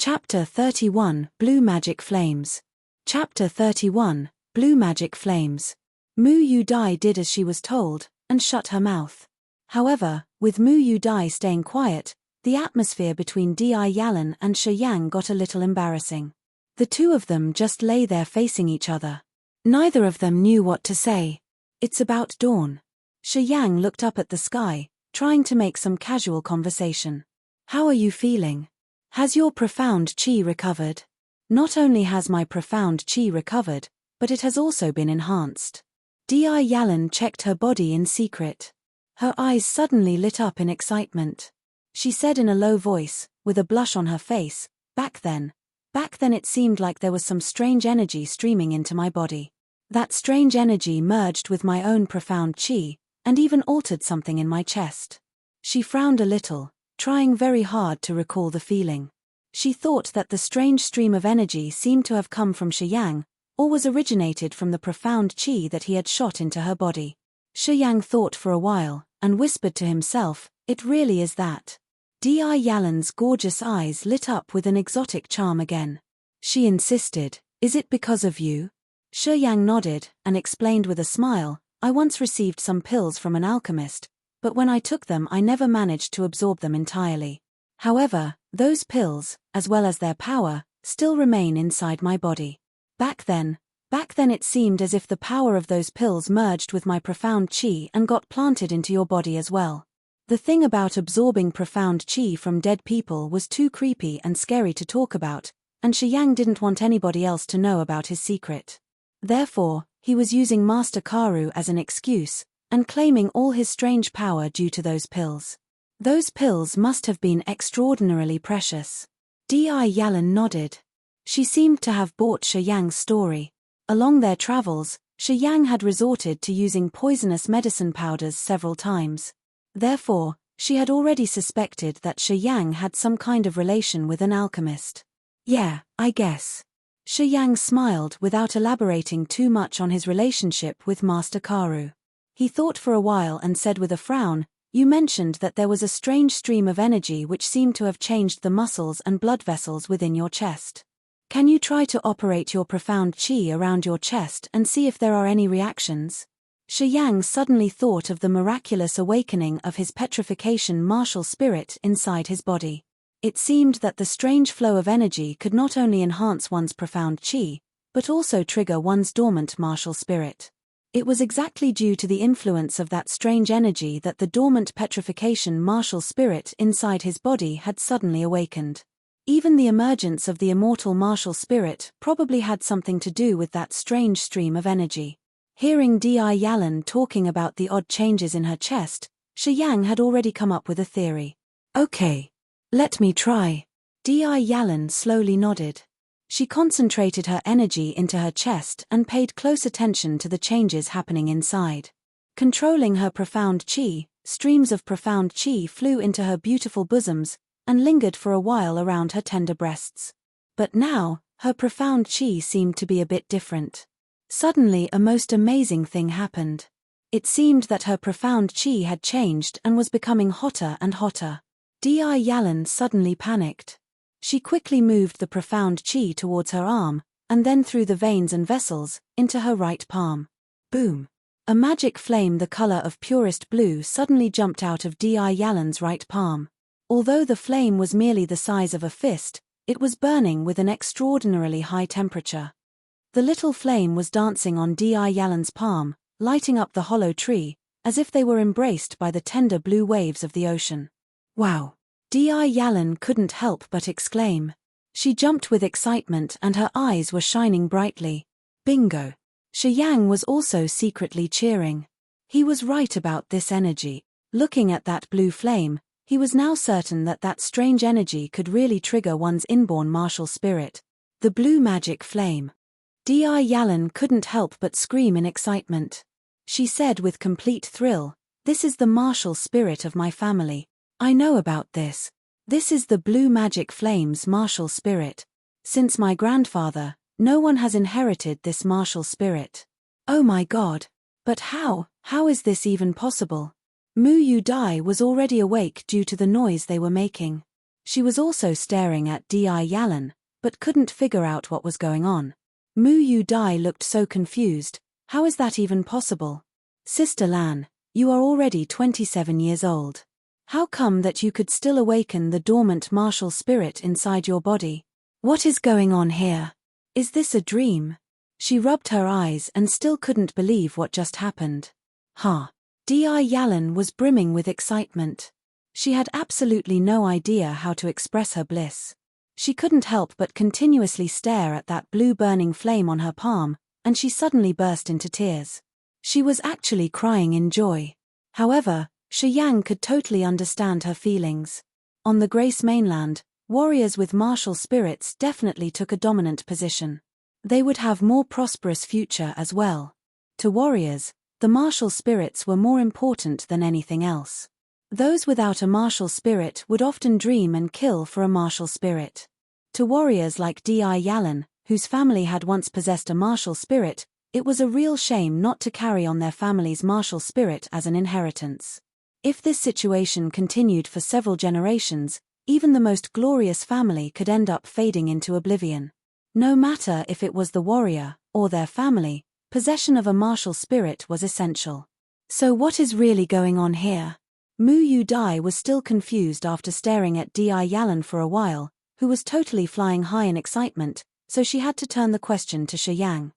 Chapter 31, Blue Magic Flames. Chapter 31, Blue Magic Flames. Mu Yu Dai did as she was told, and shut her mouth. However, with Mu Yu Dai staying quiet, the atmosphere between Di Yalan and Shi Yang got a little embarrassing. The two of them just lay there facing each other. Neither of them knew what to say. It's about dawn. Shi Yang looked up at the sky, trying to make some casual conversation. How are you feeling? Has your profound qi recovered? Not only has my profound qi recovered, but it has also been enhanced. Di Yalan checked her body in secret. Her eyes suddenly lit up in excitement. She said in a low voice, with a blush on her face, Back then it seemed like there was some strange energy streaming into my body. That strange energy merged with my own profound qi, and even altered something in my chest. She frowned a little, trying very hard to recall the feeling. She thought that the strange stream of energy seemed to have come from Shi Yang, or was originated from the profound qi that he had shot into her body. Shi Yang thought for a while, and whispered to himself, It really is that. Di Yalan's gorgeous eyes lit up with an exotic charm again. She insisted, Is it because of you? Shi Yang nodded, and explained with a smile, I once received some pills from an alchemist, but when I took them I never managed to absorb them entirely. However, those pills, as well as their power, still remain inside my body. Back then it seemed as if the power of those pills merged with my profound qi and got planted into your body as well. The thing about absorbing profound qi from dead people was too creepy and scary to talk about, and Shi Yang didn't want anybody else to know about his secret. Therefore, he was using Master Karu as an excuse, and claiming all his strange power due to those pills. Those pills must have been extraordinarily precious. Di Yalan nodded. She seemed to have bought Shi Yang's story. Along their travels, Shi Yang had resorted to using poisonous medicine powders several times. Therefore, she had already suspected that Shi Yang had some kind of relation with an alchemist. Yeah, I guess. Shi Yang smiled without elaborating too much on his relationship with Master Karu. He thought for a while and said with a frown, You mentioned that there was a strange stream of energy which seemed to have changed the muscles and blood vessels within your chest. Can you try to operate your profound qi around your chest and see if there are any reactions? Shi Yang suddenly thought of the miraculous awakening of his petrification martial spirit inside his body. It seemed that the strange flow of energy could not only enhance one's profound qi, but also trigger one's dormant martial spirit. It was exactly due to the influence of that strange energy that the dormant petrification martial spirit inside his body had suddenly awakened. Even the emergence of the immortal martial spirit probably had something to do with that strange stream of energy. Hearing Di Yalan talking about the odd changes in her chest, Shi Yang had already come up with a theory. Okay. Let me try. Di Yalan slowly nodded. She concentrated her energy into her chest and paid close attention to the changes happening inside. Controlling her profound qi, streams of profound qi flew into her beautiful bosoms and lingered for a while around her tender breasts. But now, her profound qi seemed to be a bit different. Suddenly a most amazing thing happened. It seemed that her profound qi had changed and was becoming hotter and hotter. Di Yalan suddenly panicked. She quickly moved the profound qi towards her arm, and then through the veins and vessels, into her right palm. Boom! A magic flame the color of purest blue suddenly jumped out of Di Yalan's right palm. Although the flame was merely the size of a fist, it was burning with an extraordinarily high temperature. The little flame was dancing on Di Yalan's palm, lighting up the hollow tree, as if they were embraced by the tender blue waves of the ocean. Wow! Di Yalan couldn't help but exclaim. She jumped with excitement and her eyes were shining brightly. Bingo! Shi Yang was also secretly cheering. He was right about this energy. Looking at that blue flame, he was now certain that that strange energy could really trigger one's inborn martial spirit. The blue magic flame. Di Yalan couldn't help but scream in excitement. She said with complete thrill, This is the martial spirit of my family. I know about this. This is the blue magic flame's martial spirit. Since my grandfather, no one has inherited this martial spirit. Oh my God! But how is this even possible? Mu Yu Dai was already awake due to the noise they were making. She was also staring at Di Yalan, but couldn't figure out what was going on. Mu Yu Dai looked so confused. How is that even possible? Sister Lan, you are already 27 years old. How come that you could still awaken the dormant martial spirit inside your body? What is going on here? Is this a dream? She rubbed her eyes and still couldn't believe what just happened. Di Yalan was brimming with excitement. She had absolutely no idea how to express her bliss. She couldn't help but continuously stare at that blue burning flame on her palm, and she suddenly burst into tears. She was actually crying in joy. However, Shi Yang could totally understand her feelings. On the Grace mainland, warriors with martial spirits definitely took a dominant position. They would have more prosperous future as well. To warriors, the martial spirits were more important than anything else. Those without a martial spirit would often dream and kill for a martial spirit. To warriors like Di Yalan, whose family had once possessed a martial spirit, it was a real shame not to carry on their family's martial spirit as an inheritance. If this situation continued for several generations, even the most glorious family could end up fading into oblivion. No matter if it was the warrior or their family, possession of a martial spirit was essential. So what is really going on here? Mu Yu Dai was still confused after staring at Di Yalan for a while, who was totally flying high in excitement, so she had to turn the question to Shi Yang.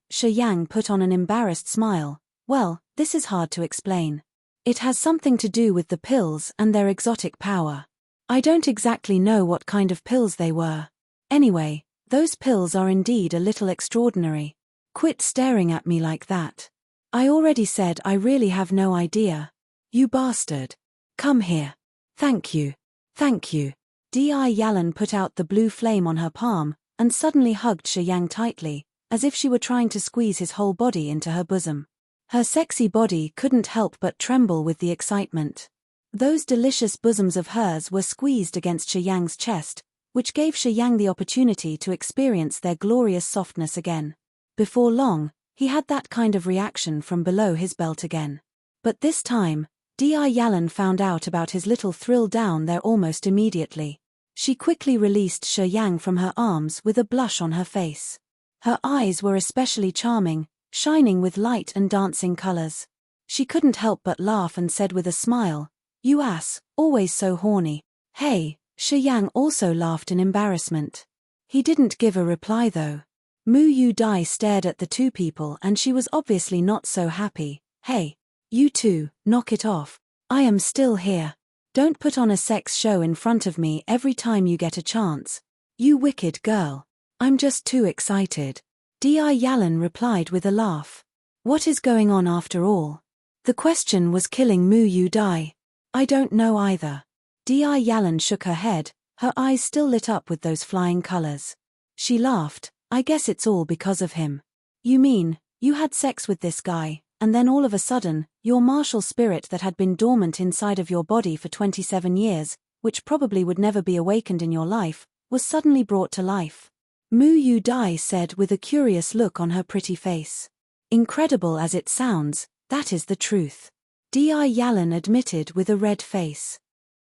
Shi Yang put on an embarrassed smile. Well, this is hard to explain. It has something to do with the pills and their exotic power. I don't exactly know what kind of pills they were. Anyway, those pills are indeed a little extraordinary. Quit staring at me like that. I already said I really have no idea. You bastard. Come here. Thank you. Thank you. Di Yalan put out the blue flame on her palm, and suddenly hugged Shi Yang tightly, as if she were trying to squeeze his whole body into her bosom. Her sexy body couldn't help but tremble with the excitement. Those delicious bosoms of hers were squeezed against Shi Yang's chest, which gave Shi Yang the opportunity to experience their glorious softness again. Before long, he had that kind of reaction from below his belt again. But this time, Di Yalan found out about his little thrill down there almost immediately. She quickly released Shi Yang from her arms with a blush on her face. Her eyes were especially charming, shining with light and dancing colors. She couldn't help but laugh and said with a smile, "You ass, always so horny." Hey, Shi Yang also laughed in embarrassment. He didn't give a reply though. Mu Yu Dai stared at the two people and she was obviously not so happy. Hey, you two, knock it off. I am still here. Don't put on a sex show in front of me every time you get a chance. You wicked girl. I'm just too excited. Di Yalan replied with a laugh. What is going on after all? The question was killing Mu Yu Dai. I don't know either. Di Yalan shook her head, her eyes still lit up with those flying colors. She laughed. I guess it's all because of him. You mean, you had sex with this guy, and then all of a sudden, your martial spirit that had been dormant inside of your body for 27 years, which probably would never be awakened in your life, was suddenly brought to life. Mu Yu Dai said with a curious look on her pretty face. Incredible as it sounds, that is the truth. Di Yalan admitted with a red face.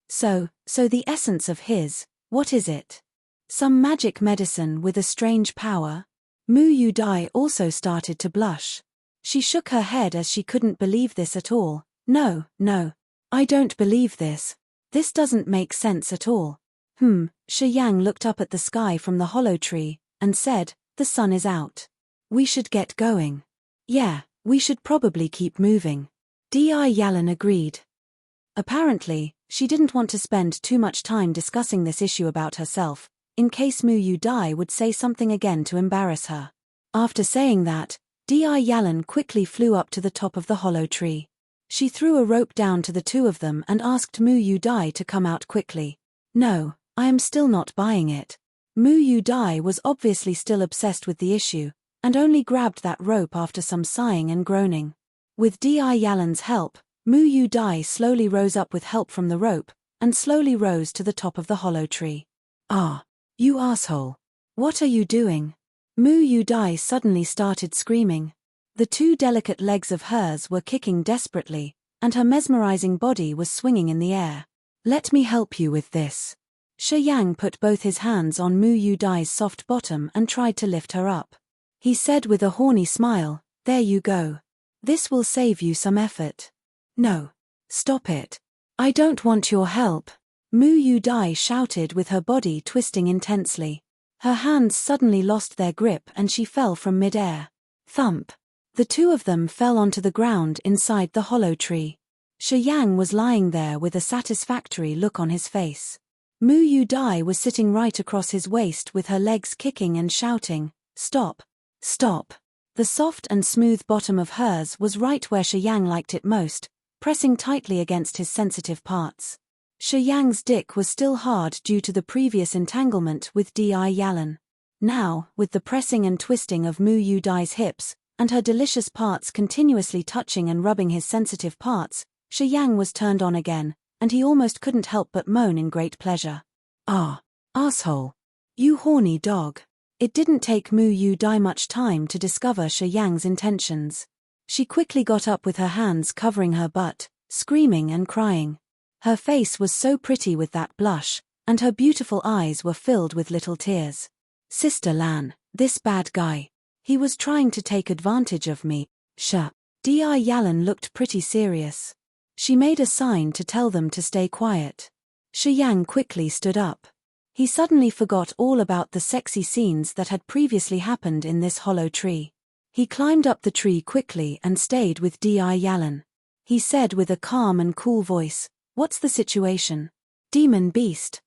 So the essence of his, what is it? Some magic medicine with a strange power? Mu Yu Dai also started to blush. She shook her head as she couldn't believe this at all. No, I don't believe this. This doesn't make sense at all. Shi Yang looked up at the sky from the hollow tree, and said, the sun is out. We should get going. Yeah, we should probably keep moving. Di Yalan agreed. Apparently, she didn't want to spend too much time discussing this issue about herself, in case Mu Yu Dai would say something again to embarrass her. After saying that, Di Yalan quickly flew up to the top of the hollow tree. She threw a rope down to the two of them and asked Mu Yu Dai to come out quickly. No, I am still not buying it. Mu Yu Dai was obviously still obsessed with the issue, and only grabbed that rope after some sighing and groaning. With Di Yalan's help, Mu Yu Dai slowly rose up with help from the rope, and slowly rose to the top of the hollow tree. Ah, you asshole. What are you doing? Mu Yu Dai suddenly started screaming. The two delicate legs of hers were kicking desperately, and her mesmerizing body was swinging in the air. Let me help you with this. Shi Yang put both his hands on Mu Yu Dai's soft bottom and tried to lift her up. He said with a horny smile, "There you go. This will save you some effort." "No. Stop it. I don't want your help," Mu Yu Dai shouted with her body twisting intensely. Her hands suddenly lost their grip and she fell from mid-air. Thump. The two of them fell onto the ground inside the hollow tree. Shi Yang was lying there with a satisfactory look on his face. Mu Yu Dai was sitting right across his waist with her legs kicking and shouting, "Stop! Stop!" The soft and smooth bottom of hers was right where Shi Yang liked it most, pressing tightly against his sensitive parts. Shi Yang's dick was still hard due to the previous entanglement with Di Yalan. Now, with the pressing and twisting of Mu Yu Dai's hips, and her delicious parts continuously touching and rubbing his sensitive parts, Shi Yang was turned on again, and he almost couldn't help but moan in great pleasure. "Ah, asshole. You horny dog." It didn't take Mu Yu Dai much time to discover Shi Yang's intentions. She quickly got up with her hands covering her butt, screaming and crying. Her face was so pretty with that blush, and her beautiful eyes were filled with little tears. "Sister Lan, this bad guy. He was trying to take advantage of me." Di Yalan looked pretty serious. She made a sign to tell them to stay quiet. Shi Yang quickly stood up. He suddenly forgot all about the sexy scenes that had previously happened in this hollow tree. He climbed up the tree quickly and stayed with Di Yalan. He said with a calm and cool voice, "What's the situation? Demon Beast."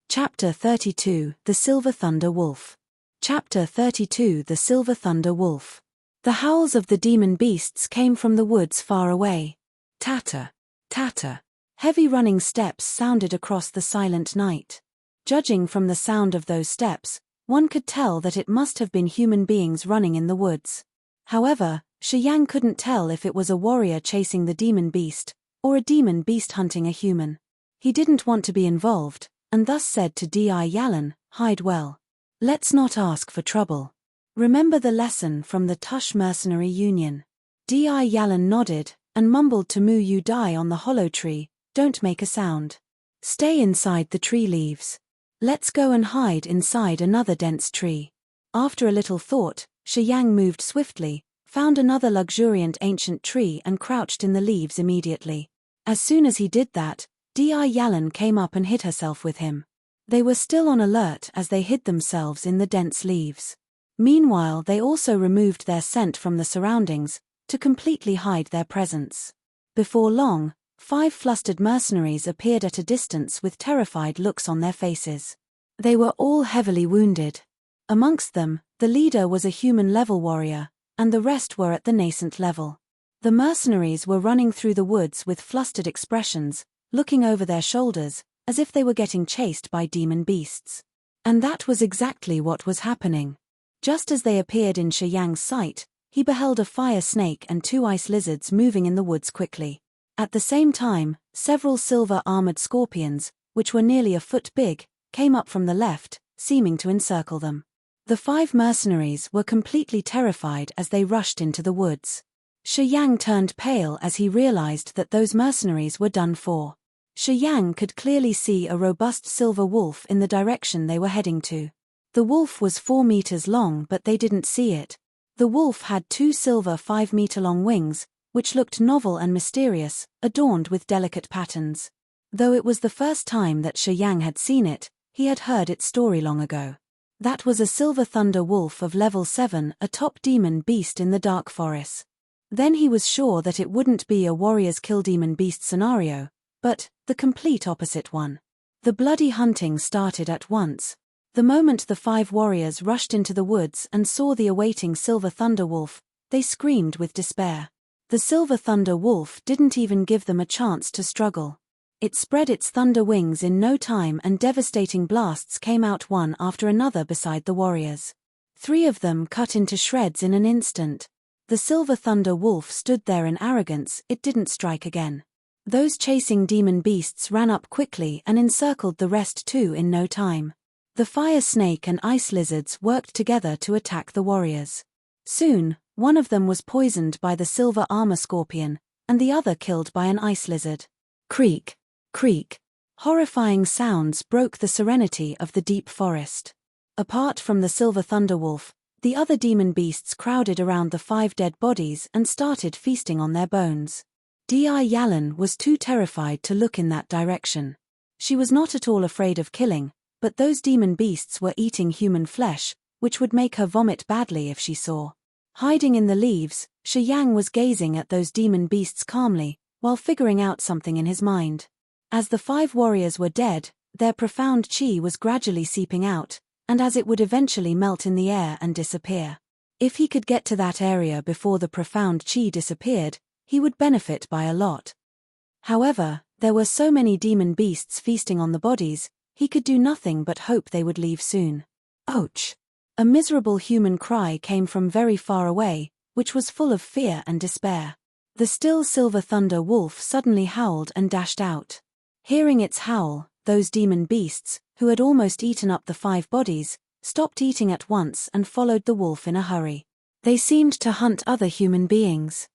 Chapter 32, The Silver Thunder Wolf. Chapter 32, The Silver Thunder Wolf. The howls of the demon beasts came from the woods far away. Tatter, tatter. Heavy running steps sounded across the silent night. Judging from the sound of those steps, one could tell that it must have been human beings running in the woods. However, Shi Yang couldn't tell if it was a warrior chasing the demon beast, or a demon beast hunting a human. He didn't want to be involved, and thus said to Di Yalan, "Hide well. Let's not ask for trouble. Remember the lesson from the Tush Mercenary Union." Di Yalan nodded, and mumbled to Mu Yu Dai on the hollow tree, "Don't make a sound. Stay inside the tree leaves. Let's go and hide inside another dense tree." After a little thought, Shi Yang moved swiftly, found another luxuriant ancient tree and crouched in the leaves immediately. As soon as he did that, Di Yalan came up and hid herself with him. They were still on alert as they hid themselves in the dense leaves. Meanwhile, they also removed their scent from the surroundings, to completely hide their presence. Before long, 5 flustered mercenaries appeared at a distance with terrified looks on their faces. They were all heavily wounded. Amongst them, the leader was a human-level warrior, and the rest were at the nascent level. The mercenaries were running through the woods with flustered expressions, looking over their shoulders, as if they were getting chased by demon beasts. And that was exactly what was happening. Just as they appeared in Shi Yang's sight, he beheld a fire snake and 2 ice lizards moving in the woods quickly. At the same time, several silver-armored scorpions, which were nearly a foot big, came up from the left, seeming to encircle them. The 5 mercenaries were completely terrified as they rushed into the woods. Shi Yang turned pale as he realized that those mercenaries were done for. Shi Yang could clearly see a robust silver wolf in the direction they were heading to. The wolf was 4 meters long, but they didn't see it. The wolf had 2 silver 5-meter-long wings, which looked novel and mysterious, adorned with delicate patterns. Though it was the first time that Shi Yang had seen it, he had heard its story long ago. That was a silver thunder wolf of level 7, a top demon beast in the dark forest. Then he was sure that it wouldn't be a warriors kill demon beast scenario, but the complete opposite one. The bloody hunting started at once. The moment the 5 warriors rushed into the woods and saw the awaiting silver thunder wolf, they screamed with despair. The silver thunder wolf didn't even give them a chance to struggle. It spread its thunder wings in no time and devastating blasts came out one after another beside the warriors. 3 of them cut into shreds in an instant. The silver thunder wolf stood there in arrogance, it didn't strike again. Those chasing demon beasts ran up quickly and encircled the rest too in no time. The fire snake and ice lizards worked together to attack the warriors. Soon, one of them was poisoned by the silver armor scorpion, and the other killed by an ice lizard. Creak, creak. Horrifying sounds broke the serenity of the deep forest. Apart from the silver thunder wolf, the other demon beasts crowded around the 5 dead bodies and started feasting on their bones. Yalin was too terrified to look in that direction. She was not at all afraid of killing, but those demon beasts were eating human flesh, which would make her vomit badly if she saw. Hiding in the leaves, Yang was gazing at those demon beasts calmly, while figuring out something in his mind. As the 5 warriors were dead, their profound chi was gradually seeping out, and as it would eventually melt in the air and disappear. If he could get to that area before the profound chi disappeared, he would benefit by a lot. However, there were so many demon beasts feasting on the bodies, he could do nothing but hope they would leave soon. Ouch! A miserable human cry came from very far away, which was full of fear and despair. The still silver thunder wolf suddenly howled and dashed out. Hearing its howl, those demon beasts, who had almost eaten up the 5 bodies, stopped eating at once and followed the wolf in a hurry. They seemed to hunt other human beings.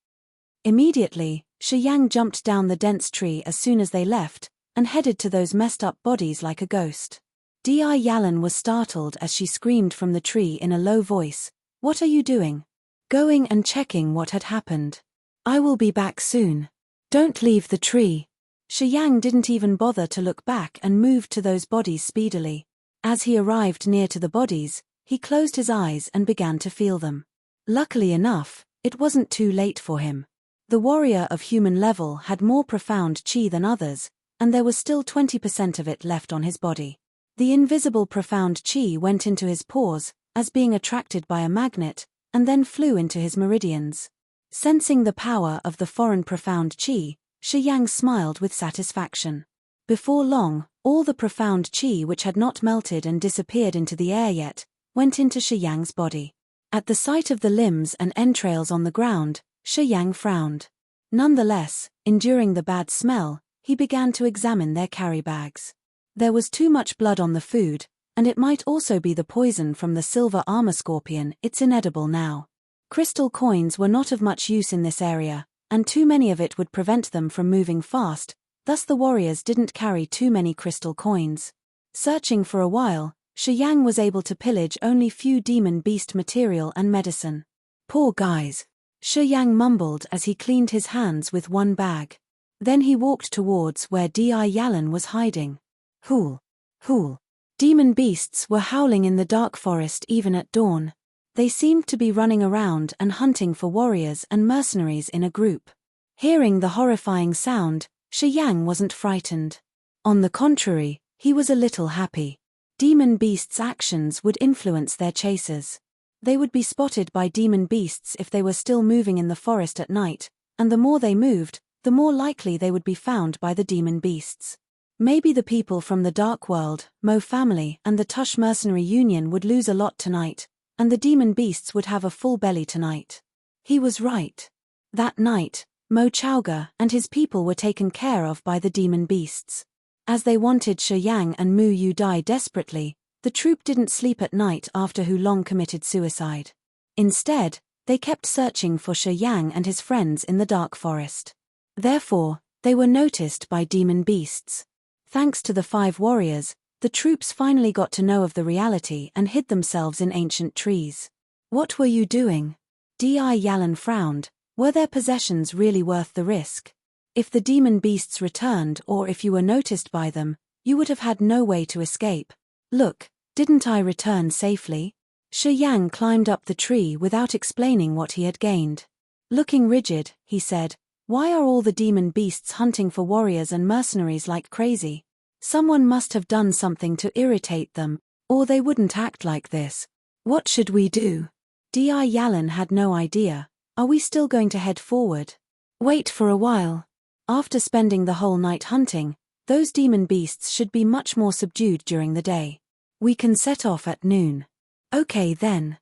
Immediately, Yang jumped down the dense tree as soon as they left, and headed to those messed up bodies like a ghost. Yalin was startled as she screamed from the tree in a low voice, "What are you doing?" "Going and checking what had happened. I will be back soon. Don't leave the tree." Yang didn't even bother to look back and moved to those bodies speedily. As he arrived near to the bodies, he closed his eyes and began to feel them. Luckily enough, it wasn't too late for him. The warrior of human level had more profound chi than others, and there was still 20% of it left on his body. The invisible profound chi went into his pores, as being attracted by a magnet, and then flew into his meridians. Sensing the power of the foreign profound chi, Yang smiled with satisfaction. Before long, all the profound chi which had not melted and disappeared into the air yet, went into Yang's body. At the sight of the limbs and entrails on the ground, Yang frowned. Nonetheless, enduring the bad smell, he began to examine their carry bags. There was too much blood on the food, and it might also be the poison from the silver armor scorpion. It's inedible now. Crystal coins were not of much use in this area, and too many of it would prevent them from moving fast, thus the warriors didn't carry too many crystal coins. Searching for a while, Yang was able to pillage only few demon beast material and medicine. "Poor guys," Yang mumbled as he cleaned his hands with one bag. Then he walked towards where Yalin was hiding. Hool! Hool! Demon beasts were howling in the dark forest even at dawn. They seemed to be running around and hunting for warriors and mercenaries in a group. Hearing the horrifying sound, Yang wasn't frightened. On the contrary, he was a little happy. Demon beasts' actions would influence their chasers. They would be spotted by demon beasts if they were still moving in the forest at night, and the more they moved, the more likely they would be found by the demon beasts. Maybe the people from the Dark World, Mo family and the Tush Mercenary Union would lose a lot tonight, and the demon beasts would have a full belly tonight. He was right. That night, Mo Chowga and his people were taken care of by the demon beasts. As they wanted Yang and Mu Yu Dai desperately, the troop didn't sleep at night after Hu Long committed suicide. Instead, they kept searching for Yang and his friends in the dark forest. Therefore, they were noticed by demon beasts. Thanks to the 5 warriors, the troops finally got to know of the reality and hid themselves in ancient trees. "What were you doing?" Yalin frowned. Were their possessions really worth the risk? If the demon beasts returned or if you were noticed by them, you would have had no way to escape. "Look, didn't I return safely?" Yang climbed up the tree without explaining what he had gained. Looking rigid, he said, "Why are all the demon beasts hunting for warriors and mercenaries like crazy? Someone must have done something to irritate them, or they wouldn't act like this. What should we do?" Yalin had no idea. "Are we still going to head forward?" "Wait for a while. After spending the whole night hunting, those demon beasts should be much more subdued during the day. We can set off at noon." "Okay then."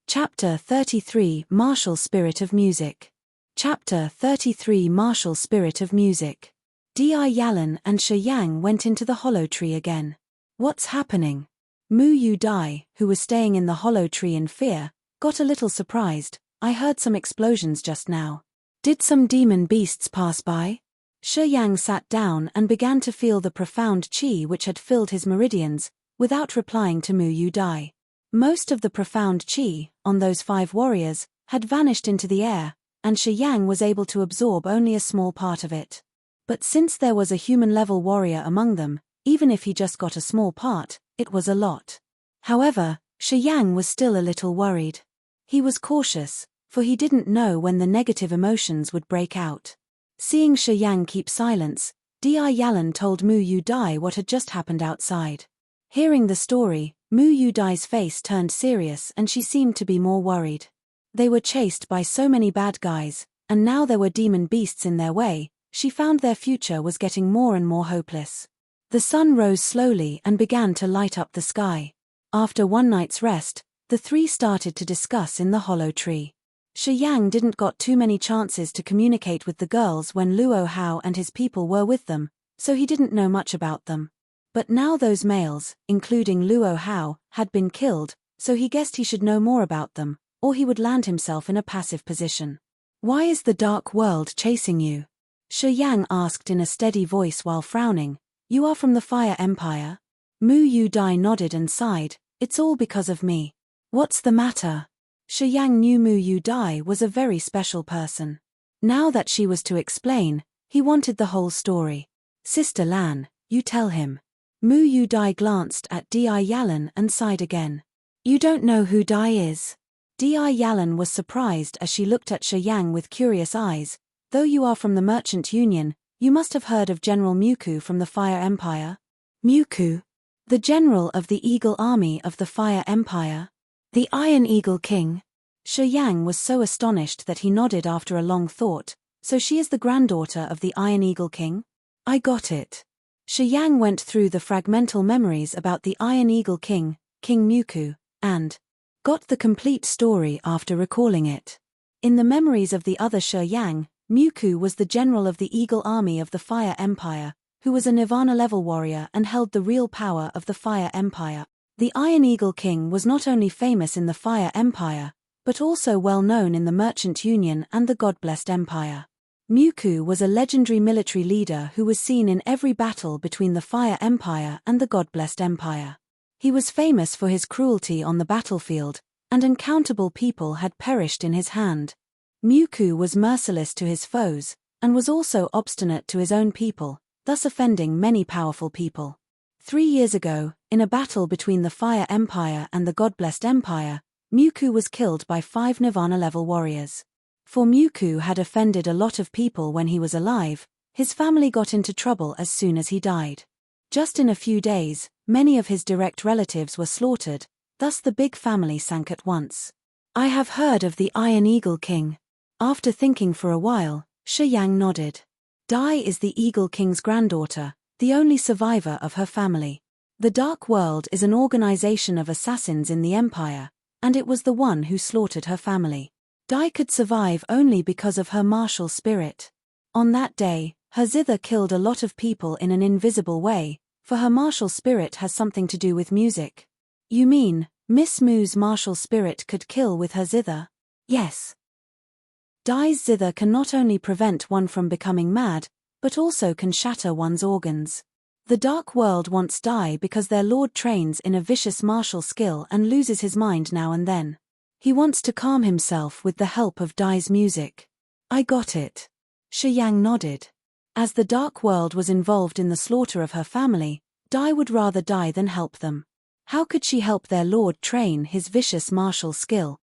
Chapter 33 Martial Spirit of Music. Chapter 33 Martial Spirit of Music. Yalin and Yang went into the hollow tree again. "What's happening?" Mu Yu Dai, who was staying in the hollow tree in fear, got a little surprised. "I heard some explosions just now. Did some demon beasts pass by?" Shi Yang sat down and began to feel the profound qi which had filled his meridians, without replying to Mu Yu Dai. Most of the profound qi, on those 5 warriors, had vanished into the air, and Shi Yang was able to absorb only a small part of it. But since there was a human-level warrior among them, even if he just got a small part, it was a lot. However, Shi Yang was still a little worried. He was cautious, for he didn't know when the negative emotions would break out. Seeing Shi Yang keep silence, Di Yalan told Mu Yu Dai what had just happened outside. Hearing the story, Mu Yu Dai's face turned serious and she seemed to be more worried. They were chased by so many bad guys, and now there were demon beasts in their way. She found their future was getting more and more hopeless. The sun rose slowly and began to light up the sky. After one night's rest, the 3 started to discuss in the hollow tree. Shi Yang didn't got too many chances to communicate with the girls when Luo Hao and his people were with them, so he didn't know much about them. But now those males, including Luo Hao, had been killed, so he guessed he should know more about them, or he would land himself in a passive position. "Why is the dark world chasing you?" Shi Yang asked in a steady voice while frowning. "You are from the Fire Empire?" Mu Yu Dai nodded and sighed. "It's all because of me." "What's the matter?" Shi Yang knew Mu Yu Dai was a very special person. Now that she was to explain, he wanted the whole story. "Sister Lan, you tell him." Mu Yu Dai glanced at Di Yalan and sighed again. "You don't know who Dai is?" Di Yalan was surprised as she looked at Shi Yang with curious eyes. "Though you are from the Merchant Union, you must have heard of General Muku from the Fire Empire." "Muku? The general of the Eagle Army of the Fire Empire? The Iron Eagle King?" Shi Yang was so astonished that he nodded after a long thought. "So she is the granddaughter of the Iron Eagle King? I got it." Shi Yang went through the fragmental memories about the Iron Eagle King, King Muku, and got the complete story after recalling it. In the memories of the other Shi Yang, Muku was the general of the Eagle Army of the Fire Empire, who was a Nirvana-level warrior and held the real power of the Fire Empire. The Iron Eagle King was not only famous in the Fire Empire, but also well known in the Merchant Union and the God-blessed Empire. Muku was a legendary military leader who was seen in every battle between the Fire Empire and the God-blessed Empire. He was famous for his cruelty on the battlefield, and uncountable people had perished in his hand. Muku was merciless to his foes, and was also obstinate to his own people, thus offending many powerful people. 3 years ago, in a battle between the Fire Empire and the God-blessed Empire, Muku was killed by 5 Nirvana-level warriors. For Muku had offended a lot of people when he was alive, his family got into trouble as soon as he died. Just in a few days, many of his direct relatives were slaughtered, thus the big family sank at once. "I have heard of the Iron Eagle King." After thinking for a while, Shi Yang nodded. Dai is the Eagle King's granddaughter, the only survivor of her family. The Dark World is an organization of assassins in the Empire, and it was the one who slaughtered her family. Dai could survive only because of her martial spirit. On that day, her zither killed a lot of people in an invisible way, for her martial spirit has something to do with music. "You mean, Miss Mu's martial spirit could kill with her zither?" "Yes." Dai's zither can not only prevent one from becoming mad, but also can shatter one's organs. The Dark World wants Dai because their lord trains in a vicious martial skill and loses his mind now and then. He wants to calm himself with the help of Dai's music. "I got it." Shi Yang nodded. As the Dark World was involved in the slaughter of her family, Dai would rather die than help them. How could she help their lord train his vicious martial skill?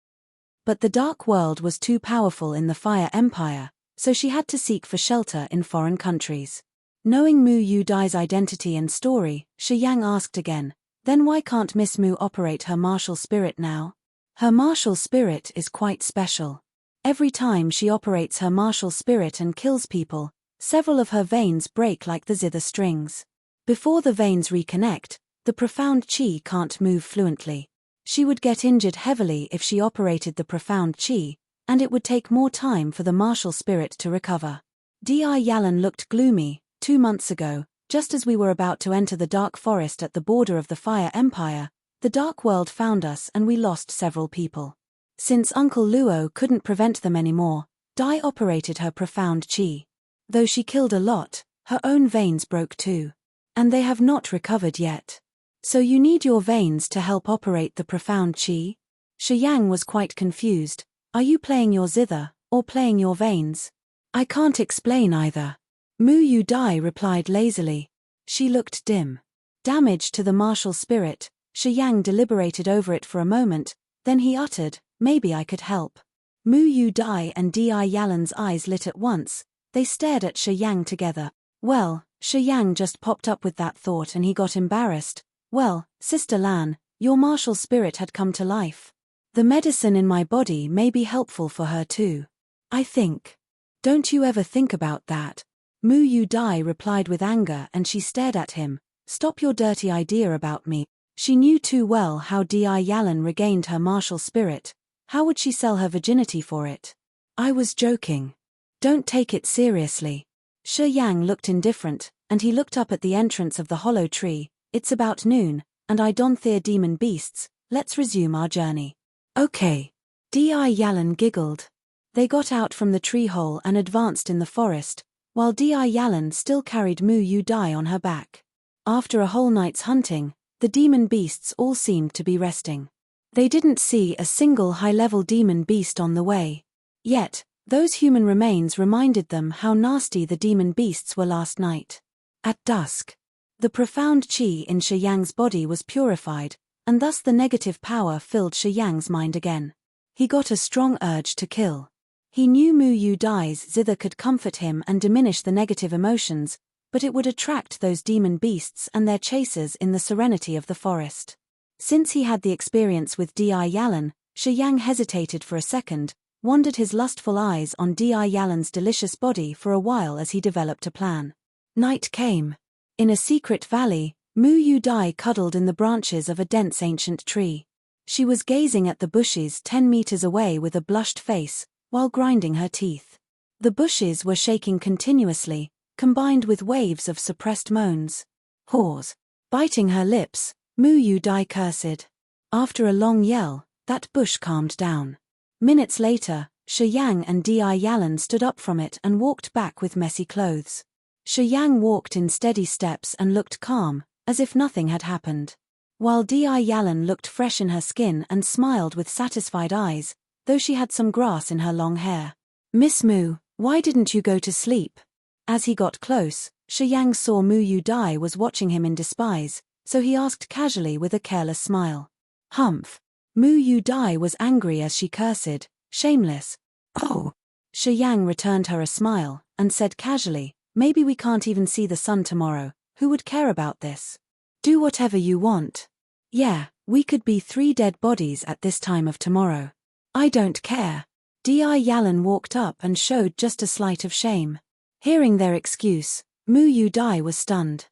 But the Dark World was too powerful in the Fire Empire, so she had to seek for shelter in foreign countries. Knowing Mu Yu Dai's identity and story, Shi Yang asked again, "Then why can't Miss Mu operate her martial spirit now?" "Her martial spirit is quite special. Every time she operates her martial spirit and kills people, several of her veins break like the zither strings. Before the veins reconnect, the profound qi can't move fluently. She would get injured heavily if she operated the profound qi, and it would take more time for the martial spirit to recover." Di Yalan looked gloomy. 2 months ago, just as we were about to enter the dark forest at the border of the Fire Empire, the Dark World found us and we lost several people. Since Uncle Luo couldn't prevent them anymore, Dai operated her profound qi. Though she killed a lot, her own veins broke too. And they have not recovered yet. So you need your veins to help operate the profound qi? Shi Yang was quite confused. Are you playing your zither, or playing your veins? I can't explain either. Mu Yu Dai replied lazily. She looked dim. Damage to the martial spirit. Shi Yang deliberated over it for a moment, then he uttered, maybe I could help. Mu Yu Dai and Di Yalan's eyes lit at once. They stared at Shi Yang together. Well, Shi Yang just popped up with that thought and he got embarrassed. Well, Sister Lan, your martial spirit had come to life. The medicine in my body may be helpful for her too. I think. Don't you ever think about that? Mu Yu Dai replied with anger and she stared at him. Stop your dirty idea about me. She knew too well how Di Yalan regained her martial spirit. How would she sell her virginity for it? I was joking. Don't take it seriously. Shi Yang looked indifferent, and he looked up at the entrance of the hollow tree. It's about noon, and I don't fear demon beasts. Let's resume our journey. Okay. Di Yalan giggled. They got out from the tree hole and advanced in the forest, while Di Yalan still carried Mu Yu Dai on her back. After a whole night's hunting, the demon beasts all seemed to be resting. They didn't see a single high-level demon beast on the way. Yet, those human remains reminded them how nasty the demon beasts were last night. At dusk, the profound qi in Shi Yang's body was purified, and thus the negative power filled Shi Yang's mind again. He got a strong urge to kill. He knew Mu Yu Dai's zither could comfort him and diminish the negative emotions, but it would attract those demon beasts and their chasers in the serenity of the forest. Since he had the experience with Di Yalan, Shi Yang hesitated for a second, wandered his lustful eyes on Di Yalan's delicious body for a while as he developed a plan. Night came. In a secret valley, Mu Yu Dai cuddled in the branches of a dense ancient tree. She was gazing at the bushes 10 meters away with a blushed face, while grinding her teeth. The bushes were shaking continuously, combined with waves of suppressed moans. Whores. Biting her lips, Mu Yu Dai cursed. After a long yell, that bush calmed down. Minutes later, Shi Yang and Di Yalan stood up from it and walked back with messy clothes. Shi Yang walked in steady steps and looked calm, as if nothing had happened. While Di Yalan looked fresh in her skin and smiled with satisfied eyes, though she had some grass in her long hair. Miss Mu, why didn't you go to sleep? As he got close, Shi Yang saw Mu Yu Dai was watching him in despise, so he asked casually with a careless smile. Humph. Mu Yu Dai was angry as she cursed, shameless. Oh. Shi Yang returned her a smile, and said casually, maybe we can't even see the sun tomorrow, who would care about this? Do whatever you want. Yeah, we could be 3 dead bodies at this time of tomorrow. I don't care. Di Yalan walked up and showed just a slight of shame. Hearing their excuse, Mu Yu Dai was stunned.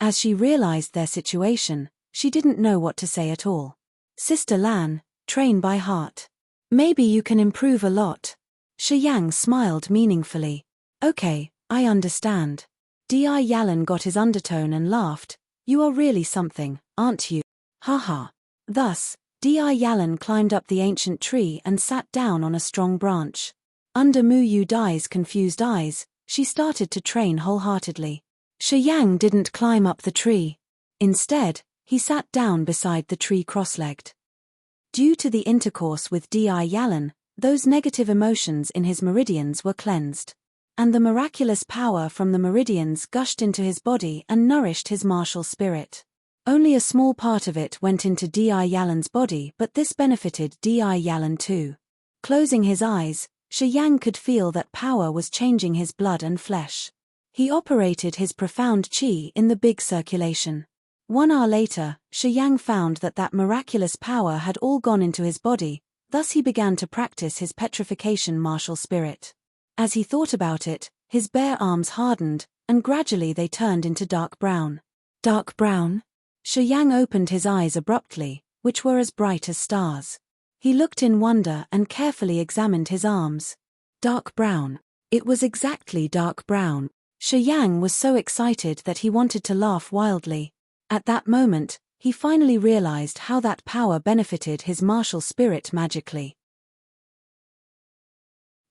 As she realized their situation, she didn't know what to say at all. Sister Lan, train by heart. Maybe you can improve a lot. Shi Yang smiled meaningfully. Okay, I understand. Di Yalan got his undertone and laughed. You are really something, aren't you? Haha. Thus, Di Yalan climbed up the ancient tree and sat down on a strong branch. Under Mu Yu Dai's confused eyes, she started to train wholeheartedly. Shi Yang didn't climb up the tree. Instead, he sat down beside the tree cross-legged. Due to the intercourse with Di Yalan, those negative emotions in his meridians were cleansed. And the miraculous power from the meridians gushed into his body and nourished his martial spirit. Only a small part of it went into Di Yalan's body, but this benefited Di Yalan too. Closing his eyes, Shi Yang could feel that power was changing his blood and flesh. He operated his profound qi in the big circulation. 1 hour later, Shi Yang found that miraculous power had all gone into his body, thus he began to practice his petrification martial spirit. As he thought about it, his bare arms hardened, and gradually they turned into dark brown. Dark brown? Shi Yang opened his eyes abruptly, which were as bright as stars. He looked in wonder and carefully examined his arms. Dark brown. It was exactly dark brown. Shi Yang was so excited that he wanted to laugh wildly. At that moment, he finally realized how that power benefited his martial spirit magically.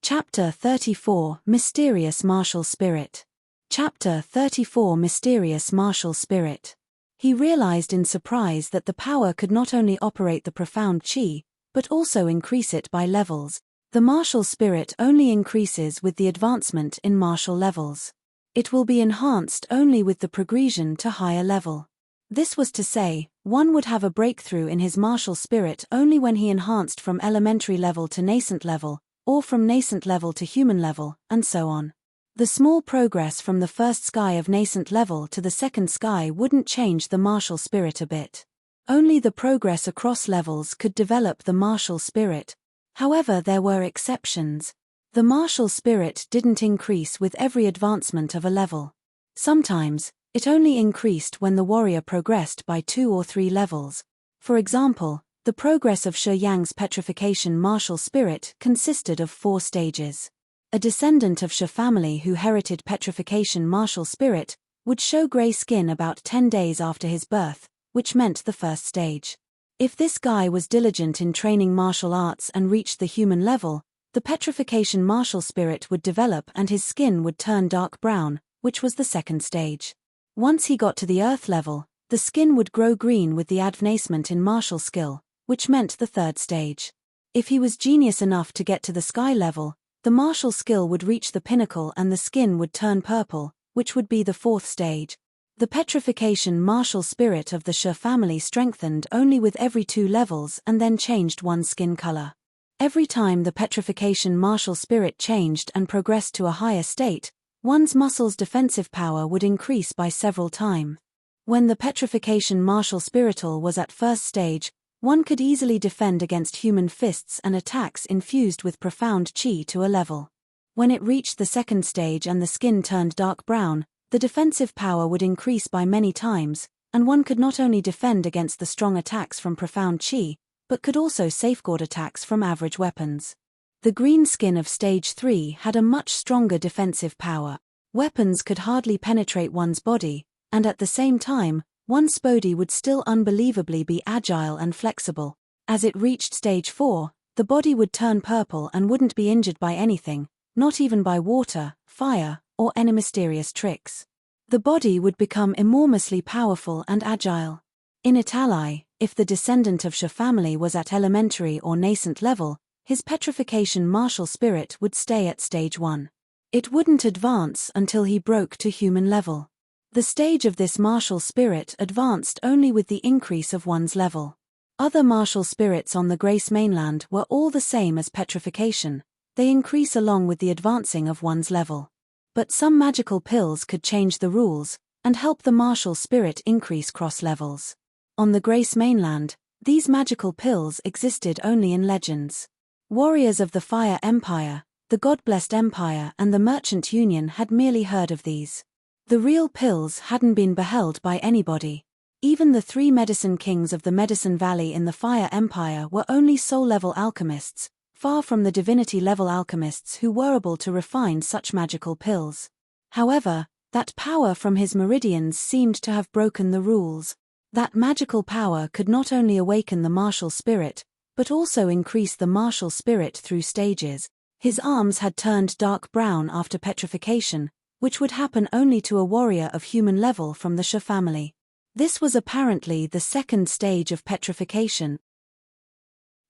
Chapter 34 Mysterious Martial Spirit. Chapter 34 Mysterious Martial Spirit. He realized in surprise that the power could not only operate the profound chi, but also increase it by levels. The martial spirit only increases with the advancement in martial levels. It will be enhanced only with the progression to higher level. This was to say, one would have a breakthrough in his martial spirit only when he enhanced from elementary level to nascent level, or from nascent level to human level, and so on. The small progress from the first sky of nascent level to the second sky wouldn't change the martial spirit a bit. Only the progress across levels could develop the martial spirit. However, there were exceptions. The martial spirit didn't increase with every advancement of a level. Sometimes, it only increased when the warrior progressed by 2 or 3 levels. For example, the progress of Shi Yang's petrification martial spirit consisted of 4 stages. A descendant of Shi family who herited petrification martial spirit would show gray skin about 10 days after his birth, which meant the first stage. If this guy was diligent in training martial arts and reached the human level, the petrification martial spirit would develop and his skin would turn dark brown, which was the second stage. Once he got to the earth level, the skin would grow green with the advancement in martial skill, which meant the third stage. If he was genius enough to get to the sky level, the martial skill would reach the pinnacle and the skin would turn purple, which would be the fourth stage. The petrification martial spirit of the Shi family strengthened only with every 2 levels and then changed one's skin color. Every time the petrification martial spirit changed and progressed to a higher state, one's muscles' defensive power would increase by several times. When the petrification martial spiritual was at first stage, one could easily defend against human fists and attacks infused with profound chi to a level. When it reached the second stage and the skin turned dark brown, the defensive power would increase by many times, and one could not only defend against the strong attacks from profound chi, but could also safeguard attacks from average weapons. The green skin of stage 3 had a much stronger defensive power. Weapons could hardly penetrate one's body, and at the same time, one's body would still unbelievably be agile and flexible. As it reached stage 4, the body would turn purple and wouldn't be injured by anything, not even by water, fire, or any mysterious tricks. The body would become enormously powerful and agile. In Italy, if the descendant of Shi family was at elementary or nascent level, his petrification martial spirit would stay at stage 1. It wouldn't advance until he broke to human level. The stage of this martial spirit advanced only with the increase of one's level. Other martial spirits on the Grace mainland were all the same as petrification, they increase along with the advancing of one's level. But some magical pills could change the rules, and help the martial spirit increase cross levels. On the Grace mainland, these magical pills existed only in legends. Warriors of the Fire Empire, the God-blessed Empire and the Merchant Union had merely heard of these. The real pills hadn't been beheld by anybody. Even the 3 medicine kings of the Medicine Valley in the Fire Empire were only soul-level alchemists, far from the divinity-level alchemists who were able to refine such magical pills. However, that power from his meridians seemed to have broken the rules. That magical power could not only awaken the martial spirit, but also increase the martial spirit through stages. His arms had turned dark brown after petrification, which would happen only to a warrior of human level from the Shi family. This was apparently the second stage of petrification.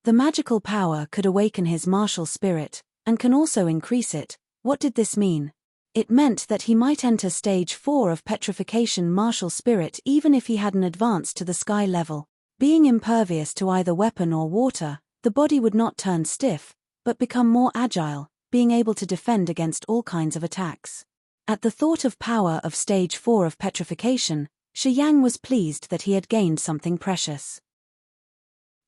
The magical power could awaken his martial spirit, and can also increase it. What did this mean? It meant that he might enter stage 4 of petrification martial spirit even if he hadn't advanced to the sky level. Being impervious to either weapon or water, the body would not turn stiff, but become more agile, being able to defend against all kinds of attacks. At the thought of power of stage 4 of petrification, Shi Yang was pleased that he had gained something precious.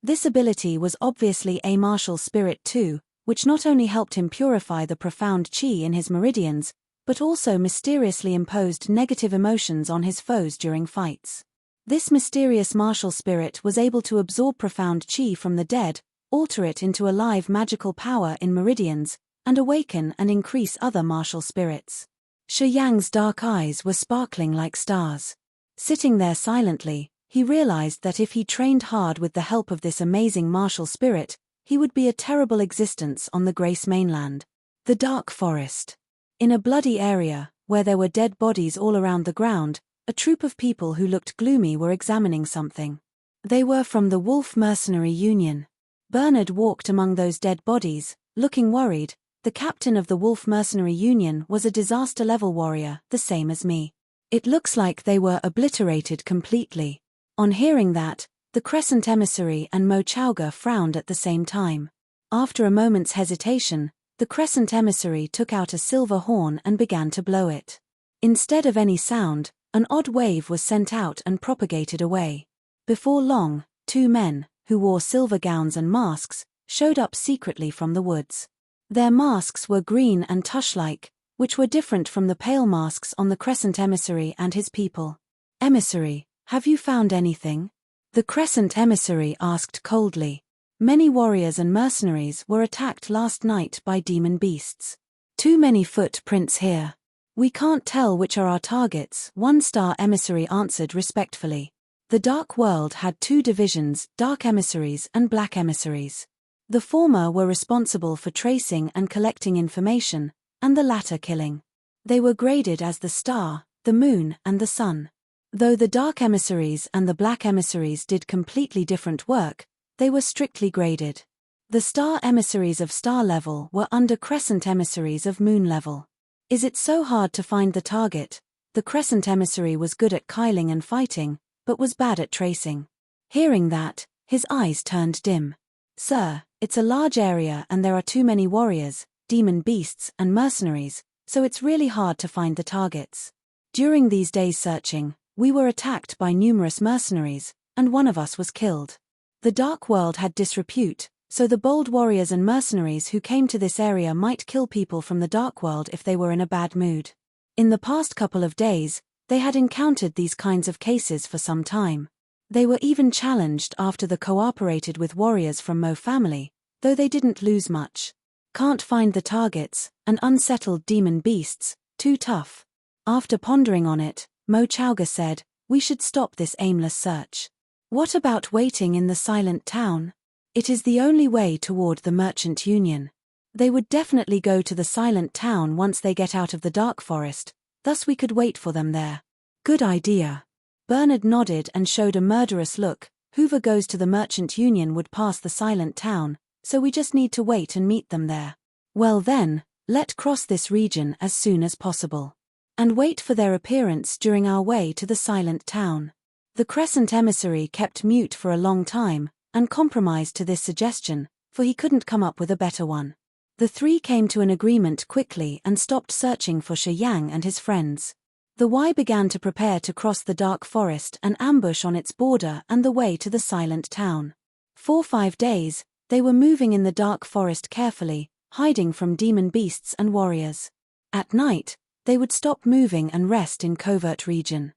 This ability was obviously a martial spirit too, which not only helped him purify the profound chi in his meridians, but also mysteriously imposed negative emotions on his foes during fights. This mysterious martial spirit was able to absorb profound chi from the dead, alter it into a live magical power in meridians, and awaken and increase other martial spirits. Shi Yang's dark eyes were sparkling like stars. Sitting there silently, he realized that if he trained hard with the help of this amazing martial spirit, he would be a terrible existence on the Grace mainland. The dark forest. In a bloody area, where there were dead bodies all around the ground, a troop of people who looked gloomy were examining something. They were from the Wolf Mercenary Union. Bernard walked among those dead bodies, looking worried. The captain of the Wolf Mercenary Union was a disaster-level warrior, the same as me. It looks like they were obliterated completely. On hearing that, the Crescent Emissary and Mo Chowga frowned at the same time. After a moment's hesitation, the Crescent Emissary took out a silver horn and began to blow it. Instead of any sound, an odd wave was sent out and propagated away. Before long, two men, who wore silver gowns and masks, showed up secretly from the woods. Their masks were green and tush-like, which were different from the pale masks on the Crescent Emissary and his people. "Emissary, have you found anything?" The Crescent Emissary asked coldly. "Many warriors and mercenaries were attacked last night by demon beasts. Too many footprints here. We can't tell which are our targets," one-star emissary answered respectfully. The Dark World had two divisions, Dark Emissaries and Black Emissaries. The former were responsible for tracing and collecting information, and the latter killing. They were graded as the star, the moon, and the sun. Though the Dark Emissaries and the Black Emissaries did completely different work, they were strictly graded. The Star Emissaries of star level were under Crescent Emissaries of moon level. Is it so hard to find the target? The Crescent Emissary was good at killing and fighting, but was bad at tracing. Hearing that, his eyes turned dim. "Sir, it's a large area and there are too many warriors, demon beasts, and mercenaries, so it's really hard to find the targets. During these days searching, we were attacked by numerous mercenaries, and one of us was killed. The Dark World had disrepute, so the bold warriors and mercenaries who came to this area might kill people from the Dark World if they were in a bad mood. In the past couple of days, they had encountered these kinds of cases for some time. They were even challenged after the cooperated with warriors from Mo family, though they didn't lose much. Can't find the targets, and unsettled demon beasts, too tough." After pondering on it, Mo Chowga said, "We should stop this aimless search. What about waiting in the Silent Town? It is the only way toward the Merchant Union. They would definitely go to the Silent Town once they get out of the Dark Forest, thus we could wait for them there." "Good idea." Bernard nodded and showed a murderous look. "Whoever goes to the Merchant Union would pass the Silent Town, so we just need to wait and meet them there. Well then, let's cross this region as soon as possible. And wait for their appearance during our way to the Silent Town." The Crescent Emissary kept mute for a long time, and compromised to this suggestion, for he couldn't come up with a better one. The three came to an agreement quickly and stopped searching for Shi Yang and his friends. The Y began to prepare to cross the Dark Forest and ambush on its border and the way to the Silent Town. For 5 days, they were moving in the Dark Forest carefully, hiding from demon beasts and warriors. At night, they would stop moving and rest in covert region.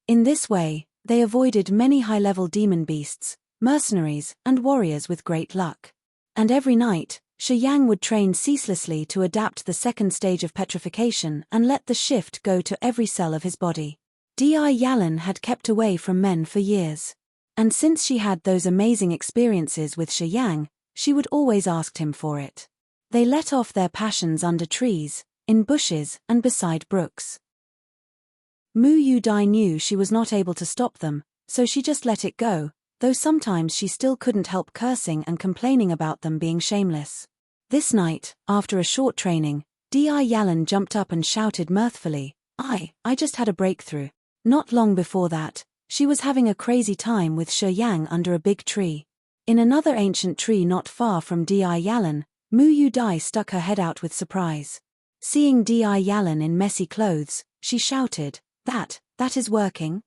In this way, they avoided many high-level demon beasts, mercenaries, and warriors with great luck. And every night, Shi Yang would train ceaselessly to adapt the second stage of petrification and let the shift go to every cell of his body. Di Yalan had kept away from men for years. And since she had those amazing experiences with Shi Yang, she would always ask him for it. They let off their passions under trees, in bushes, and beside brooks. Mu Yu Dai knew she was not able to stop them, so she just let it go, though sometimes she still couldn't help cursing and complaining about them being shameless. This night, after a short training, Di Yalan jumped up and shouted mirthfully, I just had a breakthrough." Not long before that, she was having a crazy time with Shi Yang under a big tree. In another ancient tree not far from Di Yalan, Mu Yu Dai stuck her head out with surprise. Seeing Di Yalan in messy clothes, she shouted, That is working."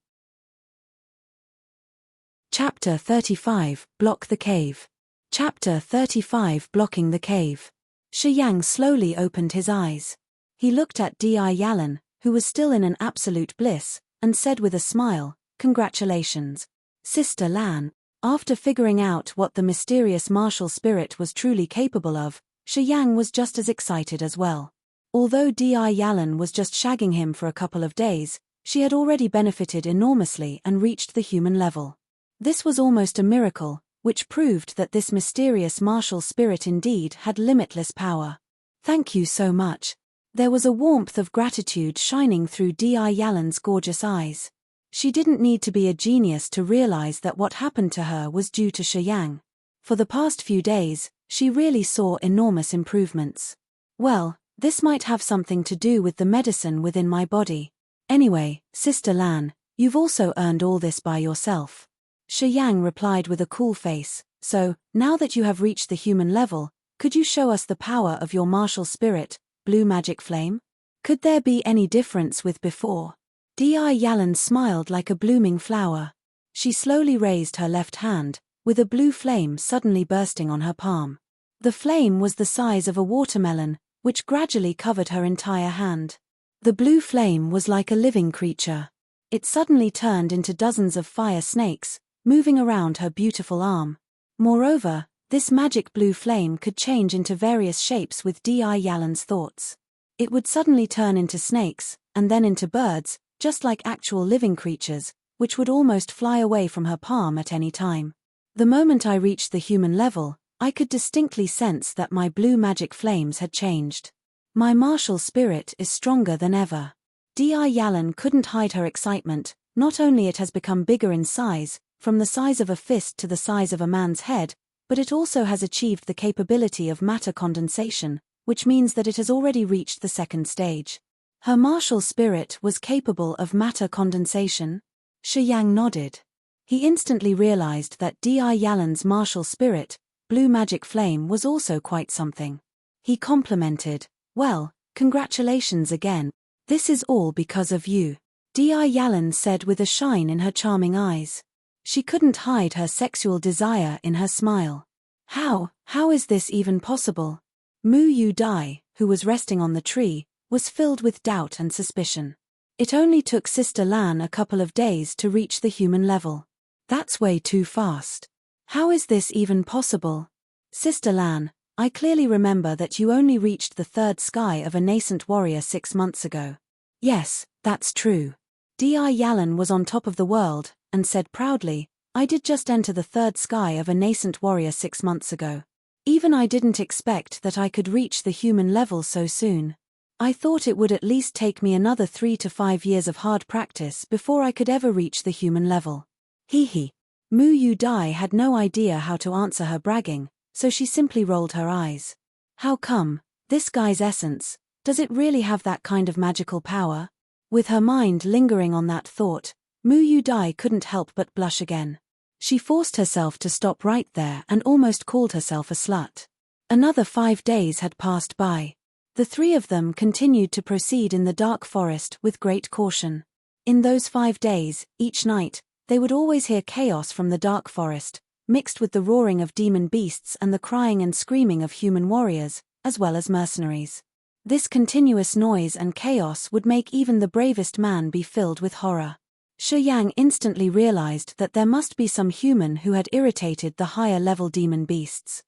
Chapter 35, Block the Cave. Chapter 35, Blocking the Cave. Shi Yang slowly opened his eyes. He looked at Di Yalan, who was still in an absolute bliss, and said with a smile, "Congratulations, Sister Lan." After figuring out what the mysterious martial spirit was truly capable of, Shi Yang was just as excited as well. Although Di Yalan was just shagging him for a couple of days, she had already benefited enormously and reached the human level. This was almost a miracle, which proved that this mysterious martial spirit indeed had limitless power. Thank you so much. There was a warmth of gratitude shining through Di Yalan's gorgeous eyes. She didn't need to be a genius to realize that what happened to her was due to Shi Yang. For the past few days, she really saw enormous improvements. Well, this might have something to do with the medicine within my body. Anyway, Sister Lan, you've also earned all this by yourself. Shi Yang replied with a cool face. So, now that you have reached the human level, could you show us the power of your martial spirit, blue magic flame? Could there be any difference with before? Di Yalan smiled like a blooming flower. She slowly raised her left hand, with a blue flame suddenly bursting on her palm. The flame was the size of a watermelon, which gradually covered her entire hand. The blue flame was like a living creature. It suddenly turned into dozens of fire snakes, moving around her beautiful arm. Moreover, this magic blue flame could change into various shapes with Di Yalan's thoughts. It would suddenly turn into snakes, and then into birds, just like actual living creatures, which would almost fly away from her palm at any time. The moment I reached the human level, I could distinctly sense that my blue magic flames had changed. My martial spirit is stronger than ever. Di Yalan couldn't hide her excitement. Not only it has become bigger in size, from the size of a fist to the size of a man's head, but it also has achieved the capability of matter condensation, which means that it has already reached the second stage. Her martial spirit was capable of matter condensation? Shi Yang nodded. He instantly realized that Di Yalan's martial spirit, blue magic flame, was also quite something. He complimented, "Well, congratulations again. This is all because of you," Di Yalan said with a shine in her charming eyes. She couldn't hide her sexual desire in her smile. How is this even possible? Mu Yu Dai, who was resting on the tree, was filled with doubt and suspicion. It only took Sister Lan a couple of days to reach the human level. That's way too fast. How is this even possible? Sister Lan, I clearly remember that you only reached the third sky of a nascent warrior 6 months ago. Yes, that's true. Di Yalan was on top of the world, and said proudly, I did just enter the third sky of a nascent warrior 6 months ago. Even I didn't expect that I could reach the human level so soon. I thought it would at least take me another 3 to 5 years of hard practice before I could ever reach the human level. Hee. Mu Yu Dai had no idea how to answer her bragging, so she simply rolled her eyes. How come? This guy's essence, does it really have that kind of magical power? With her mind lingering on that thought, Mu Yu Dai couldn't help but blush again. She forced herself to stop right there and almost called herself a slut. Another 5 days had passed by. The three of them continued to proceed in the dark forest with great caution. In those 5 days, each night, they would always hear chaos from the dark forest, mixed with the roaring of demon beasts and the crying and screaming of human warriors, as well as mercenaries. This continuous noise and chaos would make even the bravest man be filled with horror. Shi Yang instantly realized that there must be some human who had irritated the higher-level demon beasts.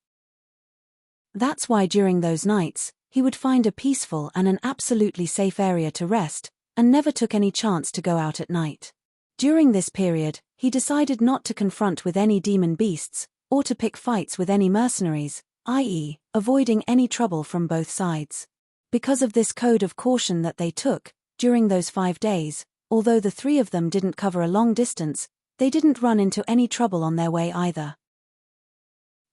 That's why during those nights, he would find a peaceful and an absolutely safe area to rest, and never took any chance to go out at night. During this period, he decided not to confront with any demon beasts, or to pick fights with any mercenaries, i.e., avoiding any trouble from both sides. Because of this code of caution that they took, during those 5 days, although the three of them didn't cover a long distance, they didn't run into any trouble on their way either.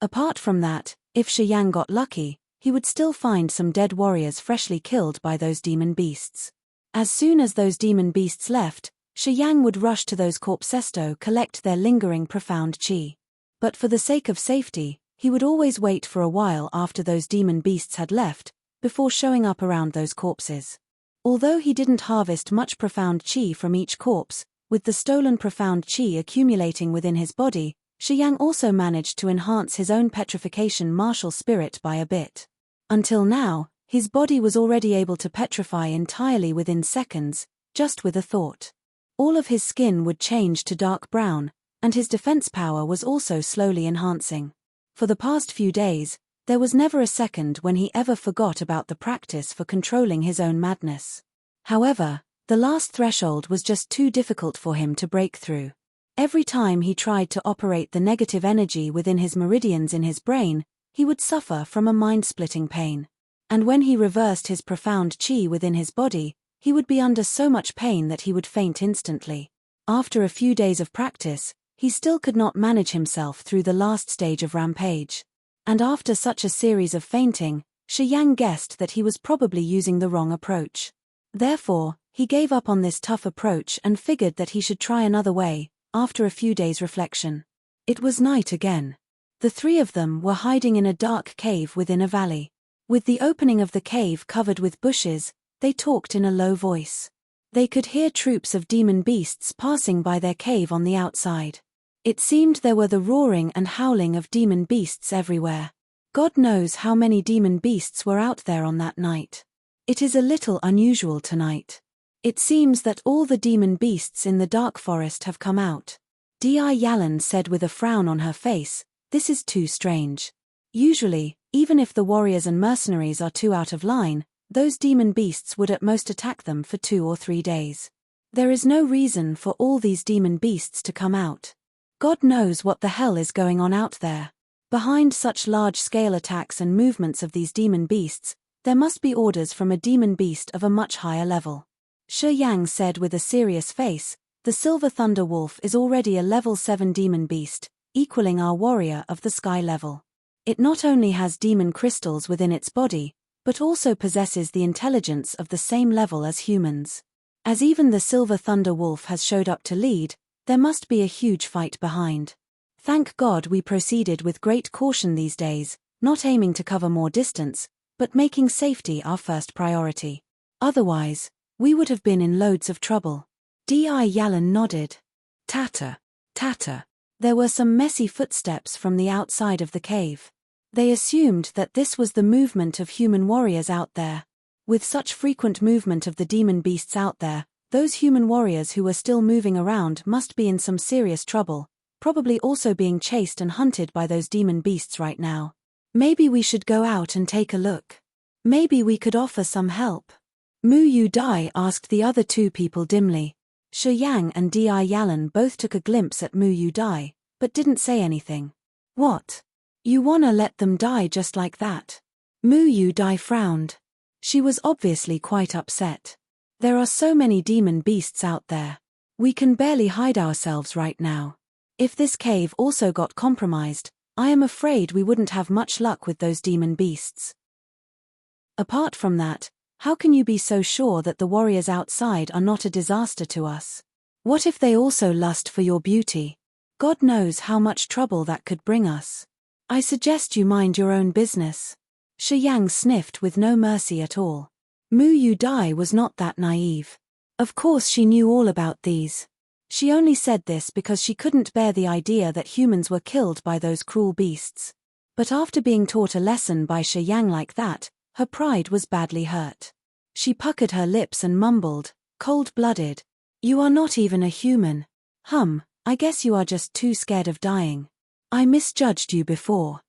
Apart from that, if Shi Yang got lucky, he would still find some dead warriors freshly killed by those demon beasts. As soon as those demon beasts left, Shi Yang would rush to those corpses to collect their lingering profound qi. But for the sake of safety, he would always wait for a while after those demon beasts had left, before showing up around those corpses. Although he didn't harvest much profound qi from each corpse, with the stolen profound qi accumulating within his body, Shi Yang also managed to enhance his own petrification martial spirit by a bit. Until now, his body was already able to petrify entirely within seconds, just with a thought. All of his skin would change to dark brown, and his defense power was also slowly enhancing. For the past few days, there was never a second when he ever forgot about the practice for controlling his own madness. However, the last threshold was just too difficult for him to break through. Every time he tried to operate the negative energy within his meridians in his brain, he would suffer from a mind-splitting pain. And when he reversed his profound qi within his body, he would be under so much pain that he would faint instantly. After a few days of practice, he still could not manage himself through the last stage of rampage. And after such a series of fainting, Shi Yang guessed that he was probably using the wrong approach. Therefore, he gave up on this tough approach and figured that he should try another way, after a few days' reflection. It was night again. The three of them were hiding in a dark cave within a valley. With the opening of the cave covered with bushes, they talked in a low voice. They could hear troops of demon beasts passing by their cave on the outside. It seemed there were the roaring and howling of demon beasts everywhere. God knows how many demon beasts were out there on that night. It is a little unusual tonight. It seems that all the demon beasts in the dark forest have come out. Di Yalan said with a frown on her face, "This is too strange. Usually, even if the warriors and mercenaries are too out of line, those demon beasts would at most attack them for 2 or 3 days. There is no reason for all these demon beasts to come out. God knows what the hell is going on out there. Behind such large-scale attacks and movements of these demon beasts, there must be orders from a demon beast of a much higher level." Shi Yang said with a serious face, "The Silver Thunder Wolf is already a level 7 demon beast, equaling our warrior of the sky level. It not only has demon crystals within its body, but also possesses the intelligence of the same level as humans. As even the Silver Thunder Wolf has showed up to lead, there must be a huge fight behind. Thank God we proceeded with great caution these days, not aiming to cover more distance, but making safety our first priority. Otherwise, we would have been in loads of trouble." Di Yalan nodded. Tatter, tatter. There were some messy footsteps from the outside of the cave. They assumed that this was the movement of human warriors out there. With such frequent movement of the demon beasts out there, those human warriors who were still moving around must be in some serious trouble, probably also being chased and hunted by those demon beasts right now. Maybe we should go out and take a look. Maybe we could offer some help. Mu Yu Dai asked the other two people dimly. Shi Yang and Di Yalan both took a glimpse at Mu Yu Dai, but didn't say anything. "What? You wanna let them die just like that?" Mu Yu Dai frowned. She was obviously quite upset. "There are so many demon beasts out there. We can barely hide ourselves right now. If this cave also got compromised, I am afraid we wouldn't have much luck with those demon beasts. Apart from that, how can you be so sure that the warriors outside are not a disaster to us? What if they also lust for your beauty? God knows how much trouble that could bring us. I suggest you mind your own business." Shi Yang sniffed with no mercy at all. Mu Yu Dai was not that naive. Of course she knew all about these. She only said this because she couldn't bear the idea that humans were killed by those cruel beasts. But after being taught a lesson by Shi Yang like that, her pride was badly hurt. She puckered her lips and mumbled, "Cold-blooded. You are not even a human. I guess you are just too scared of dying. I misjudged you before.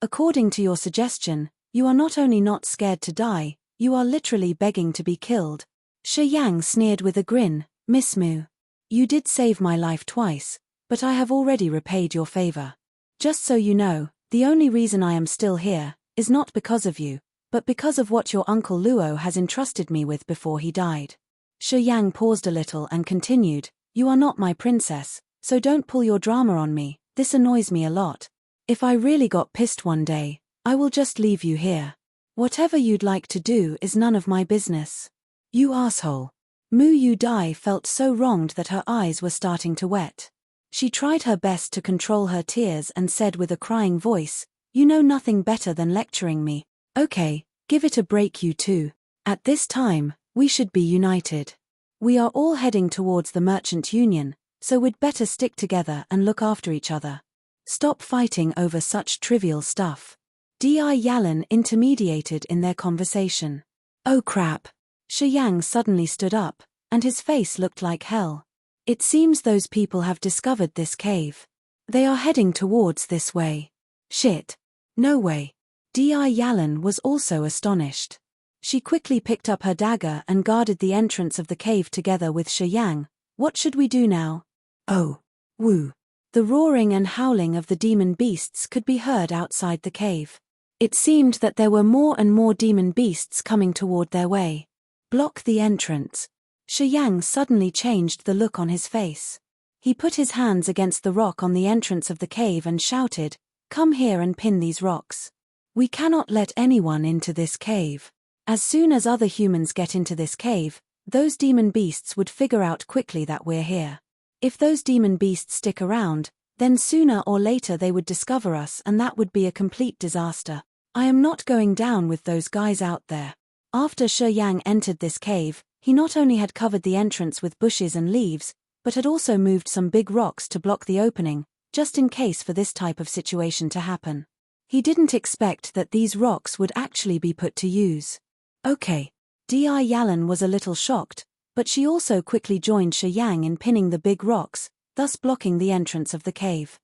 According to your suggestion, you are not only not scared to die, you are literally begging to be killed." Shi Yang sneered with a grin, "Miss Mu. You did save my life twice, but I have already repaid your favor. Just so you know, the only reason I am still here is not because of you, but because of what your uncle Luo has entrusted me with before he died." Shi Yang paused a little and continued, "You are not my princess, so don't pull your drama on me. This annoys me a lot. If I really got pissed one day, I will just leave you here. Whatever you'd like to do is none of my business." "You asshole." Mu Yu Dai felt so wronged that her eyes were starting to wet. She tried her best to control her tears and said with a crying voice, "You know nothing better than lecturing me. Okay, give it a break you two. At this time, we should be united. We are all heading towards the Merchant Union, so we'd better stick together and look after each other. Stop fighting over such trivial stuff." Di Yalan intermediated in their conversation. "Oh crap." Shi Yang suddenly stood up, and his face looked like hell. "It seems those people have discovered this cave. They are heading towards this way. Shit. No way." Di Yalan was also astonished. She quickly picked up her dagger and guarded the entrance of the cave together with Shi Yang. "What should we do now?" "Oh. Woo." The roaring and howling of the demon beasts could be heard outside the cave. It seemed that there were more and more demon beasts coming toward their way. Block the entrance. Shi Yang suddenly changed the look on his face. He put his hands against the rock on the entrance of the cave and shouted, "Come here and pin these rocks. We cannot let anyone into this cave. As soon as other humans get into this cave, those demon beasts would figure out quickly that we're here. If those demon beasts stick around, then sooner or later they would discover us and that would be a complete disaster. I am not going down with those guys out there." After Shi Yang entered this cave, he not only had covered the entrance with bushes and leaves, but had also moved some big rocks to block the opening, just in case for this type of situation to happen. He didn't expect that these rocks would actually be put to use. Okay. Di Yalan was a little shocked, but she also quickly joined Shi Yang in pinning the big rocks, thus blocking the entrance of the cave.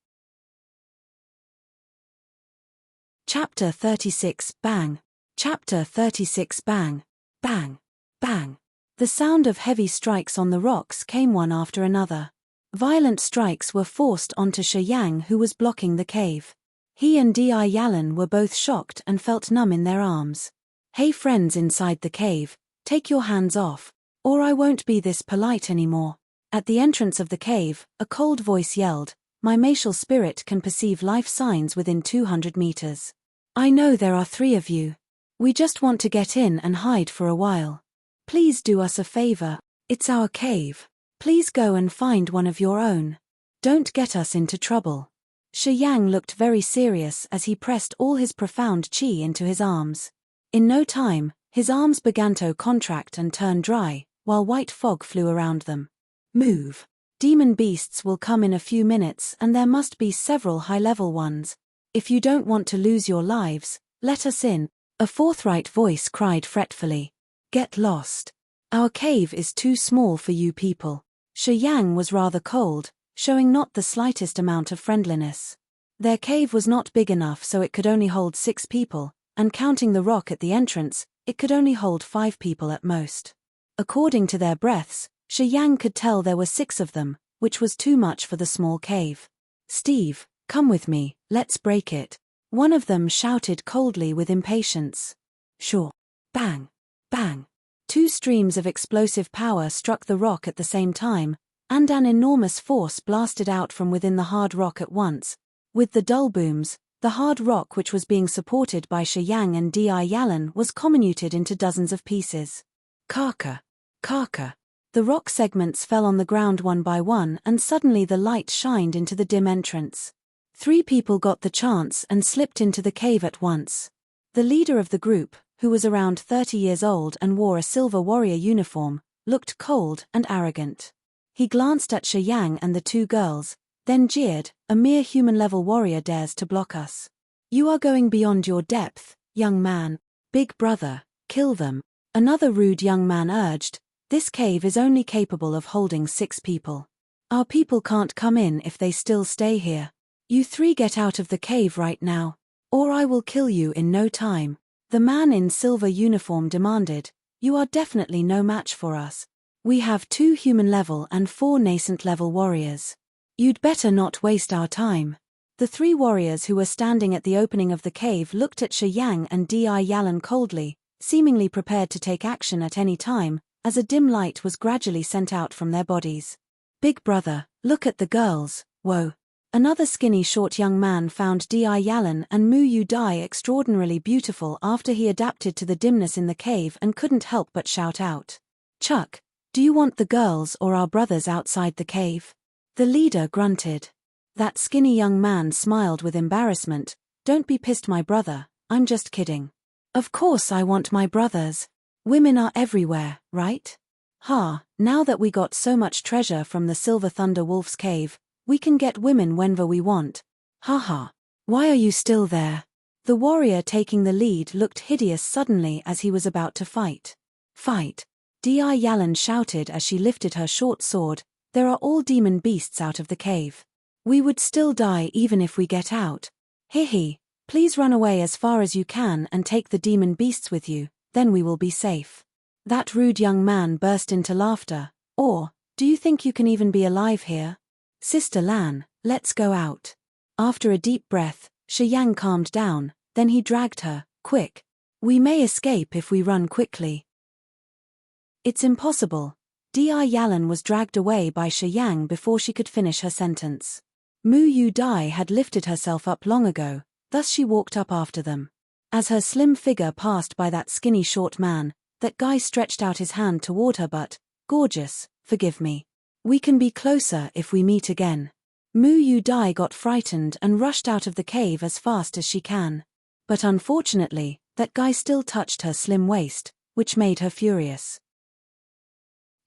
Chapter 36 Bang. Chapter 36 Bang. Bang. Bang. The sound of heavy strikes on the rocks came one after another. Violent strikes were forced onto Shi Yang, who was blocking the cave. He and Di Yalan were both shocked and felt numb in their arms. "Hey friends inside the cave, take your hands off, or I won't be this polite anymore." At the entrance of the cave, a cold voice yelled, "My martial spirit can perceive life signs within 200 meters. I know there are 3 of you. We just want to get in and hide for a while. Please do us a favor, it's our cave. Please go and find one of your own. Don't get us into trouble." Shi Yang looked very serious as he pressed all his profound qi into his arms. In no time, his arms began to contract and turn dry, while white fog flew around them. "Move. Demon beasts will come in a few minutes and there must be several high-level ones. If you don't want to lose your lives, let us in," a forthright voice cried fretfully. "Get lost. Our cave is too small for you people." Shi Yang was rather cold, showing not the slightest amount of friendliness. Their cave was not big enough, so it could only hold 6 people, and counting the rock at the entrance, it could only hold 5 people at most. According to their breaths, Shi Yang could tell there were 6 of them, which was too much for the small cave. "Steve, come with me, let's break it," one of them shouted coldly with impatience. "Sure." Bang. Bang. 2 streams of explosive power struck the rock at the same time, and an enormous force blasted out from within the hard rock at once. With the dull booms, the hard rock, which was being supported by Shi Yang and Di Yalan, was comminuted into dozens of pieces. Kaka. Kaka. The rock segments fell on the ground one by one, and suddenly the light shined into the dim entrance. 3 people got the chance and slipped into the cave at once. The leader of the group, who was around 30 years old and wore a silver warrior uniform, looked cold and arrogant. He glanced at Shi Yang and the 2 girls, then jeered, "A mere human-level warrior dares to block us. You are going beyond your depth, young man. Big brother, kill them." Another rude young man urged, "This cave is only capable of holding 6 people. Our people can't come in if they still stay here. You 3 get out of the cave right now, or I will kill you in no time." The man in silver uniform demanded, "You are definitely no match for us. We have 2 human-level and 4 nascent-level warriors. You'd better not waste our time." The 3 warriors who were standing at the opening of the cave looked at Shi Yang and Di Yalan coldly, seemingly prepared to take action at any time, as a dim light was gradually sent out from their bodies. "Big brother, look at the girls, whoa." Another skinny short young man found Di Yalan and Mu Yu Dai extraordinarily beautiful after he adapted to the dimness in the cave and couldn't help but shout out, "Chuck, do you want the girls or our brothers outside the cave?" The leader grunted. That skinny young man smiled with embarrassment, "Don't be pissed, my brother, I'm just kidding. Of course I want my brothers. Women are everywhere, right? Ha, now that we got so much treasure from the Silver Thunder Wolf's cave, we can get women whenever we want. Ha ha. Why are you still there?" The warrior taking the lead looked hideous suddenly as he was about to fight. "Fight!" Di Yalan shouted as she lifted her short sword, "There are all demon beasts out of the cave. We would still die even if we get out. Hehe, please run away as far as you can and take the demon beasts with you, then we will be safe." That rude young man burst into laughter. "Or, do you think you can even be alive here? Sister Lan, let's go out." After a deep breath, Shi Yang calmed down, Then he dragged her. Quick. We may escape if we run quickly. It's impossible. Di Yalan was dragged away by Shi Yang before she could finish her sentence. Mu Yu Dai had lifted herself up long ago, thus she walked up after them. As her slim figure passed by that skinny short man, that guy stretched out his hand toward her. But, gorgeous, forgive me. We can be closer if we meet again. Mu Yu Dai got frightened and rushed out of the cave as fast as she can. But unfortunately, that guy still touched her slim waist, which made her furious.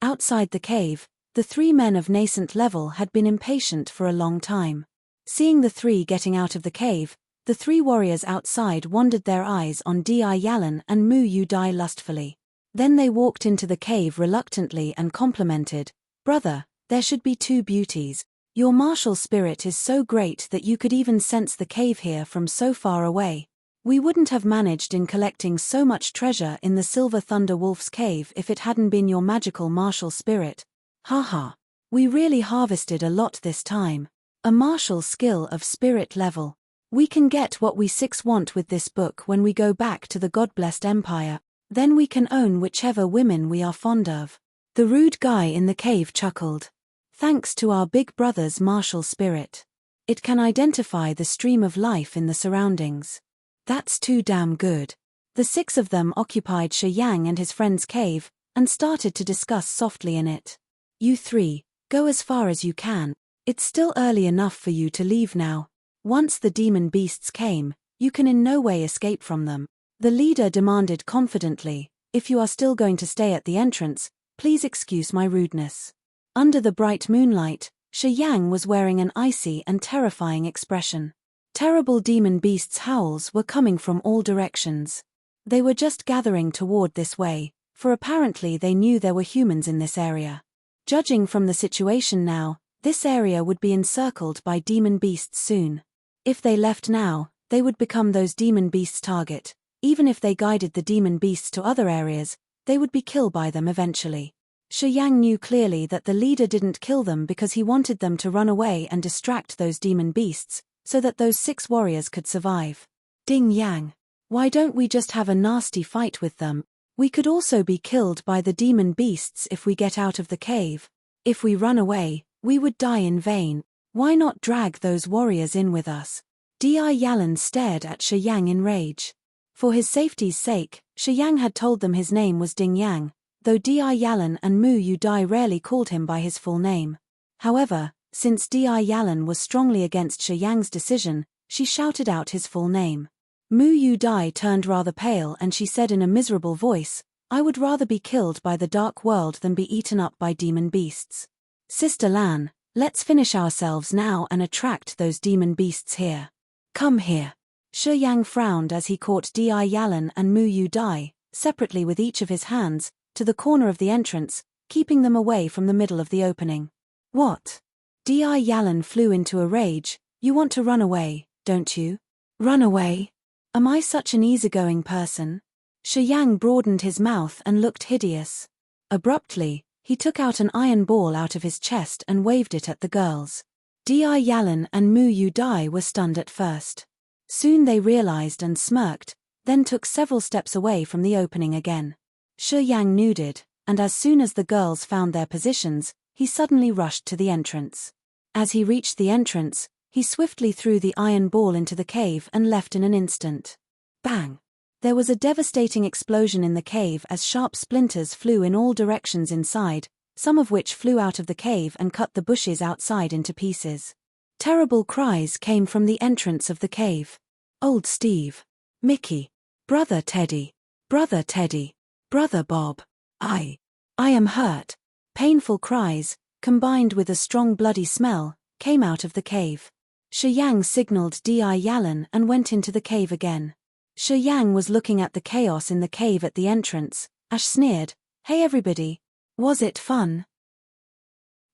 Outside the cave, the three men of nascent level had been impatient for a long time. Seeing the three getting out of the cave, the three warriors outside wandered their eyes on Di Yalan and Mu Yu Dai lustfully. Then they walked into the cave reluctantly and complimented, "Brother, there should be two beauties. Your martial spirit is so great that you could even sense the cave here from so far away. We wouldn't have managed in collecting so much treasure in the Silver Thunder Wolf's cave if it hadn't been your magical martial spirit. Haha. We really harvested a lot this time. A martial skill of spirit level. We can get what we six want with this book when we go back to the God-blessed empire. Then we can own whichever women we are fond of." The rude guy in the cave chuckled. "Thanks to our big brother's martial spirit. It can identify the stream of life in the surroundings. That's too damn good." The six of them occupied Shi Yang and his friend's cave, and started to discuss softly in it. "You three, go as far as you can. It's still early enough for you to leave now. Once the demon beasts came, you can in no way escape from them." The leader demanded confidently, "If you are still going to stay at the entrance, please excuse my rudeness." Under the bright moonlight, Shi Yang was wearing an icy and terrifying expression. Terrible demon beasts' howls were coming from all directions. They were just gathering toward this way, for apparently they knew there were humans in this area. Judging from the situation now, this area would be encircled by demon beasts soon. If they left now, they would become those demon beasts' target. Even if they guided the demon beasts to other areas, they would be killed by them eventually. Shi Yang knew clearly that the leader didn't kill them because he wanted them to run away and distract those demon beasts, so that those six warriors could survive. "Ding Yang. Why don't we just have a nasty fight with them? We could also be killed by the demon beasts if we get out of the cave. If we run away, we would die in vain. Why not drag those warriors in with us?" Di Yalan stared at Shi Yang in rage. For his safety's sake, Shi Yang had told them his name was Ding Yang, though Di Yalan and Mu Yu Dai rarely called him by his full name. However, since Di Yalan was strongly against Shi Yang's decision, she shouted out his full name. Mu Yu Dai turned rather pale and she said in a miserable voice, "I would rather be killed by the dark world than be eaten up by demon beasts. Sister Lan, let's finish ourselves now and attract those demon beasts here. Come here." Shi Yang frowned as he caught Di Yalan and Mu Yu Dai, separately with each of his hands, to the corner of the entrance, keeping them away from the middle of the opening. "What?" Di Yalan flew into a rage. "You want to run away, don't you? Run away? Am I such an easygoing person?" Shi Yang broadened his mouth and looked hideous. Abruptly, he took out an iron ball out of his chest and waved it at the girls. Di Yalan and Mu Yu Dai were stunned at first. Soon they realized and smirked, then took several steps away from the opening again. Shi Yang nodded, and as soon as the girls found their positions, he suddenly rushed to the entrance. As he reached the entrance, he swiftly threw the iron ball into the cave and left in an instant. Bang! There was a devastating explosion in the cave as sharp splinters flew in all directions inside, some of which flew out of the cave and cut the bushes outside into pieces. Terrible cries came from the entrance of the cave. "Old Steve! Mickey! Brother Teddy! Brother Teddy! Brother Bob! I am hurt!" Painful cries, combined with a strong bloody smell, came out of the cave. Shi Yang signaled Di Yalan and went into the cave again. Shi Yang was looking at the chaos in the cave at the entrance. Ash sneered, "Hey everybody! Was it fun?"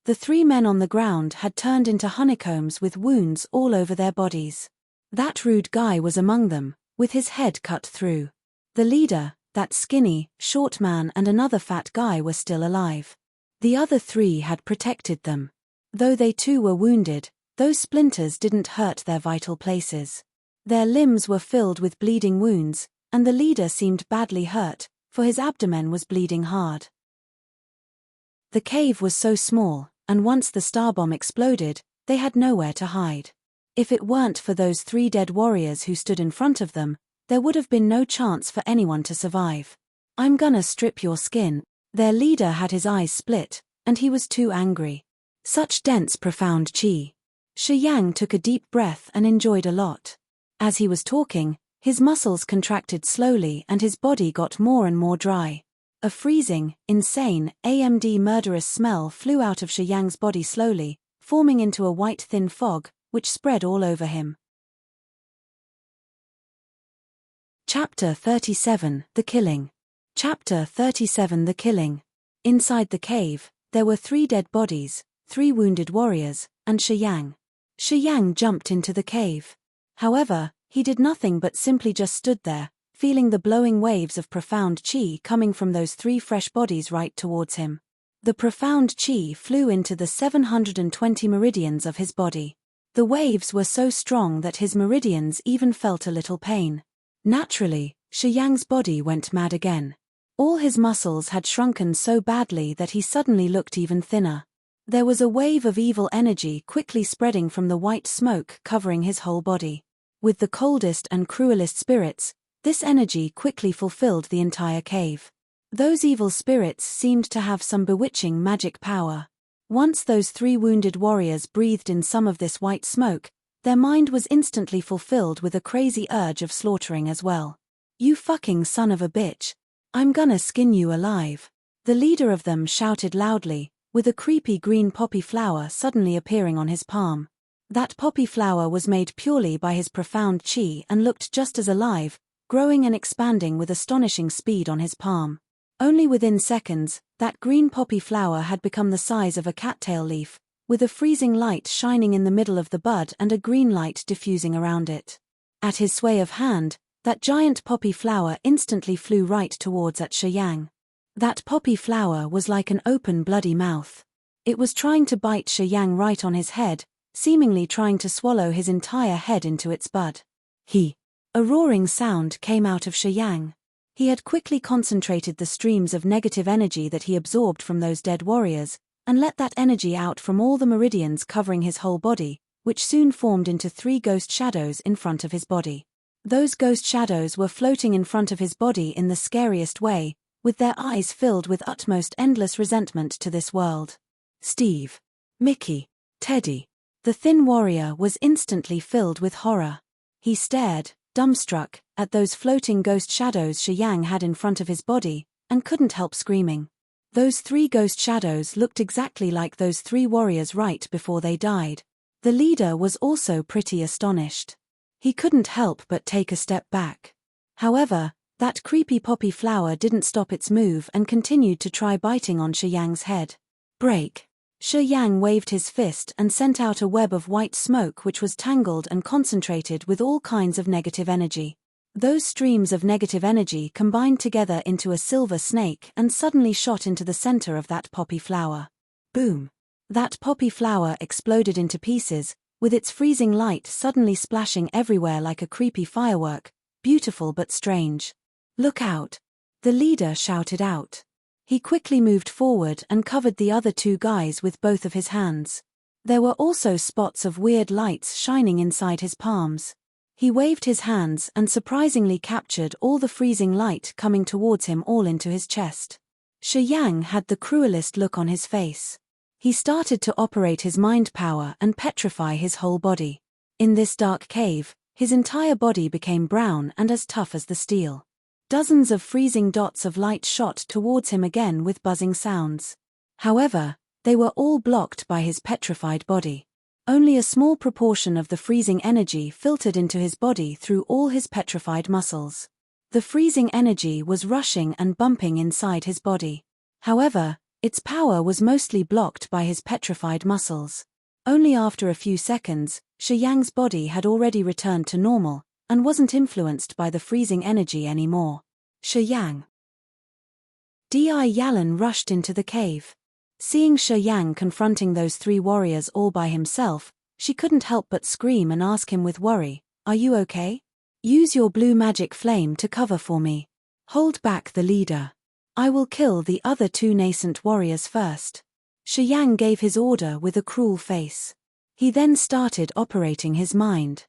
The three men on the ground had turned into honeycombs with wounds all over their bodies. That rude guy was among them, with his head cut through. The leader, that skinny, short man and another fat guy were still alive. The other three had protected them. Though they too were wounded, those splinters didn't hurt their vital places. Their limbs were filled with bleeding wounds, and the leader seemed badly hurt, for his abdomen was bleeding hard. The cave was so small, and once the star bomb exploded, they had nowhere to hide. If it weren't for those 3 dead warriors who stood in front of them, there would have been no chance for anyone to survive. "I'm gonna strip your skin." Their leader had his eyes split, and he was too angry. Such dense, profound chi. Shi Yang took a deep breath and enjoyed a lot. As he was talking, his muscles contracted slowly and his body got more and more dry. A freezing, insane, murderous smell flew out of Shi Yang's body slowly, forming into a white thin fog, which spread all over him. Chapter 37, The Killing. Chapter 37, The Killing. Inside the cave, there were 3 dead bodies, 3 wounded warriors, and Shi Yang. Shi Yang jumped into the cave. However, he did nothing but simply just stood there, feeling the blowing waves of profound chi coming from those 3 fresh bodies right towards him. The profound chi flew into the 720 meridians of his body. The waves were so strong that his meridians even felt a little pain. Naturally, Shi Yang's body went mad again. All his muscles had shrunken so badly that he suddenly looked even thinner. There was a wave of evil energy quickly spreading from the white smoke covering his whole body. With the coldest and cruelest spirits, this energy quickly fulfilled the entire cave. Those evil spirits seemed to have some bewitching magic power. Once those 3 wounded warriors breathed in some of this white smoke, their mind was instantly fulfilled with a crazy urge of slaughtering as well. "You fucking son of a bitch. I'm gonna skin you alive." The leader of them shouted loudly, with a creepy green poppy flower suddenly appearing on his palm. That poppy flower was made purely by his profound chi and looked just as alive, growing and expanding with astonishing speed on his palm. Only within seconds, that green poppy flower had become the size of a cattail leaf, with a freezing light shining in the middle of the bud and a green light diffusing around it. At his sway of hand, that giant poppy flower instantly flew right towards Shi Yang. That poppy flower was like an open bloody mouth. It was trying to bite Shi Yang right on his head, seemingly trying to swallow his entire head into its bud. A roaring sound came out of Shi Yang. He had quickly concentrated the streams of negative energy that he absorbed from those dead warriors, and let that energy out from all the meridians covering his whole body, which soon formed into 3 ghost shadows in front of his body. Those ghost shadows were floating in front of his body in the scariest way, with their eyes filled with utmost endless resentment to this world. Steve, Mickey, Teddy. The thin warrior was instantly filled with horror. He stared, dumbstruck, at those floating ghost shadows Shi Yang had in front of his body, and couldn't help screaming. Those 3 ghost shadows looked exactly like those 3 warriors right before they died. The leader was also pretty astonished. He couldn't help but take a step back. However, that creepy poppy flower didn't stop its move and continued to try biting on Shi Yang's head. "Break." Shi Yang waved his fist and sent out a web of white smoke which was tangled and concentrated with all kinds of negative energy. Those streams of negative energy combined together into a silver snake and suddenly shot into the center of that poppy flower. Boom! That poppy flower exploded into pieces, with its freezing light suddenly splashing everywhere like a creepy firework, beautiful but strange. "Look out!" the leader shouted out. He quickly moved forward and covered the other 2 guys with both of his hands. There were also spots of weird lights shining inside his palms. He waved his hands and surprisingly captured all the freezing light coming towards him all into his chest. Shi Yang had the cruelest look on his face. He started to operate his mind power and petrify his whole body. In this dark cave, his entire body became brown and as tough as the steel. Dozens of freezing dots of light shot towards him again with buzzing sounds. However, they were all blocked by his petrified body. Only a small proportion of the freezing energy filtered into his body through all his petrified muscles. The freezing energy was rushing and bumping inside his body. However, its power was mostly blocked by his petrified muscles. Only after a few seconds, Shi Yang's body had already returned to normal, and wasn't influenced by the freezing energy anymore. Shi Yang. Di Yalan rushed into the cave. Seeing Shi Yang confronting those 3 warriors all by himself, she couldn't help but scream and ask him with worry, are you okay? Use your blue magic flame to cover for me. Hold back the leader. I will kill the other 2 nascent warriors first. Shi Yang gave his order with a cruel face. He then started operating his mind.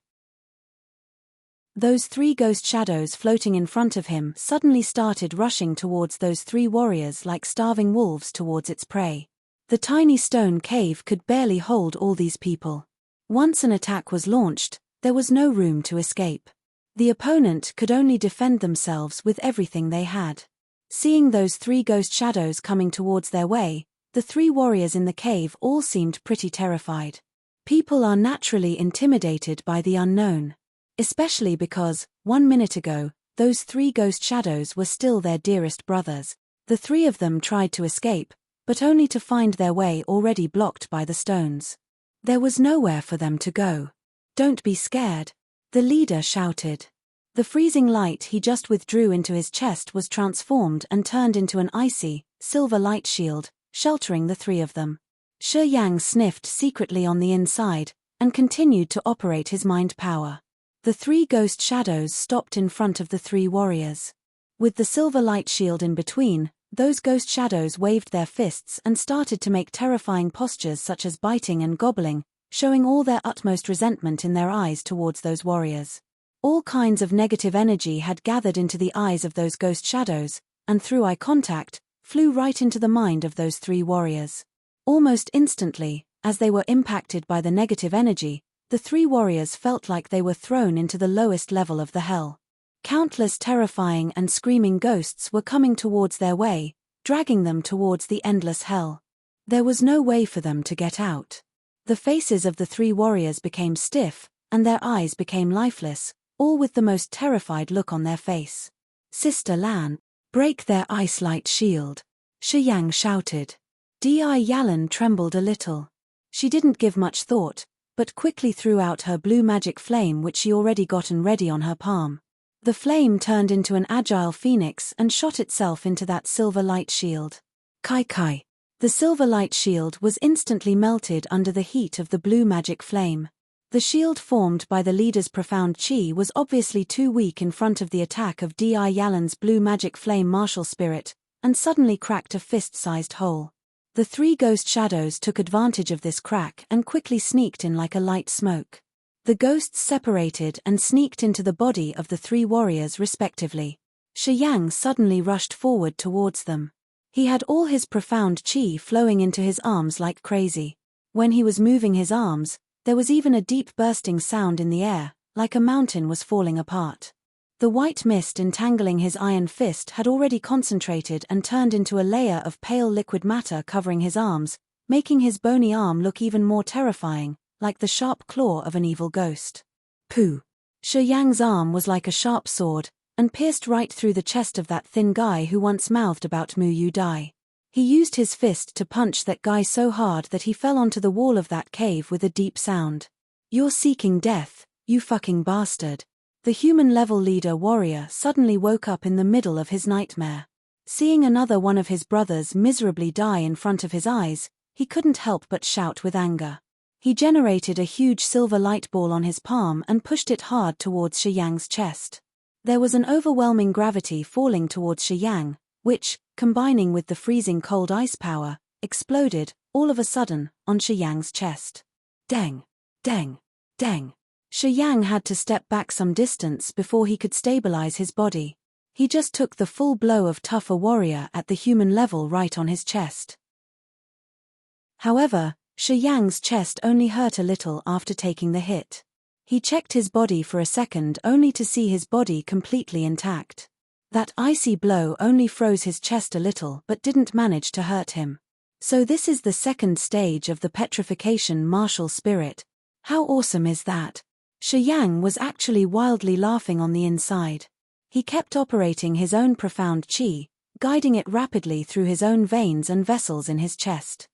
Those 3 ghost shadows floating in front of him suddenly started rushing towards those 3 warriors like starving wolves towards its prey. The tiny stone cave could barely hold all these people. Once an attack was launched, there was no room to escape. The opponent could only defend themselves with everything they had. Seeing those 3 ghost shadows coming towards their way, the 3 warriors in the cave all seemed pretty terrified. People are naturally intimidated by the unknown. Especially because, 1 minute ago, those 3 ghost shadows were still their dearest brothers. The 3 of them tried to escape, but only to find their way already blocked by the stones. There was nowhere for them to go. Don't be scared, the leader shouted. The freezing light he just withdrew into his chest was transformed and turned into an icy, silver light shield, sheltering the 3 of them. Shi Yang sniffed secretly on the inside, and continued to operate his mind power. The 3 ghost shadows stopped in front of the 3 warriors. With the silver light shield in between, those ghost shadows waved their fists and started to make terrifying postures such as biting and gobbling, showing all their utmost resentment in their eyes towards those warriors. All kinds of negative energy had gathered into the eyes of those ghost shadows, and through eye contact, flew right into the mind of those 3 warriors. Almost instantly, as they were impacted by the negative energy, the 3 warriors felt like they were thrown into the lowest level of the hell. Countless terrifying and screaming ghosts were coming towards their way, dragging them towards the endless hell. There was no way for them to get out. The faces of the 3 warriors became stiff, and their eyes became lifeless, all with the most terrified look on their face. Sister Lan, break their ice light shield, Shi Yang shouted. Di Yalan trembled a little. She didn't give much thought, but quickly threw out her blue magic flame which she already gotten ready on her palm. The flame turned into an agile phoenix and shot itself into that silver light shield. Kai Kai. The silver light shield was instantly melted under the heat of the blue magic flame. The shield formed by the leader's profound chi was obviously too weak in front of the attack of Di Yalan's blue magic flame martial spirit, and suddenly cracked a fist-sized hole. The 3 ghost shadows took advantage of this crack and quickly sneaked in like a light smoke. The ghosts separated and sneaked into the body of the 3 warriors respectively. Shi Yang suddenly rushed forward towards them. He had all his profound chi flowing into his arms like crazy. When he was moving his arms, there was even a deep bursting sound in the air, like a mountain was falling apart. The white mist entangling his iron fist had already concentrated and turned into a layer of pale liquid matter covering his arms, making his bony arm look even more terrifying, like the sharp claw of an evil ghost. Pooh! Shi Yang's arm was like a sharp sword, and pierced right through the chest of that thin guy who once mouthed about Mu Yu Dai. He used his fist to punch that guy so hard that he fell onto the wall of that cave with a deep sound. You're seeking death, you fucking bastard. The human-level leader warrior suddenly woke up in the middle of his nightmare. Seeing another one of his brothers miserably die in front of his eyes, he couldn't help but shout with anger. He generated a huge silver light ball on his palm and pushed it hard towards Shi Yang's chest. There was an overwhelming gravity falling towards Shi Yang, which, combining with the freezing cold ice power, exploded, all of a sudden, on Shi Yang's chest. Deng! Deng! Deng! Shi Yang had to step back some distance before he could stabilize his body. He just took the full blow of tougher warrior at the human level right on his chest. However, Shi Yang's chest only hurt a little after taking the hit. He checked his body for a second only to see his body completely intact. That icy blow only froze his chest a little but didn't manage to hurt him. So this is the second stage of the petrification martial spirit. How awesome is that? Shi Yang was actually wildly laughing on the inside. He kept operating his own profound chi, guiding it rapidly through his own veins and vessels in his chest.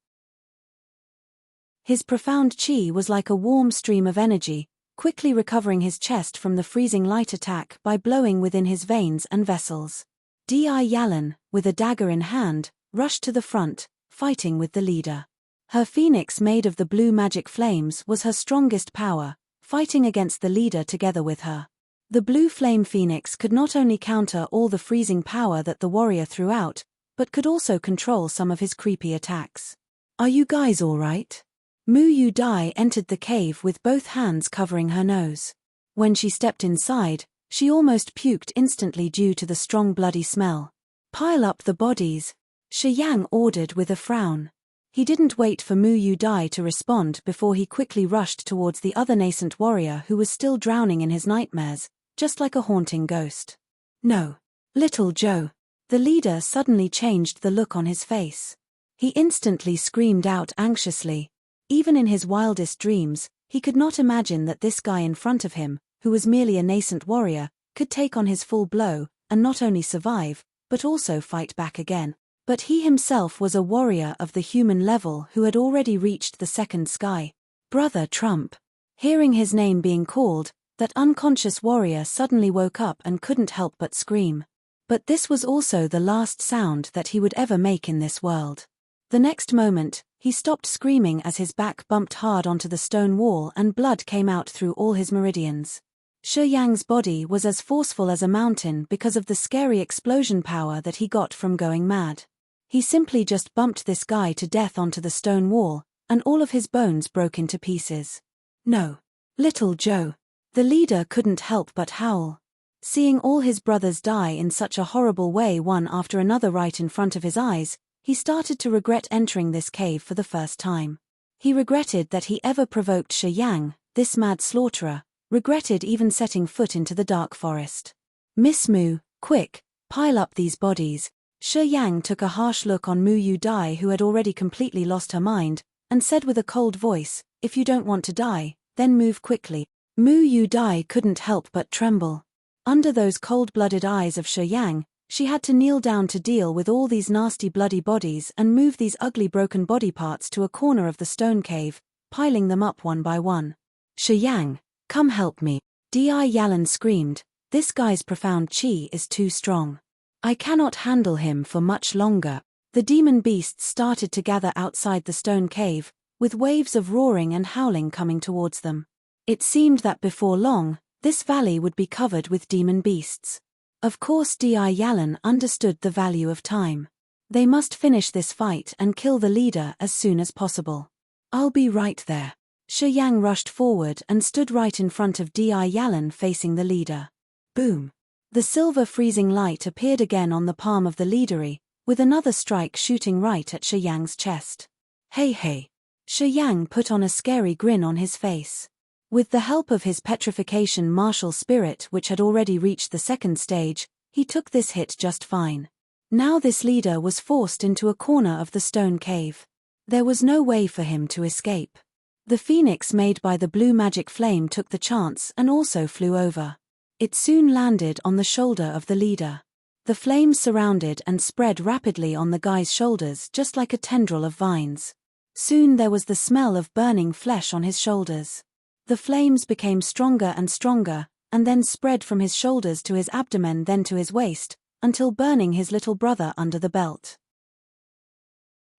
His profound chi was like a warm stream of energy, quickly recovering his chest from the freezing light attack by blowing within his veins and vessels. Di Yalan, with a dagger in hand, rushed to the front, fighting with the leader. Her phoenix made of the blue magic flames was her strongest power, fighting against the leader together with her. The blue flame phoenix could not only counter all the freezing power that the warrior threw out, but could also control some of his creepy attacks. "Are you guys all right?" Mu Yu Dai entered the cave with both hands covering her nose. When she stepped inside, she almost puked instantly due to the strong bloody smell. "Pile up the bodies," Shi Yang ordered with a frown. He didn't wait for Mu Yu Dai to respond before he quickly rushed towards the other nascent warrior who was still drowning in his nightmares, just like a haunting ghost. "No. Little Joe." The leader suddenly changed the look on his face. He instantly screamed out anxiously. Even in his wildest dreams, he could not imagine that this guy in front of him, who was merely a nascent warrior, could take on his full blow, and not only survive, but also fight back again. But he himself was a warrior of the human level who had already reached the second sky. "Brother Trump." Hearing his name being called, that unconscious warrior suddenly woke up and couldn't help but scream. But this was also the last sound that he would ever make in this world. The next moment, he stopped screaming as his back bumped hard onto the stone wall and blood came out through all his meridians. Shi Yang's body was as forceful as a mountain because of the scary explosion power that he got from going mad. He simply just bumped this guy to death onto the stone wall, and all of his bones broke into pieces. "No. Little Joe." The leader couldn't help but howl. Seeing all his brothers die in such a horrible way one after another right in front of his eyes, he started to regret entering this cave for the first time. He regretted that he ever provoked Shi Yang, this mad slaughterer, regretted even setting foot into the dark forest. "Miss Mu, quick, pile up these bodies." Shi Yang took a harsh look on Mu Yu Dai, who had already completely lost her mind, and said with a cold voice, "If you don't want to die, then move quickly." Mu Yu Dai couldn't help but tremble. Under those cold-blooded eyes of Shi Yang, she had to kneel down to deal with all these nasty bloody bodies and move these ugly broken body parts to a corner of the stone cave, piling them up one by one. "Shi Yang, come help me." Di Yalan screamed, "This guy's profound chi is too strong. I cannot handle him for much longer." The demon beasts started to gather outside the stone cave, with waves of roaring and howling coming towards them. It seemed that before long, this valley would be covered with demon beasts. Of course Di Yalan understood the value of time. They must finish this fight and kill the leader as soon as possible. "I'll be right there." Shi Yang rushed forward and stood right in front of Di Yalan facing the leader. Boom! The silver freezing light appeared again on the palm of the leadery, with another strike shooting right at Shi Yang's chest. "Hey hey!" Shi Yang put on a scary grin on his face. With the help of his petrification martial spirit, which had already reached the second stage, he took this hit just fine. Now this leader was forced into a corner of the stone cave. There was no way for him to escape. The phoenix made by the blue magic flame took the chance and also flew over. It soon landed on the shoulder of the leader. The flames surrounded and spread rapidly on the guy's shoulders just like a tendril of vines. Soon there was the smell of burning flesh on his shoulders. The flames became stronger and stronger, and then spread from his shoulders to his abdomen, then to his waist, until burning his little brother under the belt.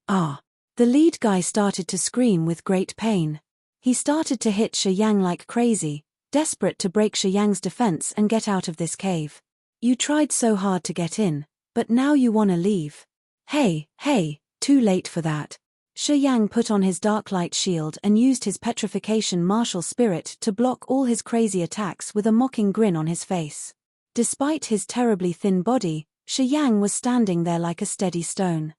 "Ah!" The lead guy started to scream with great pain. He started to hit Shi Yang like crazy, desperate to break Shi Yang's defense and get out of this cave. "You tried so hard to get in, but now you wanna leave." Hey, too late for that." Shi Yang put on his dark light shield and used his petrification martial spirit to block all his crazy attacks with a mocking grin on his face. Despite his terribly thin body, Shi Yang was standing there like a steady stone.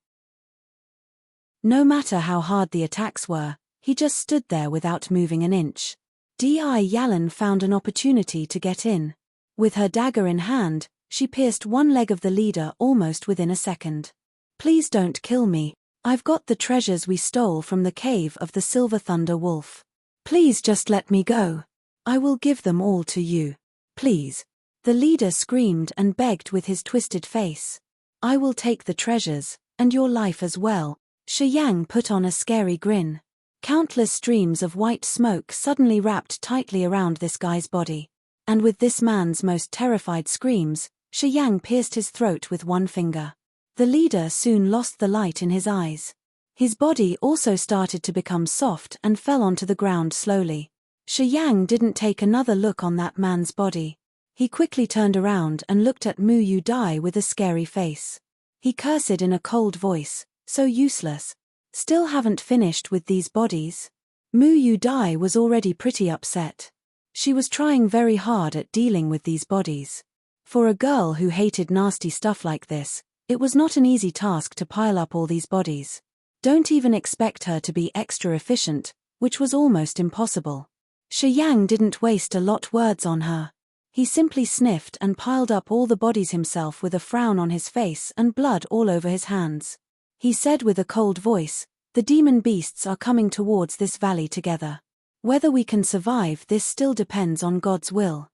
No matter how hard the attacks were, he just stood there without moving an inch. Di Yalan found an opportunity to get in. With her dagger in hand, she pierced one leg of the leader almost within a second. "Please don't kill me. I've got the treasures we stole from the cave of the Silver Thunder Wolf. Please just let me go. I will give them all to you. Please." The leader screamed and begged with his twisted face. "I will take the treasures, and your life as well." Shi Yang put on a scary grin. Countless streams of white smoke suddenly wrapped tightly around this guy's body. And with this man's most terrified screams, Shi Yang pierced his throat with one finger. The leader soon lost the light in his eyes. His body also started to become soft and fell onto the ground slowly. Shi Yang didn't take another look on that man's body. He quickly turned around and looked at Mu Yu Dai with a scary face. He cursed in a cold voice, "So useless. Still haven't finished with these bodies?" Mu Yu Dai was already pretty upset. She was trying very hard at dealing with these bodies. For a girl who hated nasty stuff like this, it was not an easy task to pile up all these bodies. Don't even expect her to be extra efficient, which was almost impossible. Shi Yang didn't waste a lot words on her. He simply sniffed and piled up all the bodies himself with a frown on his face and blood all over his hands. He said with a cold voice, "The demon beasts are coming towards this valley together. Whether we can survive this still depends on God's will."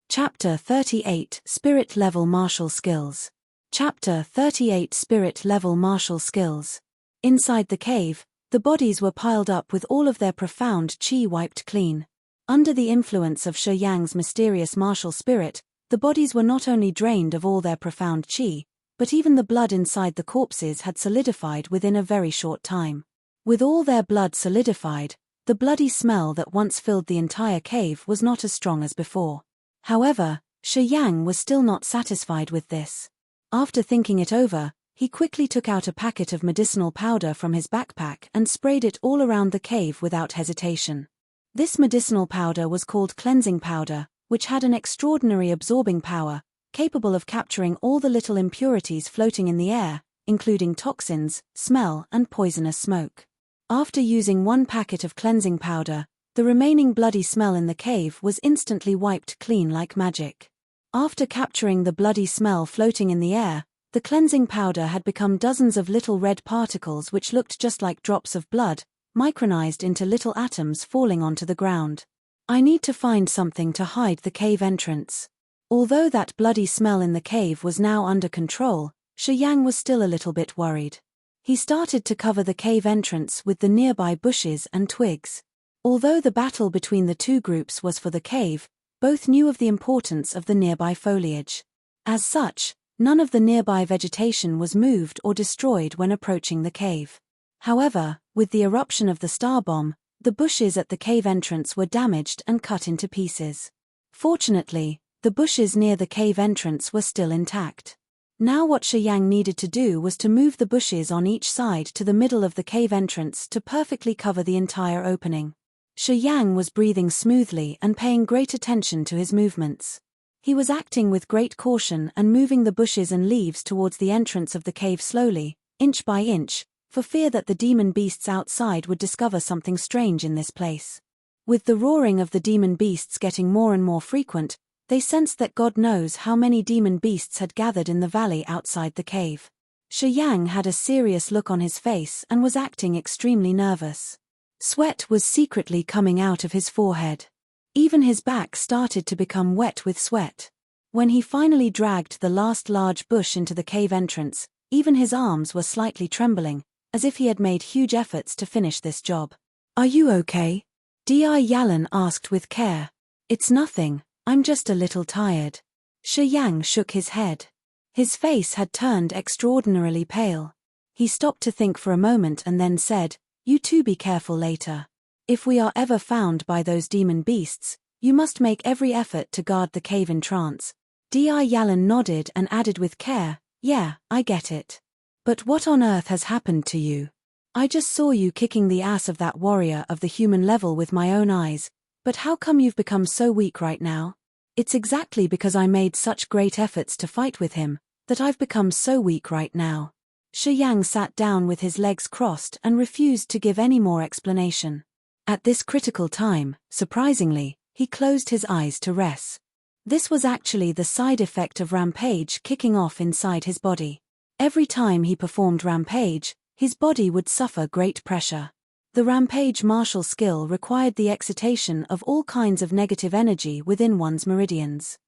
Chapter 38 Spirit Level Martial Skills. Chapter 38 Spirit Level Martial Skills. Inside the cave, the bodies were piled up with all of their profound chi wiped clean. Under the influence of Shi Yang's mysterious martial spirit, the bodies were not only drained of all their profound chi, but even the blood inside the corpses had solidified within a very short time. With all their blood solidified, the bloody smell that once filled the entire cave was not as strong as before. However, Shi Yang was still not satisfied with this. After thinking it over, he quickly took out a packet of medicinal powder from his backpack and sprayed it all around the cave without hesitation. This medicinal powder was called cleansing powder, which had an extraordinary absorbing power, capable of capturing all the little impurities floating in the air, including toxins, smell, and poisonous smoke. After using one packet of cleansing powder, the remaining bloody smell in the cave was instantly wiped clean like magic. After capturing the bloody smell floating in the air, the cleansing powder had become dozens of little red particles which looked just like drops of blood, micronized into little atoms falling onto the ground. I need to find something to hide the cave entrance. Although that bloody smell in the cave was now under control, Shi Yang was still a little bit worried. He started to cover the cave entrance with the nearby bushes and twigs. Although the battle between the two groups was for the cave, both knew of the importance of the nearby foliage. As such, none of the nearby vegetation was moved or destroyed when approaching the cave. However, with the eruption of the star bomb, the bushes at the cave entrance were damaged and cut into pieces. Fortunately, the bushes near the cave entrance were still intact. Now what Shi Yang needed to do was to move the bushes on each side to the middle of the cave entrance to perfectly cover the entire opening. Shi Yang was breathing smoothly and paying great attention to his movements. He was acting with great caution and moving the bushes and leaves towards the entrance of the cave slowly, inch by inch, for fear that the demon beasts outside would discover something strange in this place. With the roaring of the demon beasts getting more and more frequent, they sensed that God knows how many demon beasts had gathered in the valley outside the cave. Shi Yang had a serious look on his face and was acting extremely nervous. Sweat was secretly coming out of his forehead. Even his back started to become wet with sweat. When he finally dragged the last large bush into the cave entrance, even his arms were slightly trembling, as if he had made huge efforts to finish this job. "Are you okay?" Di Yalan asked with care. "It's nothing, I'm just a little tired." Shi Yang shook his head. His face had turned extraordinarily pale. He stopped to think for a moment and then said, "You two be careful later. If we are ever found by those demon beasts, you must make every effort to guard the cave entrance." Di Yalan nodded and added with care, "Yeah, I get it. But what on earth has happened to you? I just saw you kicking the ass of that warrior of the human level with my own eyes, but how come you've become so weak right now?" "It's exactly because I made such great efforts to fight with him, that I've become so weak right now." Shi Yang sat down with his legs crossed and refused to give any more explanation. At this critical time, surprisingly, he closed his eyes to rest. This was actually the side effect of Rampage kicking off inside his body. Every time he performed Rampage, his body would suffer great pressure. The Rampage martial skill required the excitation of all kinds of negative energy within one's meridians.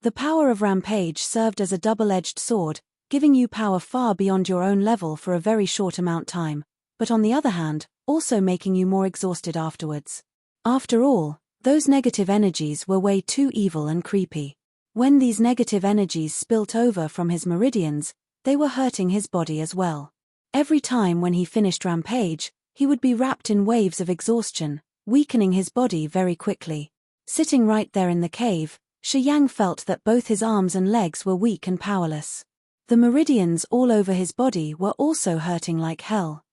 The power of Rampage served as a double-edged sword, giving you power far beyond your own level for a very short amount time, but on the other hand, also making you more exhausted afterwards. After all, those negative energies were way too evil and creepy. When these negative energies spilt over from his meridians, they were hurting his body as well. Every time when he finished rampage, he would be wrapped in waves of exhaustion, weakening his body very quickly. Sitting right there in the cave, Shi Yang felt that both his arms and legs were weak and powerless. The meridians all over his body were also hurting like hell.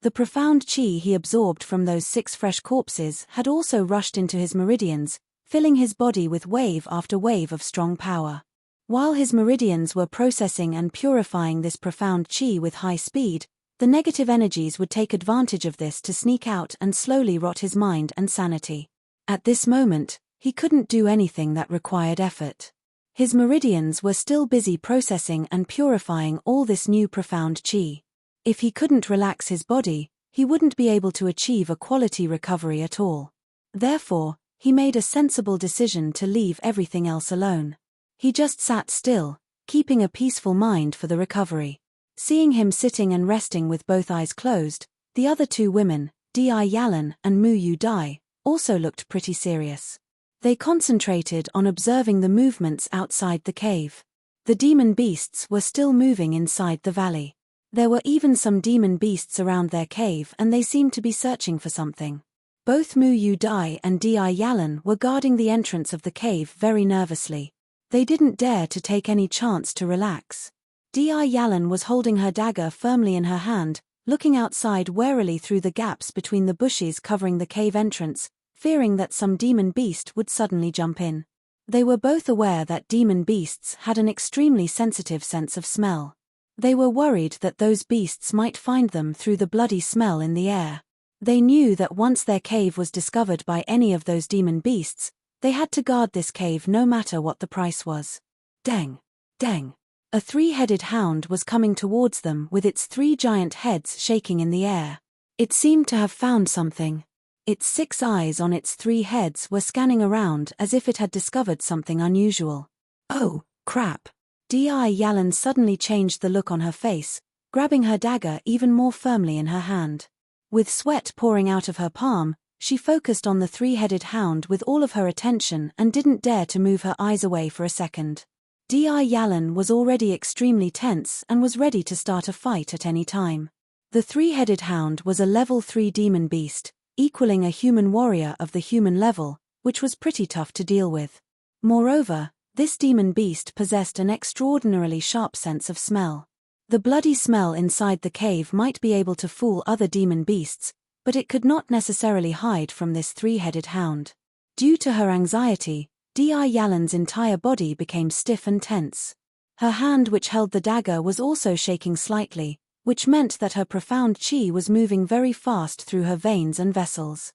The profound qi he absorbed from those 6 fresh corpses had also rushed into his meridians, filling his body with wave after wave of strong power. While his meridians were processing and purifying this profound qi with high speed, the negative energies would take advantage of this to sneak out and slowly rot his mind and sanity. At this moment, he couldn't do anything that required effort. His meridians were still busy processing and purifying all this new profound qi. If he couldn't relax his body, he wouldn't be able to achieve a quality recovery at all. Therefore, he made a sensible decision to leave everything else alone. He just sat still, keeping a peaceful mind for the recovery. Seeing him sitting and resting with both eyes closed, the other 2 women, Di Yalan and Mu Yu Dai, also looked pretty serious. They concentrated on observing the movements outside the cave. The demon beasts were still moving inside the valley. There were even some demon beasts around their cave and they seemed to be searching for something. Both Mu Yu Dai and Di Yalan were guarding the entrance of the cave very nervously. They didn't dare to take any chance to relax. Di Yalan was holding her dagger firmly in her hand, looking outside warily through the gaps between the bushes covering the cave entrance, fearing that some demon beast would suddenly jump in. They were both aware that demon beasts had an extremely sensitive sense of smell. They were worried that those beasts might find them through the bloody smell in the air. They knew that once their cave was discovered by any of those demon beasts, they had to guard this cave no matter what the price was. Deng! Deng! A 3-headed hound was coming towards them with its 3 giant heads shaking in the air. It seemed to have found something. Its 6 eyes on its 3 heads were scanning around as if it had discovered something unusual. Oh, crap! Di Yalan suddenly changed the look on her face, grabbing her dagger even more firmly in her hand. With sweat pouring out of her palm, she focused on the 3-headed hound with all of her attention and didn't dare to move her eyes away for a second. Di Yalan was already extremely tense and was ready to start a fight at any time. The 3-headed hound was a level 3 demon beast, equaling a human warrior of the human level, which was pretty tough to deal with. Moreover, this demon beast possessed an extraordinarily sharp sense of smell. The bloody smell inside the cave might be able to fool other demon beasts, but it could not necessarily hide from this 3-headed hound. Due to her anxiety, Di Yalan's entire body became stiff and tense. Her hand which held the dagger was also shaking slightly, which meant that her profound qi was moving very fast through her veins and vessels.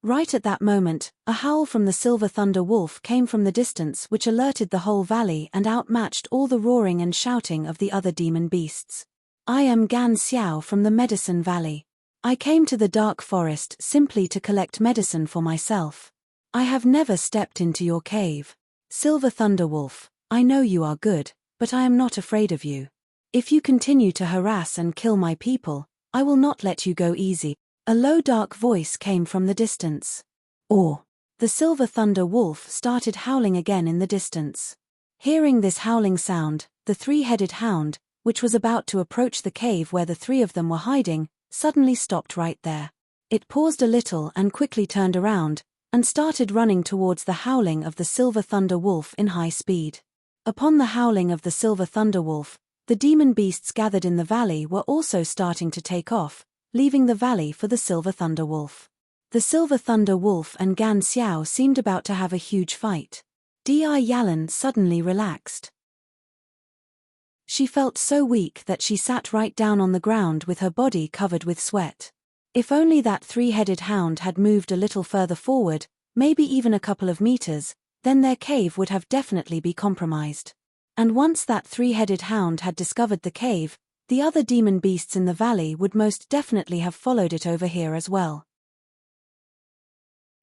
Right at that moment, a howl from the Silver Thunder Wolf came from the distance which alerted the whole valley and outmatched all the roaring and shouting of the other demon beasts. I am Gan Xiao from the Medicine Valley. I came to the dark forest simply to collect medicine for myself. I have never stepped into your cave. Silver Thunder Wolf, I know you are good, but I am not afraid of you. If you continue to harass and kill my people, I will not let you go easy. A low dark voice came from the distance. The Silver Thunder Wolf started howling again in the distance. Hearing this howling sound, the 3-headed hound, which was about to approach the cave where the 3 of them were hiding, suddenly stopped right there. It paused a little and quickly turned around, and started running towards the howling of the Silver Thunder Wolf in high speed. Upon the howling of the Silver Thunder Wolf, the demon beasts gathered in the valley were also starting to take off, leaving the valley for the Silver Thunder Wolf. The Silver Thunder Wolf and Gan Xiao seemed about to have a huge fight. Di Yalan suddenly relaxed. She felt so weak that she sat right down on the ground with her body covered with sweat. If only that 3-headed hound had moved a little further forward, maybe even a couple of meters, then their cave would have definitely been compromised. And once that 3-headed hound had discovered the cave, the other demon beasts in the valley would most definitely have followed it over here as well.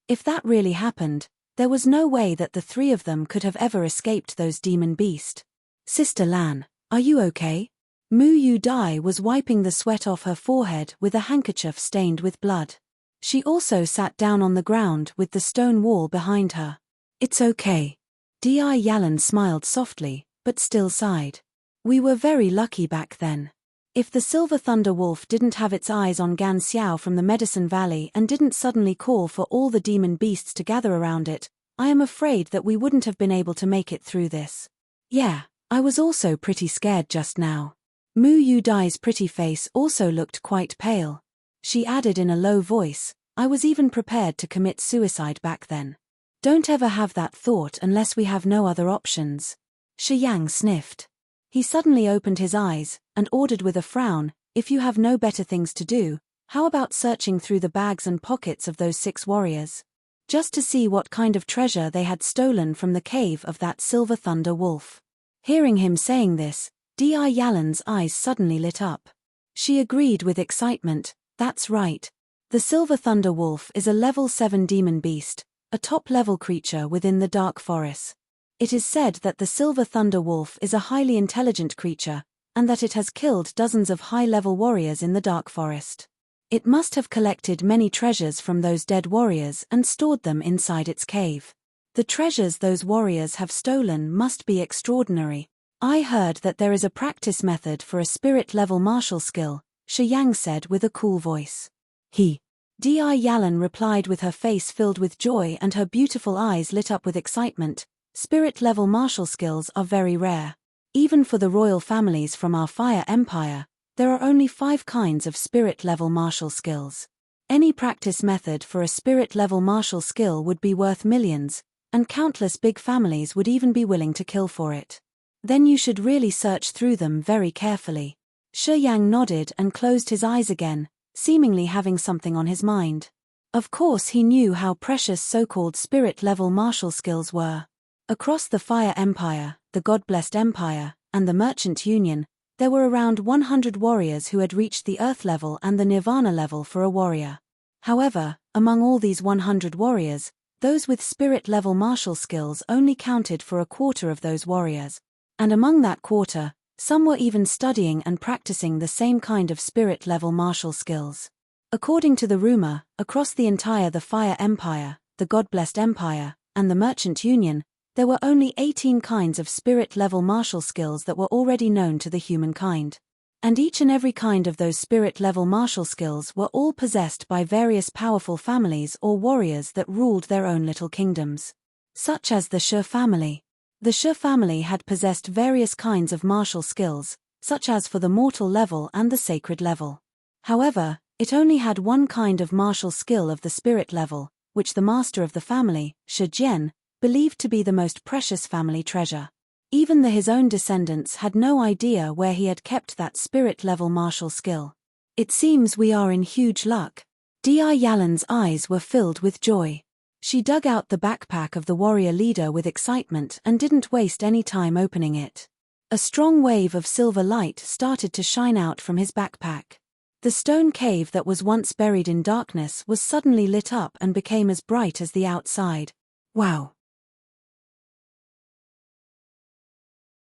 If that really happened, there was no way that the 3 of them could have ever escaped those demon beasts. Sister Lan, are you okay? Mu Yu Dai was wiping the sweat off her forehead with a handkerchief stained with blood. She also sat down on the ground with the stone wall behind her. It's okay. Di Yalan smiled softly, but still sighed. We were very lucky back then. If the Silver Thunder Wolf didn't have its eyes on Gan Xiao from the Medicine Valley and didn't suddenly call for all the demon beasts to gather around it, I am afraid that we wouldn't have been able to make it through this. Yeah, I was also pretty scared just now. Mu Yu Dai's pretty face also looked quite pale. She added in a low voice, I was even prepared to commit suicide back then. Don't ever have that thought unless we have no other options. Shi Yang sniffed. He suddenly opened his eyes, and ordered with a frown, if you have no better things to do, how about searching through the bags and pockets of those 6 warriors? Just to see what kind of treasure they had stolen from the cave of that Silver Thunder Wolf. Hearing him saying this, Di Yalan's eyes suddenly lit up. She agreed with excitement, that's right. The Silver Thunder Wolf is a level 7 demon beast, a top-level creature within the Dark Forest. It is said that the Silver Thunder Wolf is a highly intelligent creature, and that it has killed dozens of high-level warriors in the Dark Forest. It must have collected many treasures from those dead warriors and stored them inside its cave. The treasures those warriors have stolen must be extraordinary. I heard that there is a practice method for a spirit-level martial skill, Shi Yang said with a cool voice. Di Yalan replied with her face filled with joy and her beautiful eyes lit up with excitement. Spirit-level martial skills are very rare. Even for the royal families from our Fire Empire, there are only 5 kinds of spirit-level martial skills. Any practice method for a spirit-level martial skill would be worth millions, and countless big families would even be willing to kill for it. Then you should really search through them very carefully. Shi Yang nodded and closed his eyes again, seemingly having something on his mind. Of course he knew how precious so-called spirit-level martial skills were. Across the Fire Empire, the God-blessed Empire, and the Merchant Union, there were around 100 warriors who had reached the Earth level and the Nirvana level for a warrior. However, among all these 100 warriors, those with spirit-level martial skills only counted for a quarter of those warriors. And among that quarter, some were even studying and practicing the same kind of spirit-level martial skills. According to the rumor, across the entire the Fire Empire, the God-blessed Empire, and the Merchant Union, there were only 18 kinds of spirit-level martial skills that were already known to the humankind. And each and every kind of those spirit-level martial skills were all possessed by various powerful families or warriors that ruled their own little kingdoms. Such as the Shi family. The Shi family had possessed various kinds of martial skills, such as for the mortal level and the sacred level. However, it only had one kind of martial skill of the spirit level, which the master of the family, Shi Jian, believed to be the most precious family treasure. Even his own descendants had no idea where he had kept that spirit-level martial skill. It seems we are in huge luck. Di Yalan's eyes were filled with joy. She dug out the backpack of the warrior leader with excitement and didn't waste any time opening it. A strong wave of silver light started to shine out from his backpack. The stone cave that was once buried in darkness was suddenly lit up and became as bright as the outside. Wow!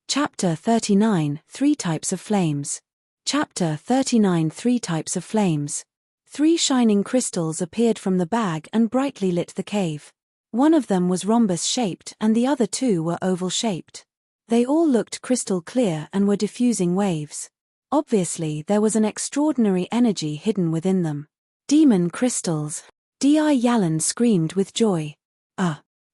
Chapter 39, 3 Types of Flames. Chapter 39, 3 Types of Flames. 3 shining crystals appeared from the bag and brightly lit the cave. One of them was rhombus-shaped and the other 2 were oval-shaped. They all looked crystal clear and were diffusing waves. Obviously there was an extraordinary energy hidden within them. Demon crystals! Di Yalan screamed with joy.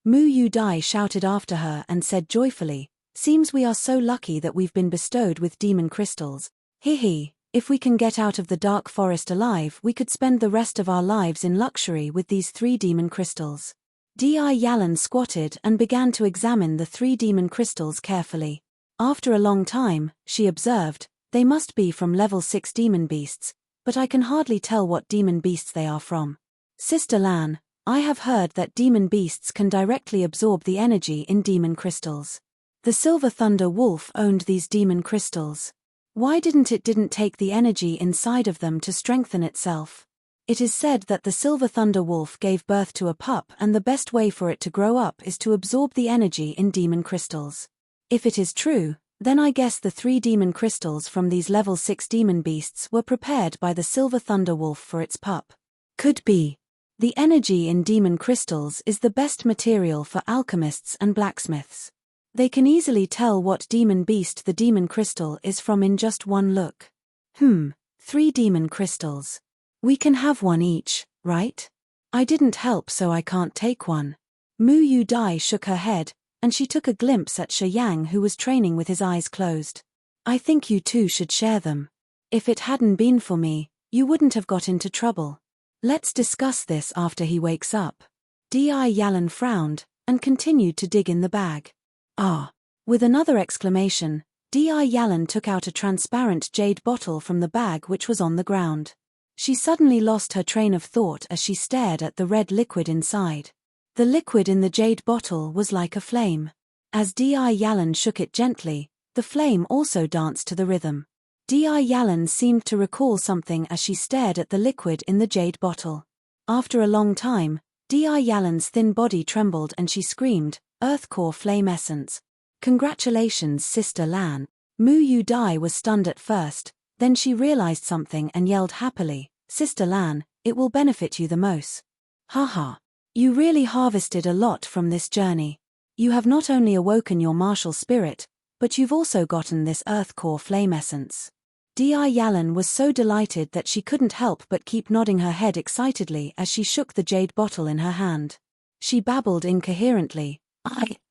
Mu Yu Dai shouted after her and said joyfully, seems we are so lucky that we've been bestowed with demon crystals. If we can get out of the dark forest alive we could spend the rest of our lives in luxury with these 3 demon crystals. Di Yalan squatted and began to examine the 3 demon crystals carefully. After a long time, she observed, they must be from level 6 demon beasts, but I can hardly tell what demon beasts they are from. Sister Lan, I have heard that demon beasts can directly absorb the energy in demon crystals. The Silver Thunder Wolf owned these demon crystals. Why didn't it take the energy inside of them to strengthen itself? It is said that the Silver Thunder Wolf gave birth to a pup and the best way for it to grow up is to absorb the energy in demon crystals. If it is true, then I guess the 3 demon crystals from these level 6 demon beasts were prepared by the Silver Thunder Wolf for its pup. Could be. The energy in demon crystals is the best material for alchemists and blacksmiths. They can easily tell what demon beast the demon crystal is from in just one look. 3 demon crystals. We can have one each, right? I didn't help, so I can't take one. Mu Yu Dai shook her head, and she took a glimpse at Shi Yang, who was training with his eyes closed. I think you two should share them. If it hadn't been for me, you wouldn't have got into trouble. Let's discuss this after he wakes up. Di Yalan frowned, and continued to dig in the bag. Ah! With another exclamation, Di Yalan took out a transparent jade bottle from the bag which was on the ground. She suddenly lost her train of thought as she stared at the red liquid inside. The liquid in the jade bottle was like a flame. As Di Yalan shook it gently, the flame also danced to the rhythm. Di Yalan seemed to recall something as she stared at the liquid in the jade bottle. After a long time, Di Yalan's thin body trembled and she screamed, "Earth Core Flame Essence. Congratulations, Sister Lan." Mu Yu Dai was stunned at first, then she realized something and yelled happily, "Sister Lan, it will benefit you the most. Haha. You really harvested a lot from this journey. You have not only awoken your martial spirit, but you've also gotten this Earth Core Flame Essence." Di Yalan was so delighted that she couldn't help but keep nodding her head excitedly as she shook the jade bottle in her hand. She babbled incoherently,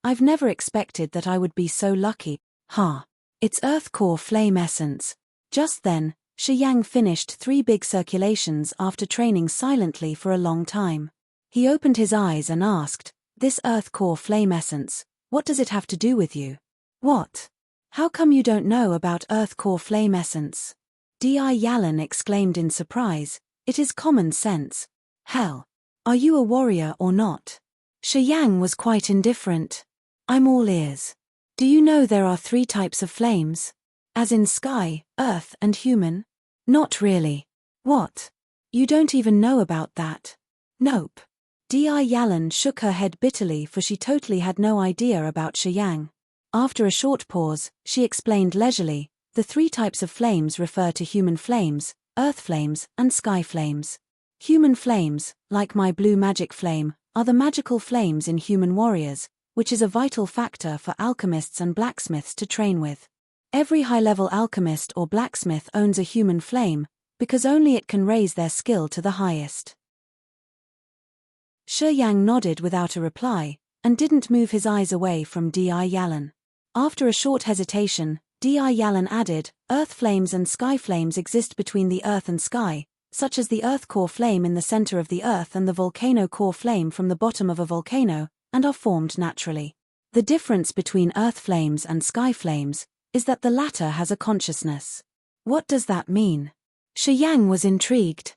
I've never expected that I would be so lucky. It's Earth Core Flame Essence." Just then, Shi Yang finished 3 big circulations after training silently for a long time. He opened his eyes and asked, "This Earth Core Flame Essence, what does it have to do with you?" "What? How come you don't know about Earth Core Flame Essence?" Di Yalan exclaimed in surprise, "It is common sense. Hell. Are you a warrior or not?" Shi Yang was quite indifferent. "I'm all ears. Do you know there are 3 types of flames? As in sky, earth and human?" "Not really." "What? You don't even know about that?" "Nope." Di Yalan shook her head bitterly, for she totally had no idea about Shi Yang. After a short pause, she explained leisurely, "The 3 types of flames refer to human flames, earth flames, and sky flames. Human flames, like my blue magic flame, are the magical flames in human warriors, which is a vital factor for alchemists and blacksmiths to train with. Every high-level alchemist or blacksmith owns a human flame, because only it can raise their skill to the highest." Shi Yang nodded without a reply, and didn't move his eyes away from Di Yalan. After a short hesitation, Di Yalan added, "Earth flames and sky flames exist between the earth and sky, such as the earth core flame in the center of the earth and the volcano core flame from the bottom of a volcano, and are formed naturally. The difference between earth flames and sky flames is that the latter has a consciousness." "What does that mean?" Shi Yang was intrigued.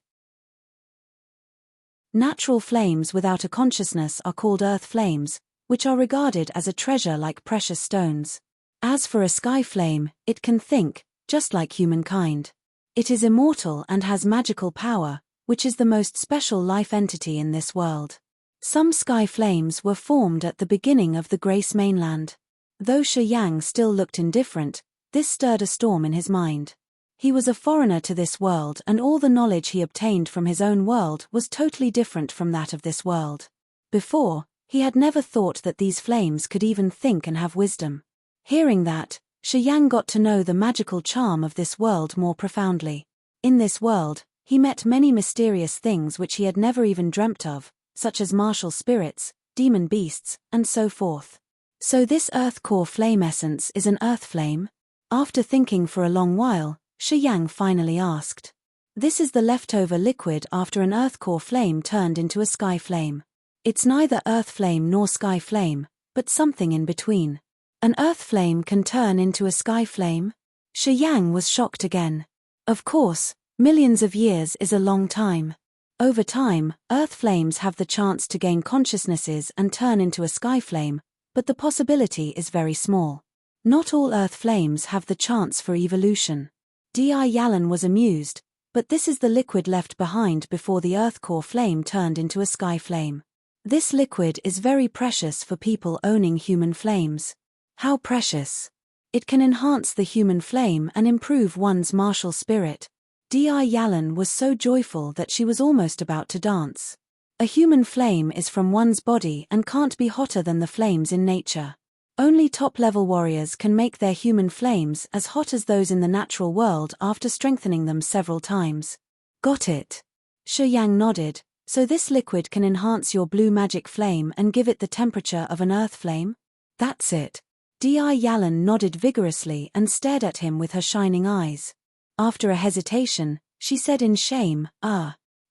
Natural flames without a consciousness are called earth flames, which are regarded as a treasure like precious stones. As for a sky flame, it can think, just like humankind. It is immortal and has magical power, which is the most special life entity in this world. Some sky flames were formed at the beginning of the Grace mainland. Though Shi Yang still looked indifferent, this stirred a storm in his mind. He was a foreigner to this world, and all the knowledge he obtained from his own world was totally different from that of this world. Before, he had never thought that these flames could even think and have wisdom. Hearing that, Shi Yang got to know the magical charm of this world more profoundly. In this world, he met many mysterious things which he had never even dreamt of, such as martial spirits, demon beasts, and so forth. So this Earth Core Flame Essence is an earth flame? After thinking for a long while, Shi Yang finally asked. "This is the leftover liquid after an Earth Core Flame turned into a sky flame. It's neither earth flame nor sky flame, but something in between." "An earth flame can turn into a sky flame?" Shi Yang was shocked again. Of course, millions of years is a long time. Over time, earth flames have the chance to gain consciousnesses and turn into a sky flame, but the possibility is very small. Not all earth flames have the chance for evolution. Di Yalan was amused, but this is the liquid left behind before the earth core flame turned into a sky flame. This liquid is very precious for people owning human flames. How precious! It can enhance the human flame and improve one's martial spirit. Di Yalan was so joyful that she was almost about to dance. A human flame is from one's body and can't be hotter than the flames in nature. Only top-level warriors can make their human flames as hot as those in the natural world after strengthening them several times. Got it. Shi Yang nodded. So this liquid can enhance your blue magic flame and give it the temperature of an earth flame? That's it. Di Yalan nodded vigorously and stared at him with her shining eyes. After a hesitation, she said in shame,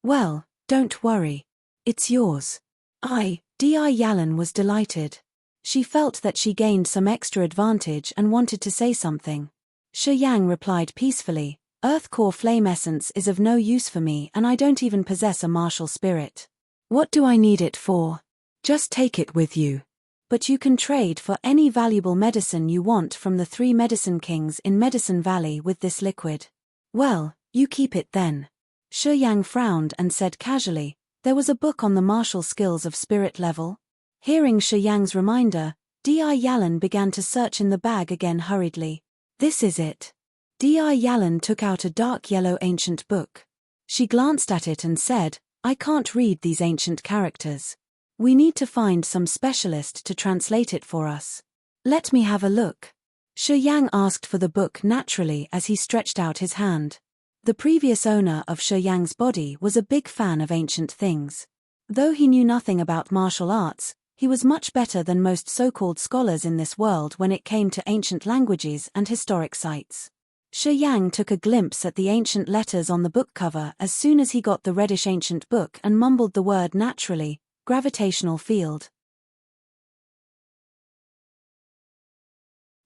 well, don't worry. It's yours. Di Yalan was delighted. She felt that she gained some extra advantage and wanted to say something. Shi Yang replied peacefully, Earth core flame essence is of no use for me and I don't even possess a martial spirit. What do I need it for? Just take it with you. But you can trade for any valuable medicine you want from the 3 medicine kings in Medicine Valley with this liquid. Well, you keep it then. Shi Yang frowned and said casually, there was a book on the martial skills of spirit level. Hearing Shi Yang's reminder, Di Yalan began to search in the bag again hurriedly. This is it. Di Yalan took out a dark yellow ancient book. She glanced at it and said, I can't read these ancient characters. We need to find some specialist to translate it for us. Let me have a look. Shi Yang asked for the book naturally as he stretched out his hand. The previous owner of Shi Yang's body was a big fan of ancient things. Though he knew nothing about martial arts, he was much better than most so-called scholars in this world when it came to ancient languages and historic sites. Shi Yang took a glimpse at the ancient letters on the book cover as soon as he got the reddish ancient book and mumbled the word naturally, gravitational field.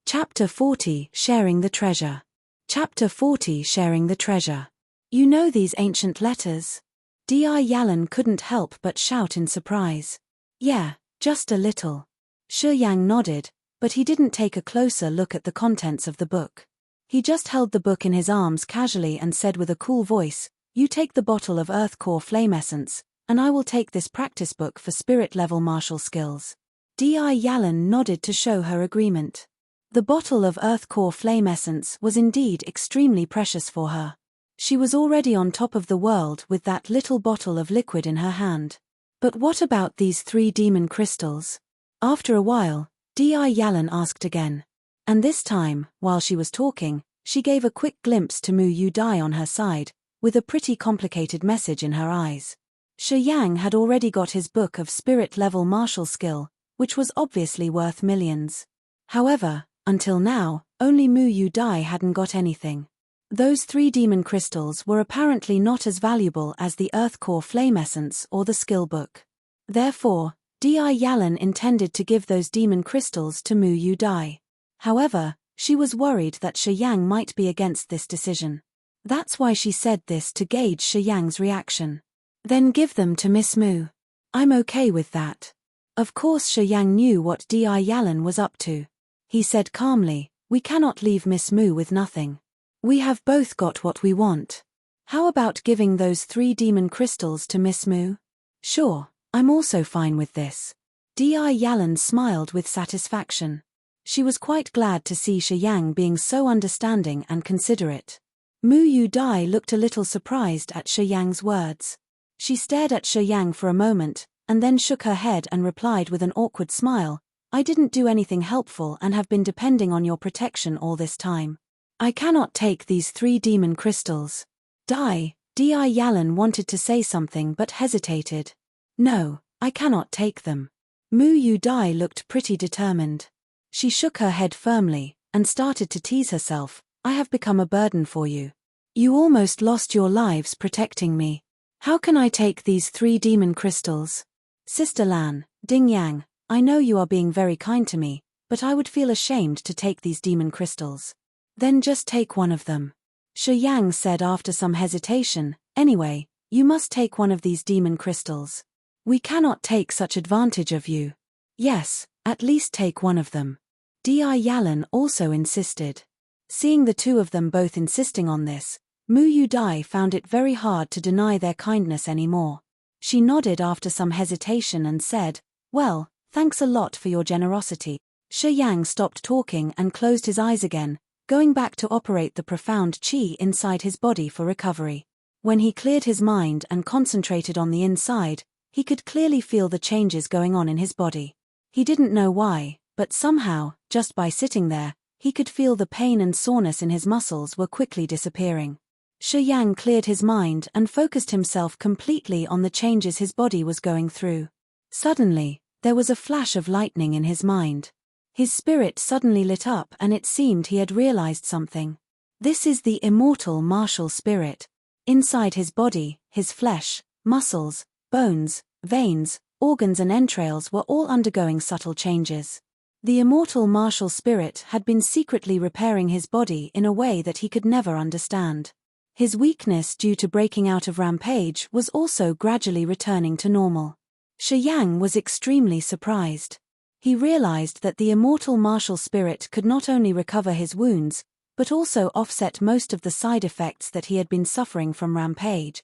Chapter 40, Sharing the Treasure. Chapter 40, Sharing the Treasure. You know these ancient letters? Di Yalan couldn't help but shout in surprise. Yeah, just a little. Shi Yang nodded, but he didn't take a closer look at the contents of the book. He just held the book in his arms casually and said with a cool voice, you take the bottle of Earth Core Flame Essence, and I will take this practice book for spirit-level martial skills. Di Yalan nodded to show her agreement. The bottle of Earth Core Flame Essence was indeed extremely precious for her. She was already on top of the world with that little bottle of liquid in her hand. But what about these 3 demon crystals? After a while, Di Yalan asked again. And this time, while she was talking, she gave a quick glimpse to Mu Yu Dai on her side, with a pretty complicated message in her eyes. Shi Yang had already got his book of spirit-level martial skill, which was obviously worth millions. However, until now, only Mu Yu Dai hadn't got anything. Those 3 demon crystals were apparently not as valuable as the Earth Core Flame Essence or the skill book. Therefore, Di Yalan intended to give those demon crystals to Mu Yu Dai. However, she was worried that Shi Yang might be against this decision. That's why she said this to gauge Shi Yang's reaction. Then give them to Miss Mu. I'm okay with that. Of course Shi Yang knew what Di Yalan was up to. He said calmly, we cannot leave Miss Mu with nothing. We have both got what we want. How about giving those 3 demon crystals to Miss Mu? Sure, I'm also fine with this. Di Yalan smiled with satisfaction. She was quite glad to see Shi Yang being so understanding and considerate. Mu Yu Dai looked a little surprised at Shi Yang's words. She stared at Shi Yang for a moment, and then shook her head and replied with an awkward smile, I didn't do anything helpful and have been depending on your protection all this time. I cannot take these 3 demon crystals. Di Yalan wanted to say something but hesitated. No, I cannot take them. Mu Yu Dai looked pretty determined. She shook her head firmly, and started to tease herself, I have become a burden for you. You almost lost your lives protecting me. How can I take these 3 demon crystals? Sister Lan, Ding Yang, I know you are being very kind to me, but I would feel ashamed to take these demon crystals. Then just take one of them. Shi Yang said after some hesitation, anyway, you must take one of these demon crystals. We cannot take such advantage of you. Yes, at least take one of them. Di Yalan also insisted. Seeing the 2 of them both insisting on this, Mu Yu Dai found it very hard to deny their kindness anymore. She nodded after some hesitation and said, well, thanks a lot for your generosity. Shi Yang stopped talking and closed his eyes again, going back to operate the profound qi inside his body for recovery. When he cleared his mind and concentrated on the inside, he could clearly feel the changes going on in his body. He didn't know why, but somehow, just by sitting there, he could feel the pain and soreness in his muscles were quickly disappearing. Shi Yang cleared his mind and focused himself completely on the changes his body was going through. Suddenly, there was a flash of lightning in his mind. His spirit suddenly lit up and it seemed he had realized something. This is the immortal martial spirit. Inside his body, his flesh, muscles, bones, veins, organs and entrails were all undergoing subtle changes. The immortal martial spirit had been secretly repairing his body in a way that he could never understand. His weakness due to breaking out of rampage was also gradually returning to normal. Shi Yang was extremely surprised. He realized that the immortal martial spirit could not only recover his wounds, but also offset most of the side effects that he had been suffering from rampage.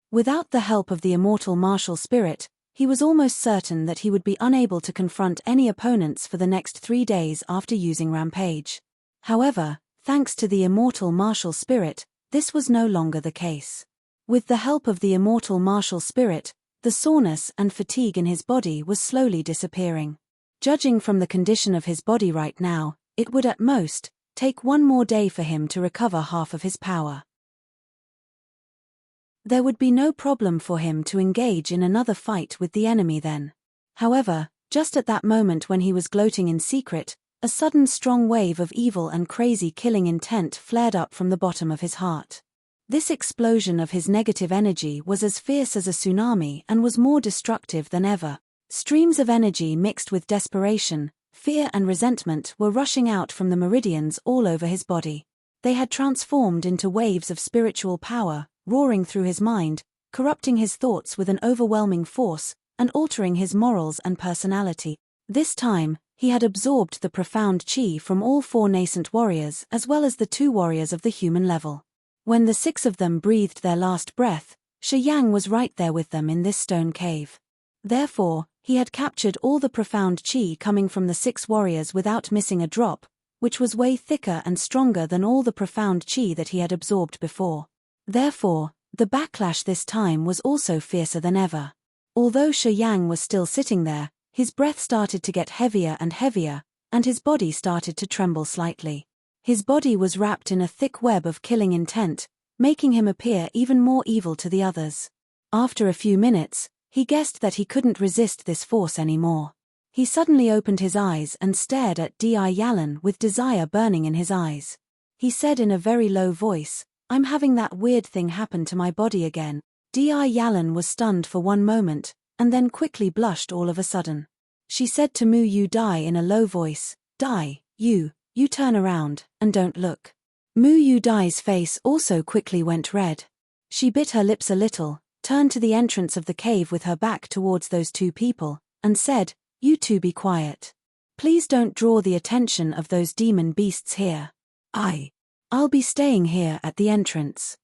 Without the help of the immortal martial spirit, he was almost certain that he would be unable to confront any opponents for the next 3 days after using rampage. However, thanks to the immortal martial spirit, this was no longer the case. With the help of the immortal martial spirit, the soreness and fatigue in his body was slowly disappearing. Judging from the condition of his body right now, it would at most take 1 more day for him to recover half of his power. There would be no problem for him to engage in another fight with the enemy then. However, just at that moment when he was gloating in secret, a sudden strong wave of evil and crazy killing intent flared up from the bottom of his heart. This explosion of his negative energy was as fierce as a tsunami and was more destructive than ever. Streams of energy mixed with desperation, fear and resentment were rushing out from the meridians all over his body. They had transformed into waves of spiritual power, roaring through his mind, corrupting his thoughts with an overwhelming force, and altering his morals and personality. This time, he had absorbed the profound chi from all 4 nascent warriors as well as the 2 warriors of the human level. When the 6 of them breathed their last breath, Shi Yang was right there with them in this stone cave. Therefore, he had captured all the profound chi coming from the 6 warriors without missing a drop, which was way thicker and stronger than all the profound chi that he had absorbed before. Therefore, the backlash this time was also fiercer than ever. Although Shi Yang was still sitting there, his breath started to get heavier, and his body started to tremble slightly. His body was wrapped in a thick web of killing intent, making him appear even more evil to the others. After a few minutes, he guessed that he couldn't resist this force anymore. He suddenly opened his eyes and stared at Di Yalan with desire burning in his eyes. He said in a very low voice, "I'm having that weird thing happen to my body again." Di Yalan was stunned for 1 moment, and then quickly blushed all of a sudden. She said to Mu Yu Dai in a low voice, "Dai, you turn around, and don't look." Mu Yu Dai's face also quickly went red. She bit her lips a little, turned to the entrance of the cave with her back towards those 2 people, and said, "You 2 be quiet. Please don't draw the attention of those demon beasts here. I'll be staying here at the entrance."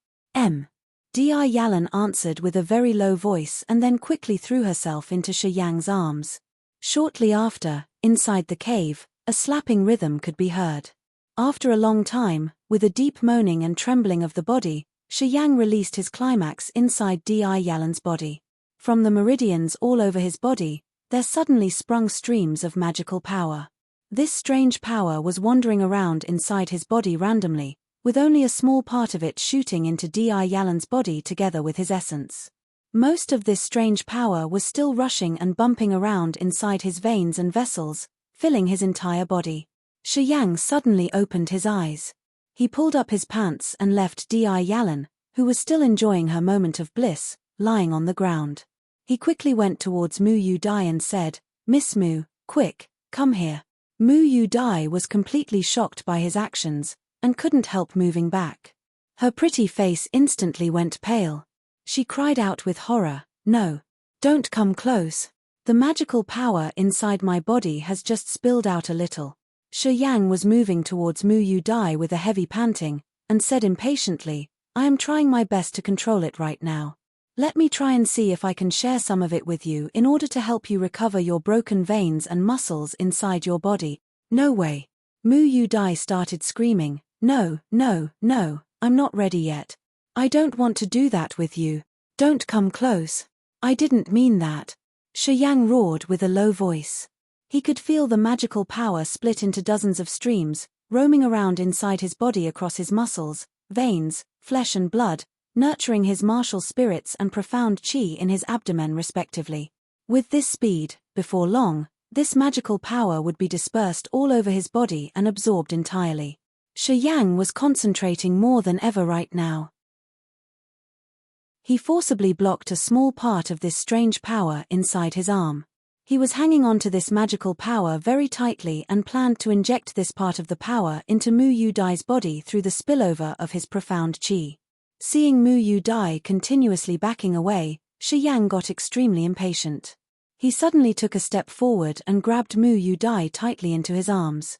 Di Yalan answered with a very low voice and then quickly threw herself into Shi Yang's arms. Shortly after, inside the cave, a slapping rhythm could be heard. After a long time, with a deep moaning and trembling of the body, Shi Yang released his climax inside Di Yalan's body. From the meridians all over his body, there suddenly sprung streams of magical power. This strange power was wandering around inside his body randomly, with only a small part of it shooting into Di Yalan's body together with his essence. Most of this strange power was still rushing and bumping around inside his veins and vessels, filling his entire body. Shi Yang suddenly opened his eyes. He pulled up his pants and left Di Yalan, who was still enjoying her moment of bliss, lying on the ground. He quickly went towards Mu Yu Dai and said, "Miss Mu, quick, come here." Mu Yu Dai was completely shocked by his actions, and couldn't help moving back. Her pretty face instantly went pale. She cried out with horror, "No! Don't come close. The magical power inside my body has just spilled out a little." Shi Yang was moving towards Mu Yu Dai with a heavy panting, and said impatiently, "I am trying my best to control it right now. Let me try and see if I can share some of it with you in order to help you recover your broken veins and muscles inside your body." "No way." Mu Yu Dai started screaming, "No, no, no, I'm not ready yet. I don't want to do that with you. Don't come close. I didn't mean that." Shi Yang roared with a low voice. He could feel the magical power split into dozens of streams, roaming around inside his body across his muscles, veins, flesh and blood, nurturing his martial spirits and profound chi in his abdomen respectively. With this speed, before long, this magical power would be dispersed all over his body and absorbed entirely. Shi Yang was concentrating more than ever right now. He forcibly blocked a small part of this strange power inside his arm. He was hanging on to this magical power very tightly and planned to inject this part of the power into Mu Yu Dai's body through the spillover of his profound chi. Seeing Mu Yu Dai continuously backing away, Shi Yang got extremely impatient. He suddenly took a step forward and grabbed Mu Yu Dai tightly into his arms.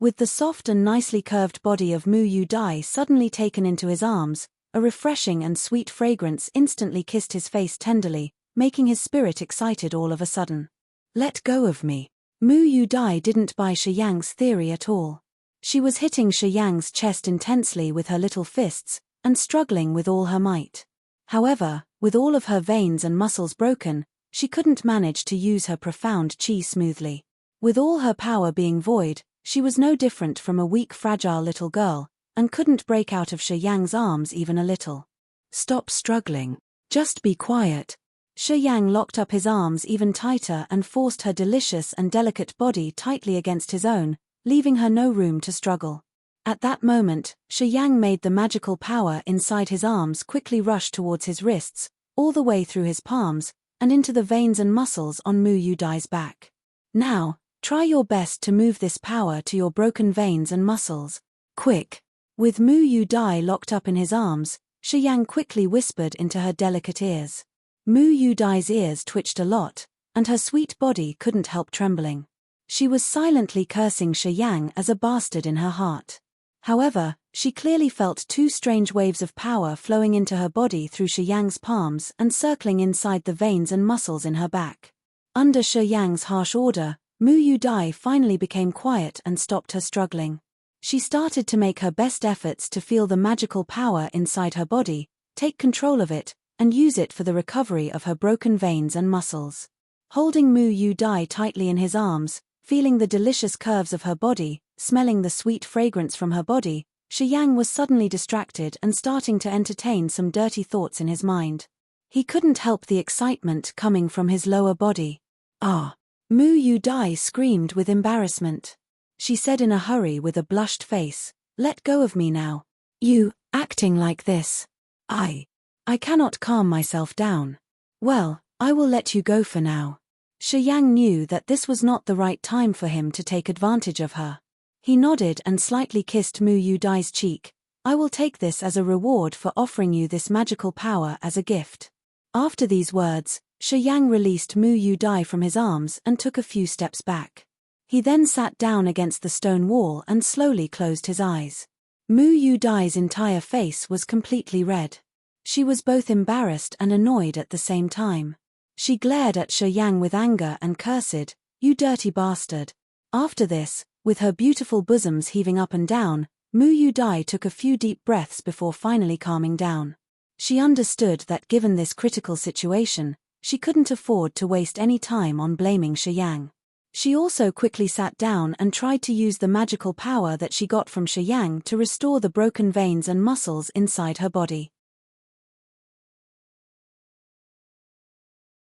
With the soft and nicely curved body of Mu Yu Dai suddenly taken into his arms, a refreshing and sweet fragrance instantly kissed his face tenderly, making his spirit excited all of a sudden. Let go of me. Mu Yu Dai didn't buy Shi Yang's theory at all. She was hitting Shi Yang's chest intensely with her little fists, and struggling with all her might. However, with all of her veins and muscles broken, she couldn't manage to use her profound chi smoothly. With all her power being void, she was no different from a weak, fragile little girl, and couldn't break out of Shi Yang's arms even a little. Stop struggling. Just be quiet. Shi Yang locked up his arms even tighter and forced her delicious and delicate body tightly against his own, leaving her no room to struggle. At that moment, Shi Yang made the magical power inside his arms quickly rush towards his wrists, all the way through his palms, and into the veins and muscles on Mu Yu Dai's back. Now, try your best to move this power to your broken veins and muscles. Quick! With Mu Yu Dai locked up in his arms, Shi Yang quickly whispered into her delicate ears. Mu Yu Dai's ears twitched a lot, and her sweet body couldn't help trembling. She was silently cursing Shi Yang as a bastard in her heart. However, she clearly felt two strange waves of power flowing into her body through Shi Yang's palms and circling inside the veins and muscles in her back. Under Shi Yang's harsh order, Mu Yu Dai finally became quiet and stopped her struggling. She started to make her best efforts to feel the magical power inside her body, take control of it, and use it for the recovery of her broken veins and muscles. Holding Mu Yu Dai tightly in his arms, feeling the delicious curves of her body, smelling the sweet fragrance from her body, Shi Yang was suddenly distracted and starting to entertain some dirty thoughts in his mind. He couldn't help the excitement coming from his lower body. Ah! Mu Yu Dai screamed with embarrassment. She said in a hurry with a blushed face, "Let go of me now. You, acting like this. I cannot calm myself down. Well, I will let you go for now." Shi Yang knew that this was not the right time for him to take advantage of her. He nodded and slightly kissed Mu Yu Dai's cheek. "I will take this as a reward for offering you this magical power as a gift." After these words, Shi Yang released Mu Yu Dai from his arms and took a few steps back. He then sat down against the stone wall and slowly closed his eyes. Mu Yu Dai's entire face was completely red. She was both embarrassed and annoyed at the same time. She glared at Shi Yang with anger and cursed, "You dirty bastard." After this, with her beautiful bosoms heaving up and down, Mu Yu Dai took a few deep breaths before finally calming down. She understood that given this critical situation, she couldn't afford to waste any time on blaming Shi Yang. She also quickly sat down and tried to use the magical power that she got from Shi Yang to restore the broken veins and muscles inside her body.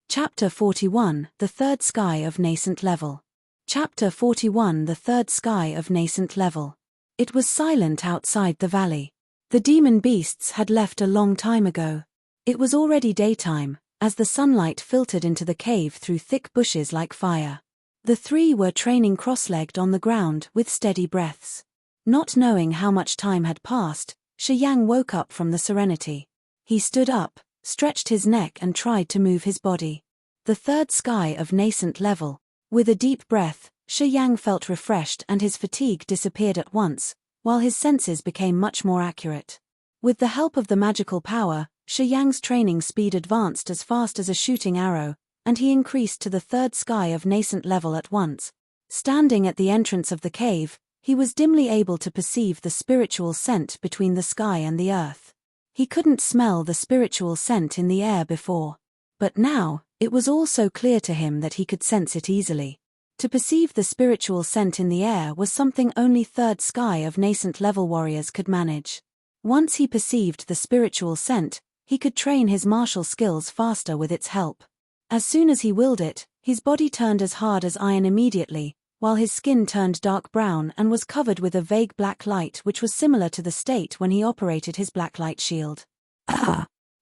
Chapter 41, The Third Sky of Nascent Level. Chapter 41, The Third Sky of Nascent Level. It was silent outside the valley. The demon beasts had left a long time ago. It was already daytime, as the sunlight filtered into the cave through thick bushes like fire. The three were training cross-legged on the ground with steady breaths. Not knowing how much time had passed, Shi Yang woke up from the serenity. He stood up, stretched his neck and tried to move his body. The third sky of nascent level. With a deep breath, Shi Yang felt refreshed and his fatigue disappeared at once, while his senses became much more accurate. With the help of the magical power, Shi Yang's training speed advanced as fast as a shooting arrow, and he increased to the third sky of nascent level at once. Standing at the entrance of the cave, he was dimly able to perceive the spiritual scent between the sky and the earth. He couldn't smell the spiritual scent in the air before. But now, It was all so clear to him that he could sense it easily. To perceive the spiritual scent in the air was something only third sky of nascent level warriors could manage. Once he perceived the spiritual scent, he could train his martial skills faster with its help. As soon as he willed it, his body turned as hard as iron immediately, while his skin turned dark brown and was covered with a vague black light which was similar to the state when he operated his blacklight shield.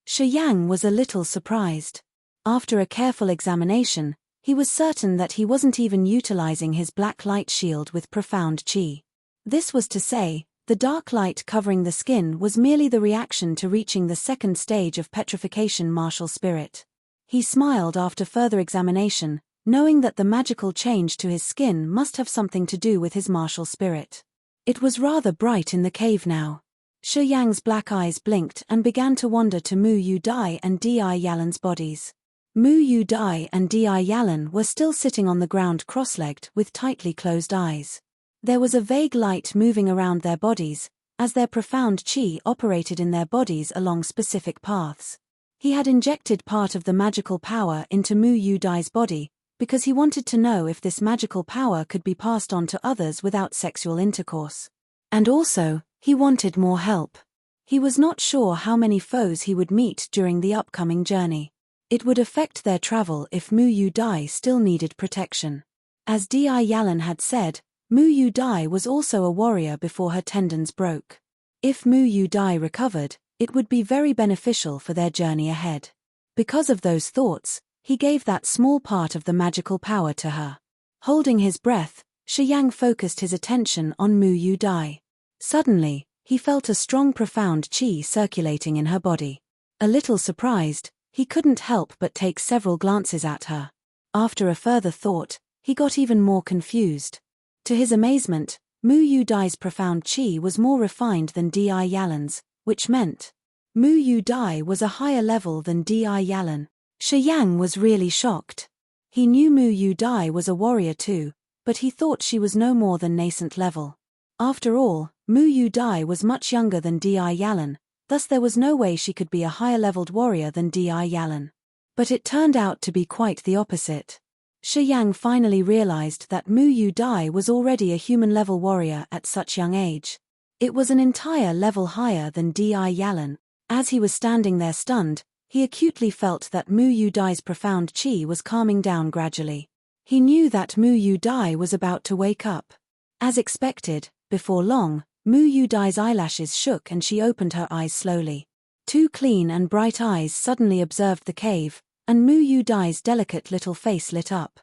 Shi Yang was a little surprised. After a careful examination, he was certain that he wasn't even utilizing his black light shield with profound qi. This was to say, the dark light covering the skin was merely the reaction to reaching the second stage of petrification martial spirit. He smiled after further examination, knowing that the magical change to his skin must have something to do with his martial spirit. It was rather bright in the cave now. Shi Yang's black eyes blinked and began to wander to Mu Yu Dai and Di Yalan's bodies. Mu Yu Dai and Di Yalan were still sitting on the ground cross-legged with tightly closed eyes. There was a vague light moving around their bodies, as their profound qi operated in their bodies along specific paths. He had injected part of the magical power into Mu Yu Dai's body, because he wanted to know if this magical power could be passed on to others without sexual intercourse. And also, he wanted more help. He was not sure how many foes he would meet during the upcoming journey. It would affect their travel if Mu Yu Dai still needed protection. As Di Yalan had said, Mu Yu Dai was also a warrior before her tendons broke. If Mu Yu Dai recovered, it would be very beneficial for their journey ahead. Because of those thoughts, he gave that small part of the magical power to her. Holding his breath, Shi Yang focused his attention on Mu Yu Dai. Suddenly, he felt a strong profound qi circulating in her body. A little surprised, he couldn't help but take several glances at her. After a further thought, he got even more confused. To his amazement, Mu Yu Dai's profound qi was more refined than Di Yalan's, which meant Mu Yu Dai was a higher level than Di Yalan. Shi Yang was really shocked. He knew Mu Yu Dai was a warrior too, but he thought she was no more than nascent level. After all, Mu Yu Dai was much younger than Di Yalan, thus there was no way she could be a higher-leveled warrior than Di Yalan. But it turned out to be quite the opposite. Shi Yang finally realized that Mu Yu Dai was already a human-level warrior at such young age. It was an entire level higher than Di Yalan. As he was standing there stunned, he acutely felt that Mu Yu Dai's profound qi was calming down gradually. He knew that Mu Yu Dai was about to wake up. As expected, before long, Mu Yu Dai's eyelashes shook and she opened her eyes slowly. Two clean and bright eyes suddenly observed the cave, and Mu Yu Dai's delicate little face lit up.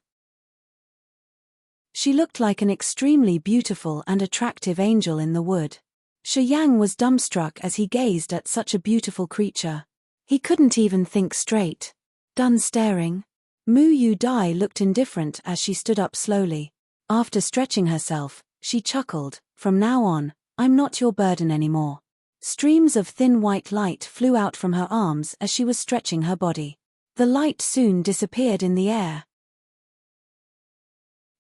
She looked like an extremely beautiful and attractive angel in the wood. Shi Yang was dumbstruck as he gazed at such a beautiful creature. He couldn't even think straight. Done staring? Mu Yu Dai looked indifferent as she stood up slowly. After stretching herself, she chuckled, "From now on, I'm not your burden anymore." Streams of thin white light flew out from her arms as she was stretching her body. The light soon disappeared in the air.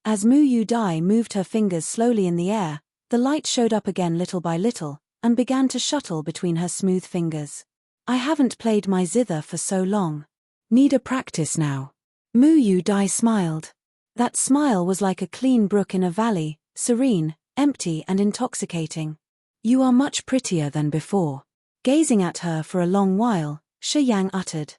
As Mu Yu Dai moved her fingers slowly in the air, the light showed up again little by little, and began to shuttle between her smooth fingers. "I haven't played my zither for so long. Need a practice now." Mu Yu Dai smiled. That smile was like a clean brook in a valley, serene, empty and intoxicating. "You are much prettier than before." Gazing at her for a long while, Shi Yang uttered.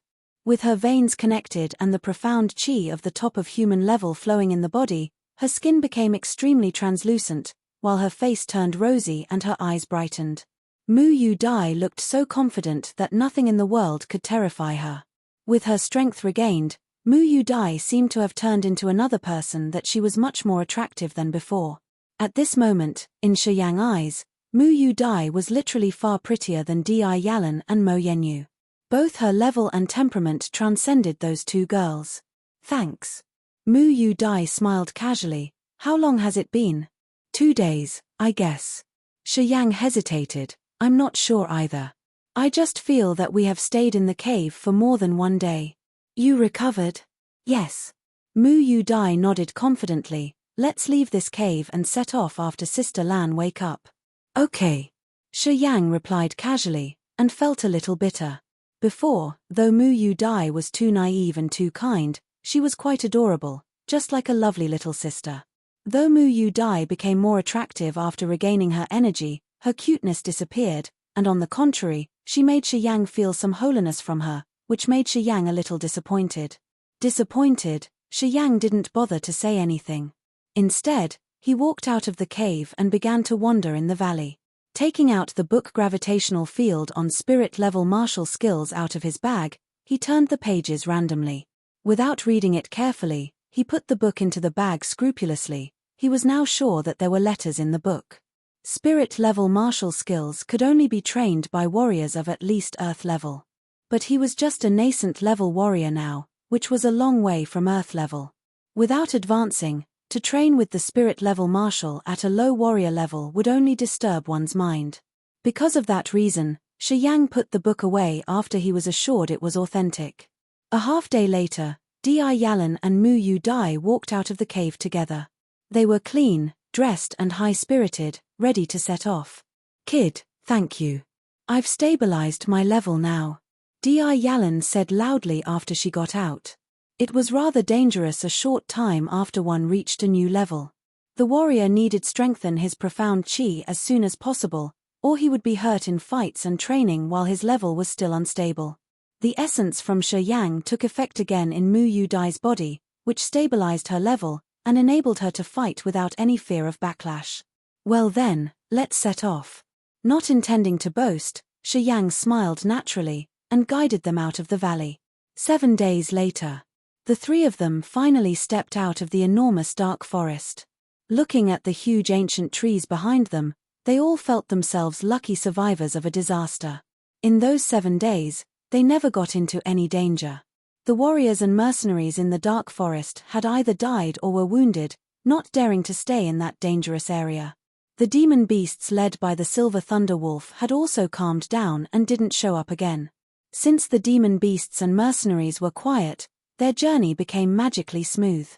With her veins connected and the profound qi of the top of human level flowing in the body, her skin became extremely translucent, while her face turned rosy and her eyes brightened. Mu Yu Dai looked so confident that nothing in the world could terrify her. With her strength regained, Mu Yu Dai seemed to have turned into another person that she was much more attractive than before. At this moment, in Shi Yang's eyes, Mu Yu Dai was literally far prettier than Di Yalan and Mo Yenyu. Both her level and temperament transcended those two girls. "Thanks." Mu Yu Dai smiled casually. "How long has it been?" 2 days, I guess." Shi Yang hesitated. "I'm not sure either. I just feel that we have stayed in the cave for more than 1 day." "You recovered?" "Yes." Mu Yu Dai nodded confidently. "Let's leave this cave and set off after Sister Lan wake up." "Okay." Shi Yang replied casually, and felt a little bitter. Before, though Mu Yu Dai was too naive and too kind, she was quite adorable, just like a lovely little sister. Though Mu Yu Dai became more attractive after regaining her energy, her cuteness disappeared, and on the contrary, she made Shi Yang feel some holiness from her, which made Shi Yang a little disappointed. Disappointed, Shi Yang didn't bother to say anything. Instead, he walked out of the cave and began to wander in the valley. Taking out the book Gravitational Field on Spirit-Level Martial Skills out of his bag, he turned the pages randomly. Without reading it carefully, he put the book into the bag scrupulously. He was now sure that there were letters in the book. Spirit-level martial skills could only be trained by warriors of at least Earth level. But he was just a nascent level warrior now, which was a long way from Earth level. Without advancing, to train with the spirit-level martial at a low warrior level would only disturb one's mind. Because of that reason, Shi Yang put the book away after he was assured it was authentic. A half-day later, Di Yalan and Mu Yu Dai walked out of the cave together. They were clean, dressed and high-spirited, ready to set off. "Kid, thank you. I've stabilized my level now," Di Yalan said loudly after she got out. It was rather dangerous a short time after one reached a new level. The warrior needed strengthen his profound chi as soon as possible, or he would be hurt in fights and training while his level was still unstable. The essence from Shi Yang took effect again in Mu Yu Dai's body, which stabilized her level, and enabled her to fight without any fear of backlash. "Well then, let's set off." Not intending to boast, Shi Yang smiled naturally, and guided them out of the valley. 7 days later, the three of them finally stepped out of the enormous dark forest. Looking at the huge ancient trees behind them, they all felt themselves lucky survivors of a disaster. In those 7 days, they never got into any danger. The warriors and mercenaries in the dark forest had either died or were wounded, not daring to stay in that dangerous area. The demon beasts led by the Silver Thunder Wolf had also calmed down and didn't show up again. Since the demon beasts and mercenaries were quiet, their journey became magically smooth.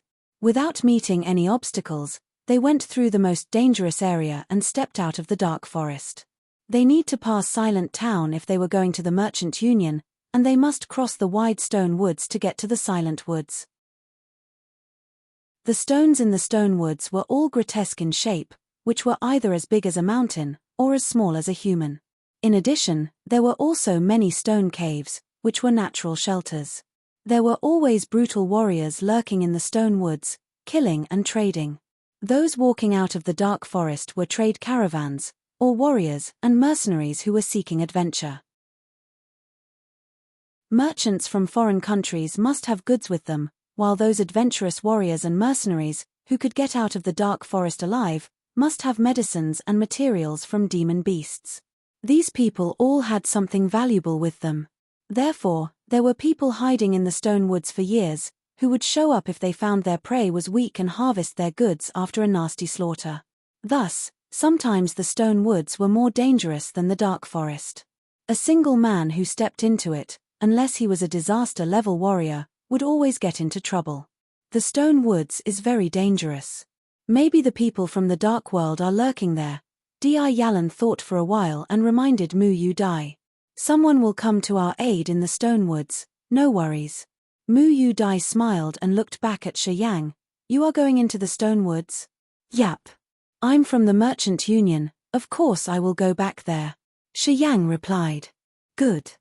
Without meeting any obstacles, they went through the most dangerous area and stepped out of the dark forest. They need to pass Silent Town if they were going to the Merchant Union, and they must cross the wide stone woods to get to the Silent Woods. The stones in the stone woods were all grotesque in shape, which were either as big as a mountain, or as small as a human. In addition, there were also many stone caves, which were natural shelters. There were always brutal warriors lurking in the stone woods, killing and trading. Those walking out of the dark forest were trade caravans, or warriors and mercenaries who were seeking adventure. Merchants from foreign countries must have goods with them, while those adventurous warriors and mercenaries, who could get out of the dark forest alive, must have medicines and materials from demon beasts. These people all had something valuable with them. Therefore, there were people hiding in the stone woods for years, who would show up if they found their prey was weak and harvest their goods after a nasty slaughter. Thus, sometimes the stone woods were more dangerous than the dark forest. A single man who stepped into it, unless he was a disaster-level warrior, would always get into trouble. The stone woods is very dangerous. Maybe the people from the dark world are lurking there. Di Yalan thought for a while and reminded Mu Yu Dai. "Someone will come to our aid in the stone woods, no worries." Mu Yu Dai smiled and looked back at Shi Yang. "You are going into the stone woods?" "Yap. I'm from the Merchant Union, of course I will go back there," Shi Yang replied. "Good.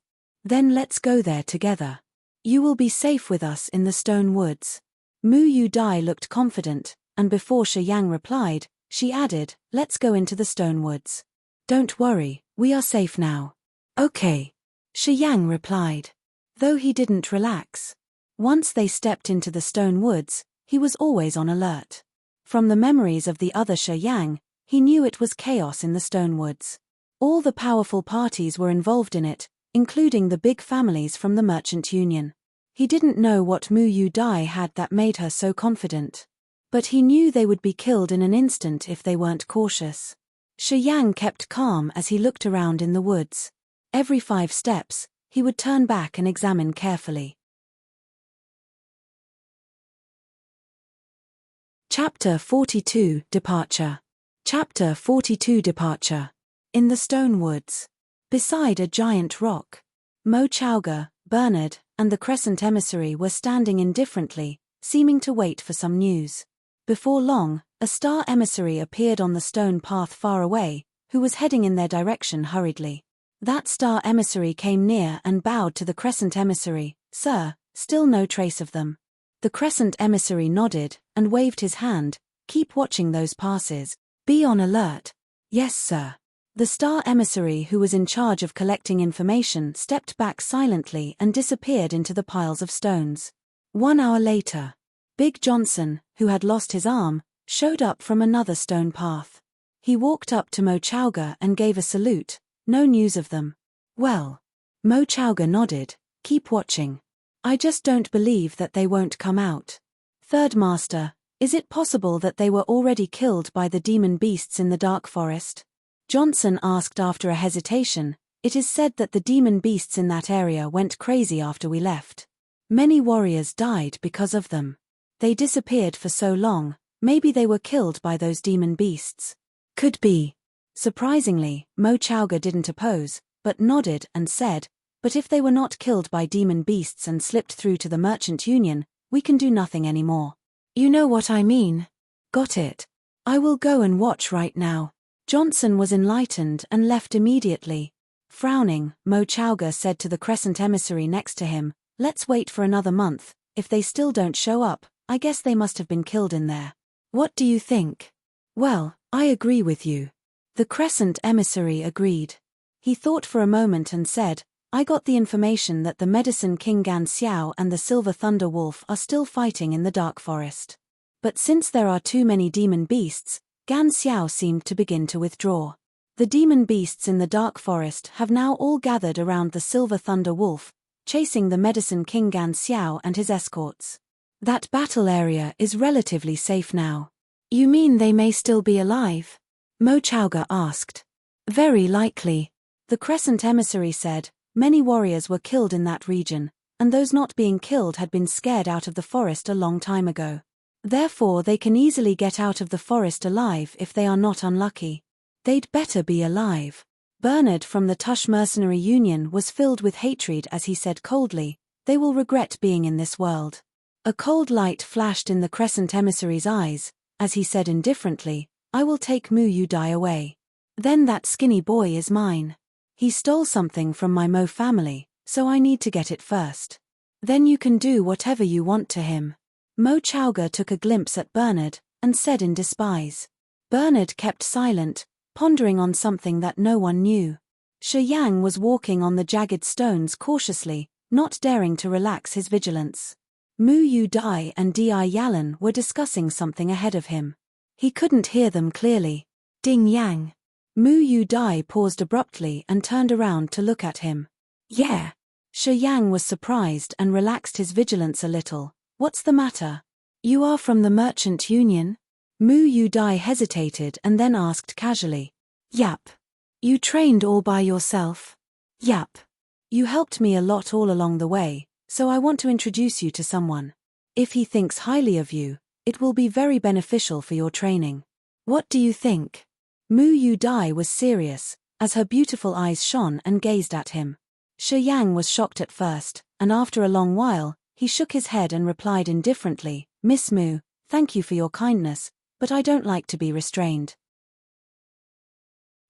Then let's go there together. You will be safe with us in the stone woods." Mu Yu Dai looked confident, and before Shi Yang replied, she added, "Let's go into the stone woods. Don't worry, we are safe now." "Okay," Shi Yang replied. Though he didn't relax. Once they stepped into the stone woods, he was always on alert. From the memories of the other Shi Yang, he knew it was chaos in the stone woods. All the powerful parties were involved in it, including the big families from the Merchant Union. He didn't know what Mu Yu Dai had that made her so confident. But he knew they would be killed in an instant if they weren't cautious. Shi Yang kept calm as he looked around in the woods. Every 5 steps, he would turn back and examine carefully. Chapter 42 Departure. Chapter 42 Departure. In the stone woods. Beside a giant rock. Mo Chowga, Bernard, and the Crescent emissary were standing indifferently, seeming to wait for some news. Before long, a star emissary appeared on the stone path far away, who was heading in their direction hurriedly. That star emissary came near and bowed to the Crescent emissary. "Sir." Still no trace of them. The Crescent emissary nodded and waved his hand. "Keep watching those passes. Be on alert." "Yes, sir." The star emissary, who was in charge of collecting information, stepped back silently and disappeared into the piles of stones. 1 hour later, Big Johnson, who had lost his arm, showed up from another stone path. He walked up to Mo Chowga and gave a salute. "No news of them." "Well." Mo Chowga nodded. "Keep watching. I just don't believe that they won't come out." "Third Master, is it possible that they were already killed by the demon beasts in the dark forest?" Johnson asked after a hesitation. "It is said that the demon beasts in that area went crazy after we left. Many warriors died because of them. They disappeared for so long, maybe they were killed by those demon beasts." "Could be." Surprisingly, Mo Chowga didn't oppose, but nodded and said, "But if they were not killed by demon beasts and slipped through to the Merchant Union, we can do nothing anymore." "You know what I mean." "Got it. I will go and watch right now." Johnson was enlightened and left immediately. Frowning, Mo Chowga said to the Crescent emissary next to him, "Let's wait for another month. If they still don't show up, I guess they must have been killed in there. What do you think?" "Well, I agree with you." The Crescent emissary agreed. He thought for a moment and said, "I got the information that the Medicine King Gan Xiao and the Silver Thunder Wolf are still fighting in the dark forest. But since there are too many demon beasts, Gan Xiao seemed to begin to withdraw. The demon beasts in the dark forest have now all gathered around the Silver Thunder Wolf, chasing the Medicine King Gan Xiao and his escorts. That battle area is relatively safe now." "You mean they may still be alive?" Mo Chowga asked. "Very likely." The Crescent emissary said, "Many warriors were killed in that region, and those not being killed had been scared out of the forest a long time ago. Therefore they can easily get out of the forest alive if they are not unlucky. They'd better be alive." Bernard from the Tush Mercenary Union was filled with hatred as he said coldly, "They will regret being in this world." A cold light flashed in the Crescent emissary's eyes, as he said indifferently, "I will take Mu Yu Dai away. Then that skinny boy is mine. He stole something from my Mo family, so I need to get it first. Then you can do whatever you want to him." Mo Chowga took a glimpse at Bernard, and said in despise. Bernard kept silent, pondering on something that no one knew. Shi Yang was walking on the jagged stones cautiously, not daring to relax his vigilance. Mu Yu Dai and Di Yalan were discussing something ahead of him. He couldn't hear them clearly. "Ding Yang." Mu Yu Dai paused abruptly and turned around to look at him. "Yeah." Shi Yang was surprised and relaxed his vigilance a little. "What's the matter?" "You are from the Merchant Union?" Mu Yu Dai hesitated and then asked casually. "Yap." "You trained all by yourself?" "Yap. You helped me a lot all along the way, so I want to introduce you to someone. If he thinks highly of you, it will be very beneficial for your training. What do you think?" Mu Yu Dai was serious, as her beautiful eyes shone and gazed at him. Shi Yang was shocked at first, and after a long while, he shook his head and replied indifferently, "Miss Mu, thank you for your kindness, but I don't like to be restrained."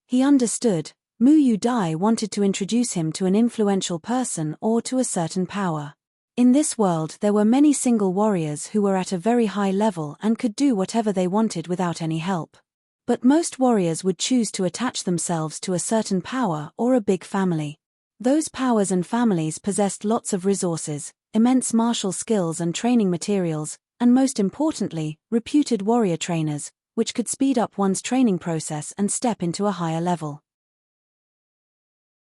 He understood. Mu Yu Dai wanted to introduce him to an influential person or to a certain power. In this world there were many single warriors who were at a very high level and could do whatever they wanted without any help. But most warriors would choose to attach themselves to a certain power or a big family. Those powers and families possessed lots of resources, immense martial skills and training materials, and most importantly, reputed warrior trainers, which could speed up one's training process and step into a higher level.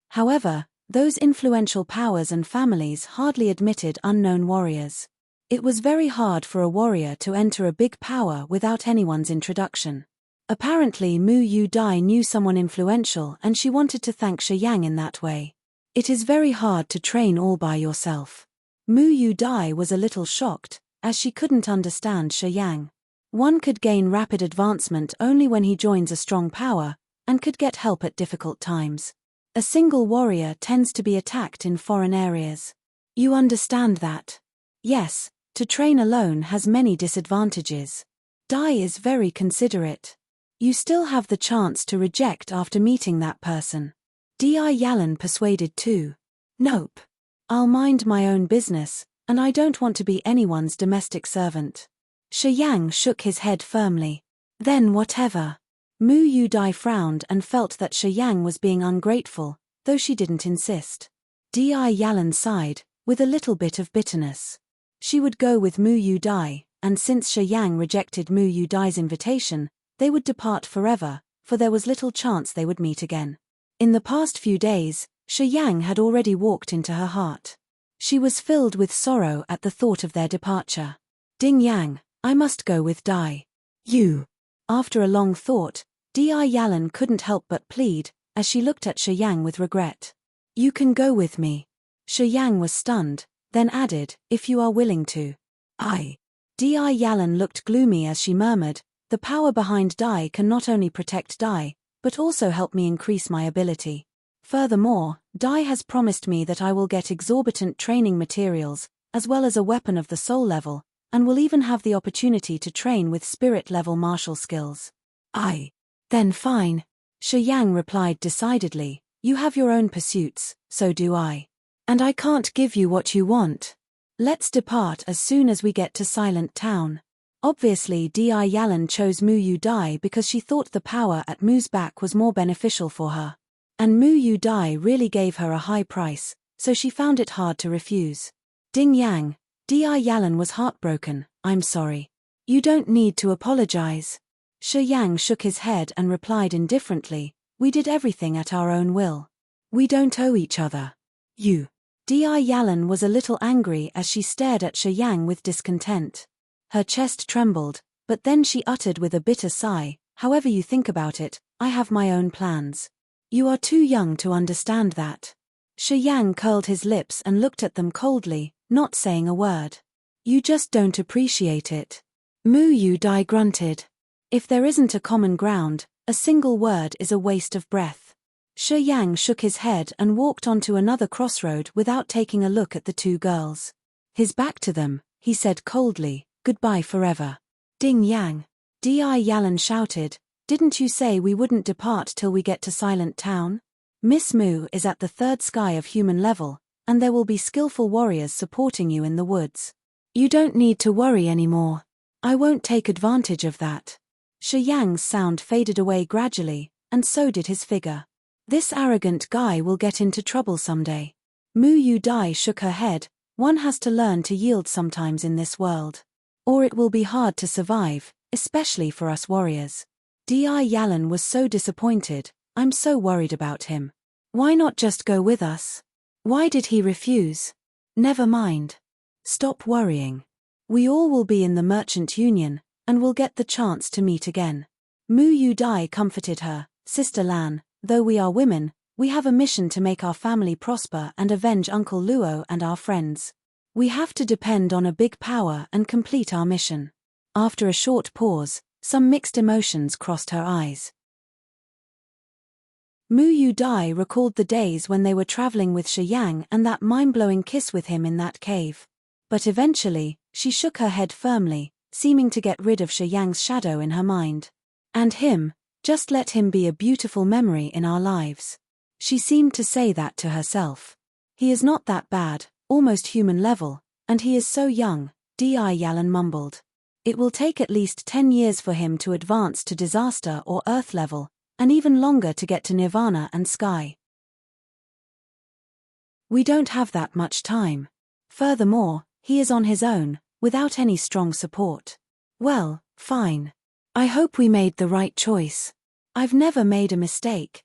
However, those influential powers and families hardly admitted unknown warriors. It was very hard for a warrior to enter a big power without anyone's introduction. Apparently Mu Yu Dai knew someone influential and she wanted to thank Shi Yang in that way. It is very hard to train all by yourself. Mu Yu Dai was a little shocked, as she couldn't understand Shi Yang. One could gain rapid advancement only when he joins a strong power, and could get help at difficult times. A single warrior tends to be attacked in foreign areas. You understand that? Yes, to train alone has many disadvantages. Dai is very considerate. You still have the chance to reject after meeting that person. Di Yalan persuaded too. Nope. I'll mind my own business, and I don't want to be anyone's domestic servant. Shi Yang shook his head firmly. Then whatever. Mu Yu Dai frowned and felt that Shi Yang was being ungrateful, though she didn't insist. Di Yalan sighed, with a little bit of bitterness. She would go with Mu Yu Dai, and since Shi Yang rejected Mu Yu Dai's invitation, they would depart forever, for there was little chance they would meet again. In the past few days, Shi Yang had already walked into her heart. She was filled with sorrow at the thought of their departure. Ding Yang, I must go with Dai. You. After a long thought, Di Yalan couldn't help but plead, as she looked at Shi Yang with regret. You can go with me. Shi Yang was stunned, then added, if you are willing to. I. Di Yalan looked gloomy as she murmured, the power behind Dai can not only protect Dai, but also help me increase my ability. Furthermore, Dai has promised me that I will get exorbitant training materials, as well as a weapon of the soul level, and will even have the opportunity to train with spirit-level martial skills. Then fine. Shi Yang replied decidedly, you have your own pursuits, so do I. And I can't give you what you want. Let's depart as soon as we get to Silent Town. Obviously Di Yalan chose Mu Yu Dai because she thought the power at Mu's back was more beneficial for her. And Mu Yu Dai really gave her a high price, so she found it hard to refuse. Ding Yang, Di Yalan was heartbroken, I'm sorry. You don't need to apologize. Shi Yang shook his head and replied indifferently, we did everything at our own will. We don't owe each other. You. Di Yalan was a little angry as she stared at Shi Yang with discontent. Her chest trembled, but then she uttered with a bitter sigh, however you think about it, I have my own plans. You are too young to understand that. Shi Yang curled his lips and looked at them coldly, not saying a word. You just don't appreciate it. Mu Yu Dai grunted. If there isn't a common ground, a single word is a waste of breath. Shi Yang shook his head and walked onto another crossroad without taking a look at the two girls. His back to them, he said coldly, goodbye forever. Ding Yang. Di Yalan shouted, didn't you say we wouldn't depart till we get to Silent Town? Miss Mu is at the third sky of human level, and there will be skillful warriors supporting you in the woods. You don't need to worry anymore. I won't take advantage of that. Shi Yang's sound faded away gradually, and so did his figure. This arrogant guy will get into trouble someday. Mu Yu Dai shook her head, one has to learn to yield sometimes in this world. Or it will be hard to survive, especially for us warriors. Di Yalan was so disappointed, I'm so worried about him. Why not just go with us? Why did he refuse? Never mind. Stop worrying. We all will be in the Merchant Union, and will get the chance to meet again. Mu Yu Dai comforted her, Sister Lan, though we are women, we have a mission to make our family prosper and avenge Uncle Luo and our friends. We have to depend on a big power and complete our mission. After a short pause, some mixed emotions crossed her eyes. Mu Yu Dai recalled the days when they were traveling with Shi Yang and that mind-blowing kiss with him in that cave. But eventually, she shook her head firmly, seeming to get rid of Shi Yang's shadow in her mind. And him, just let him be a beautiful memory in our lives. She seemed to say that to herself. He is not that bad, almost human level, and he is so young, Di Yalan mumbled. It will take at least 10 years for him to advance to disaster or earth level, and even longer to get to nirvana and sky. We don't have that much time. Furthermore, he is on his own, without any strong support. Well, fine. I hope we made the right choice. I've never made a mistake.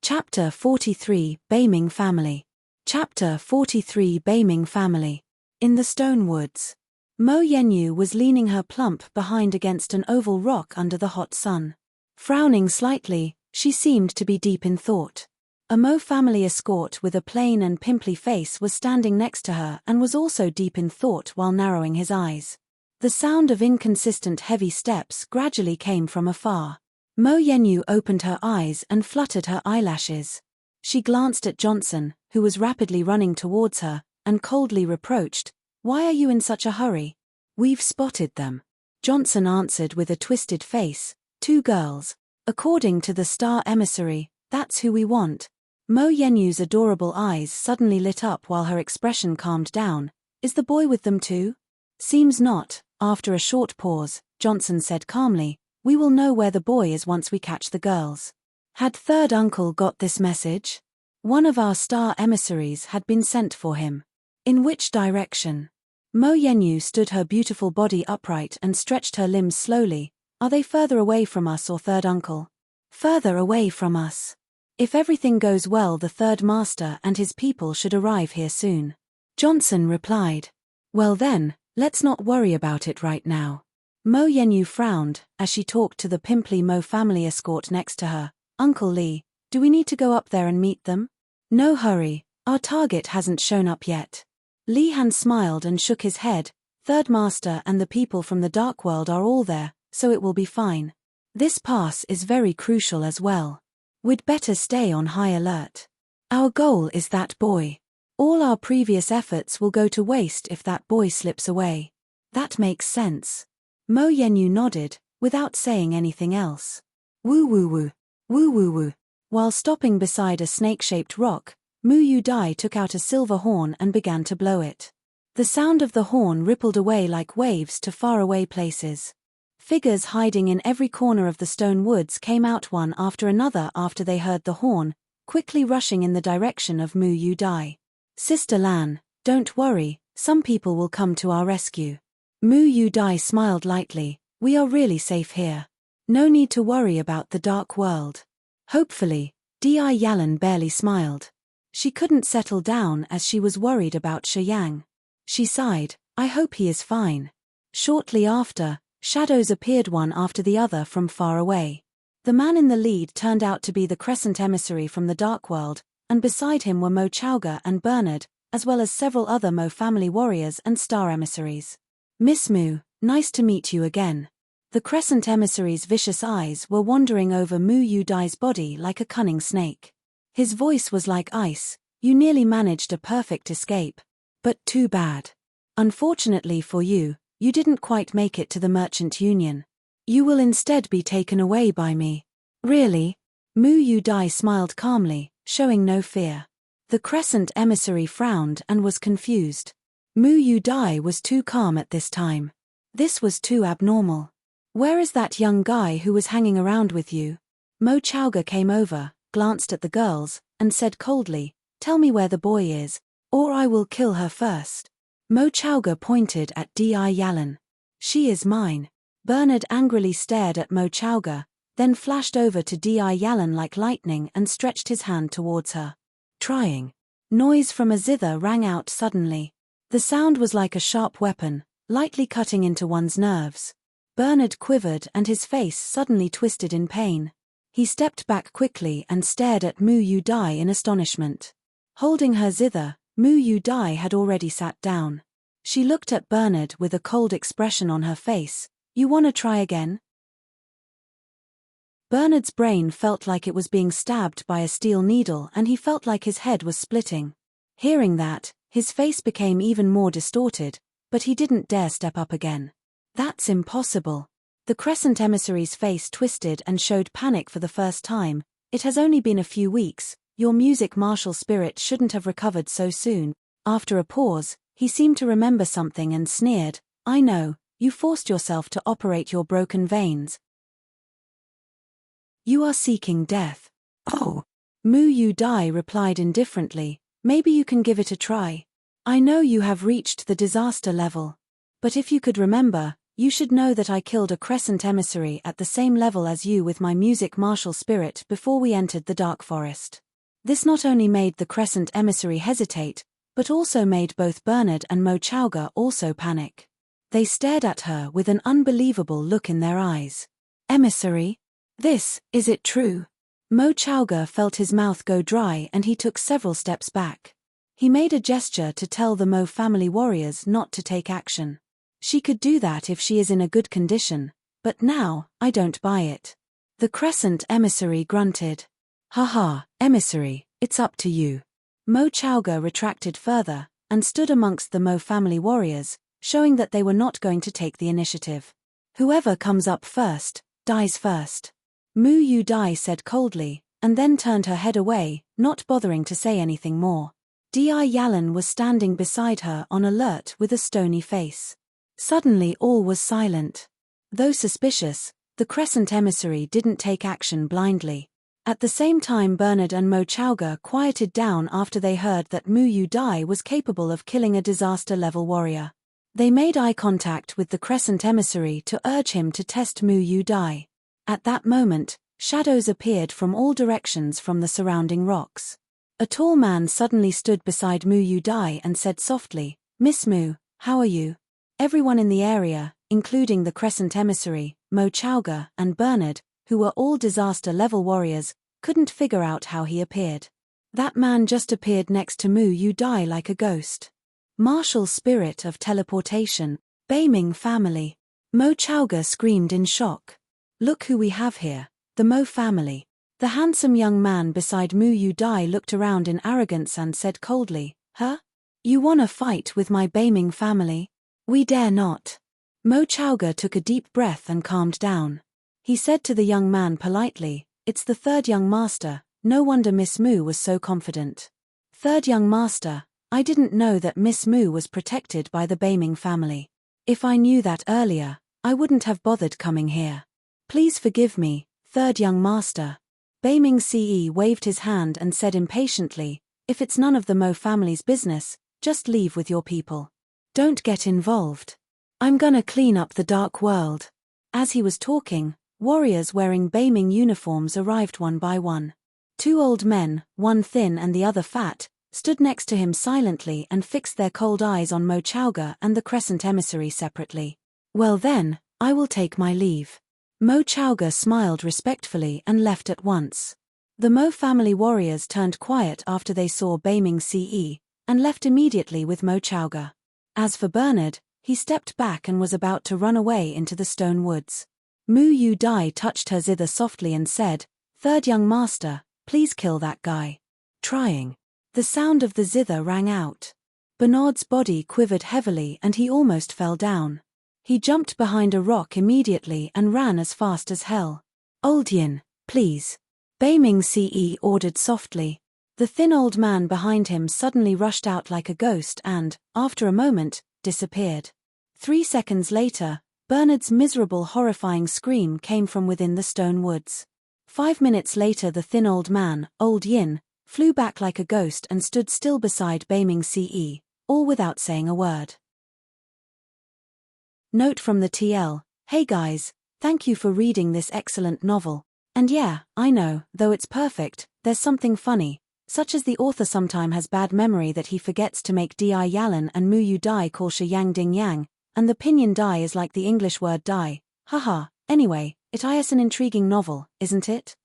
Chapter 43, Beiming Family. Chapter 43, Beiming Family. In the Stone Woods. Mo Yenyu was leaning her plump behind against an oval rock under the hot sun. Frowning slightly, she seemed to be deep in thought. A Mo family escort with a plain and pimply face was standing next to her and was also deep in thought while narrowing his eyes. The sound of inconsistent heavy steps gradually came from afar. Mo Yenyu opened her eyes and fluttered her eyelashes. She glanced at Johnson, who was rapidly running towards her, and coldly reproached, "Why are you in such a hurry?" "We've spotted them," Johnson answered with a twisted face. "Two girls. According to the star emissary, that's who we want." Mo Yenyu's adorable eyes suddenly lit up while her expression calmed down. "Is the boy with them too?" "Seems not." After a short pause, Johnson said calmly, "We will know where the boy is once we catch the girls." Had third uncle got this message? One of our star emissaries had been sent for him. In which direction? Mo Yenyu stood her beautiful body upright and stretched her limbs slowly. "Are they further away from us or third uncle?" "Further away from us. If everything goes well, the third master and his people should arrive here soon," Johnson replied. "Well then, let's not worry about it right now." Mo Yenyu frowned as she talked to the pimply Mo family escort next to her. "Uncle Lee, do we need to go up there and meet them?" "No hurry, our target hasn't shown up yet." Li Han smiled and shook his head. "Third master and the people from the dark world are all there, so it will be fine. This pass is very crucial as well. We'd better stay on high alert. Our goal is that boy. All our previous efforts will go to waste if that boy slips away." "That makes sense." Mo Yenyu nodded, without saying anything else. Woo woo woo. Woo woo woo. While stopping beside a snake-shaped rock, Mu Yu Dai took out a silver horn and began to blow it. The sound of the horn rippled away like waves to faraway places. Figures hiding in every corner of the stone woods came out one after another after they heard the horn, quickly rushing in the direction of Mu Yu Dai. "Sister Lan, don't worry, some people will come to our rescue." Mu Yu Dai smiled lightly. "We are really safe here. No need to worry about the dark world." "Hopefully." Di Yalan barely smiled. She couldn't settle down as she was worried about Shiyang. She sighed, "I hope he is fine." Shortly after, shadows appeared one after the other from far away. The man in the lead turned out to be the Crescent emissary from the Dark World, and beside him were Mo Chowga and Bernard, as well as several other Mo family warriors and star emissaries. "Miss Mu, nice to meet you again." The Crescent emissary's vicious eyes were wandering over Mu Yu Dai's body like a cunning snake. His voice was like ice. "You nearly managed a perfect escape. But too bad. Unfortunately for you, you didn't quite make it to the Merchant Union. You will instead be taken away by me." "Really?" Mu Yu Dai smiled calmly, showing no fear. The Crescent emissary frowned and was confused. Mu Yu Dai was too calm at this time. This was too abnormal. "Where is that young guy who was hanging around with you?" Mo Chowga came over, glanced at the girls, and said coldly, "Tell me where the boy is, or I will kill her first." Mo Chowga pointed at Di Yalan. "She is mine." Bernard angrily stared at Mo Chowga, then flashed over to Di Yalan like lightning and stretched his hand towards her. "Trying." Noise from a zither rang out suddenly. The sound was like a sharp weapon, lightly cutting into one's nerves. Bernard quivered and his face suddenly twisted in pain. He stepped back quickly and stared at Mu Yu Dai in astonishment. Holding her zither, Mu Yu Dai had already sat down. She looked at Bernard with a cold expression on her face. "You wanna try again?" Bernard's brain felt like it was being stabbed by a steel needle and he felt like his head was splitting. Hearing that, his face became even more distorted, but he didn't dare step up again. "That's impossible." The Crescent emissary's face twisted and showed panic for the first time. "It has only been a few weeks, your music martial spirit shouldn't have recovered so soon." After a pause, he seemed to remember something and sneered, "I know, you forced yourself to operate your broken veins. You are seeking death." "Oh." Mu Yu Dai replied indifferently, "Maybe you can give it a try. I know you have reached the disaster level. But if you could remember, you should know that I killed a Crescent emissary at the same level as you with my music martial spirit before we entered the Dark Forest." This not only made the Crescent emissary hesitate, but also made both Bernard and Mo Chowga also panic. They stared at her with an unbelievable look in their eyes. "Emissary? Is it true?" Mo Chowga felt his mouth go dry and he took several steps back. He made a gesture to tell the Mo family warriors not to take action. "She could do that if she is in a good condition, but now, I don't buy it." The Crescent emissary grunted. "Haha, emissary, it's up to you." Mo Chowga retracted further, and stood amongst the Mo family warriors, showing that they were not going to take the initiative. "Whoever comes up first, dies first." Mu Yu Dai said coldly, and then turned her head away, not bothering to say anything more. Di Yalan was standing beside her on alert with a stony face. Suddenly all was silent. Though suspicious, the Crescent emissary didn't take action blindly. At the same time, Bernard and Mo Chowga quieted down after they heard that Mu Yu Dai was capable of killing a disaster-level warrior. They made eye contact with the Crescent emissary to urge him to test Mu Yu Dai. At that moment, shadows appeared from all directions from the surrounding rocks. A tall man suddenly stood beside Mu Yu Dai and said softly, "Miss Mu, how are you?" Everyone in the area, including the Crescent emissary, Mo Chowga, and Bernard, who were all disaster-level warriors, couldn't figure out how he appeared. That man just appeared next to Mu Yu Dai like a ghost. Martial spirit of teleportation, Beiming family. Mo Chowga screamed in shock. "Look who we have here, the Mo family." The handsome young man beside Mu Yu Dai looked around in arrogance and said coldly, "Huh? You wanna fight with my Beiming family? We dare not." Mo Chowga took a deep breath and calmed down. He said to the young man politely, "It's the third young master, no wonder Miss Mu was so confident." "Third young master, I didn't know that Miss Mu was protected by the Beiming family. If I knew that earlier, I wouldn't have bothered coming here. Please forgive me, third young master." Beiming CE waved his hand and said impatiently, "If it's none of the Mo family's business, just leave with your people. Don't get involved. I'm gonna clean up the dark world." As he was talking, warriors wearing Beiming uniforms arrived one by one. Two old men, one thin and the other fat, stood next to him silently and fixed their cold eyes on Mo Chowga and the Crescent emissary separately. "Well then, I will take my leave." Mo Chowga smiled respectfully and left at once. The Mo family warriors turned quiet after they saw Beiming CE, and left immediately with Mo Chowga. As for Bernard, he stepped back and was about to run away into the stone woods. Mu Yu Dai touched her zither softly and said, "Third young master, please kill that guy." Trying. The sound of the zither rang out. Bernard's body quivered heavily and he almost fell down. He jumped behind a rock immediately and ran as fast as hell. "Old Yin, please." Beiming CE ordered softly. The thin old man behind him suddenly rushed out like a ghost and, after a moment, disappeared. 3 seconds later, Bernard's miserable horrifying scream came from within the stone woods. 5 minutes later the thin old man, Old Yin, flew back like a ghost and stood still beside Beiming CE, all without saying a word. Note from the TL, "Hey guys, thank you for reading this excellent novel. And yeah, I know, though it's perfect, there's something funny, such as the author sometime has bad memory that he forgets to make Di Yalan and Mu Yu Dai call Shi Yang Ding Yang, and the pinyin Dai is like the English word die. Haha, anyway, it is an intriguing novel, isn't it?"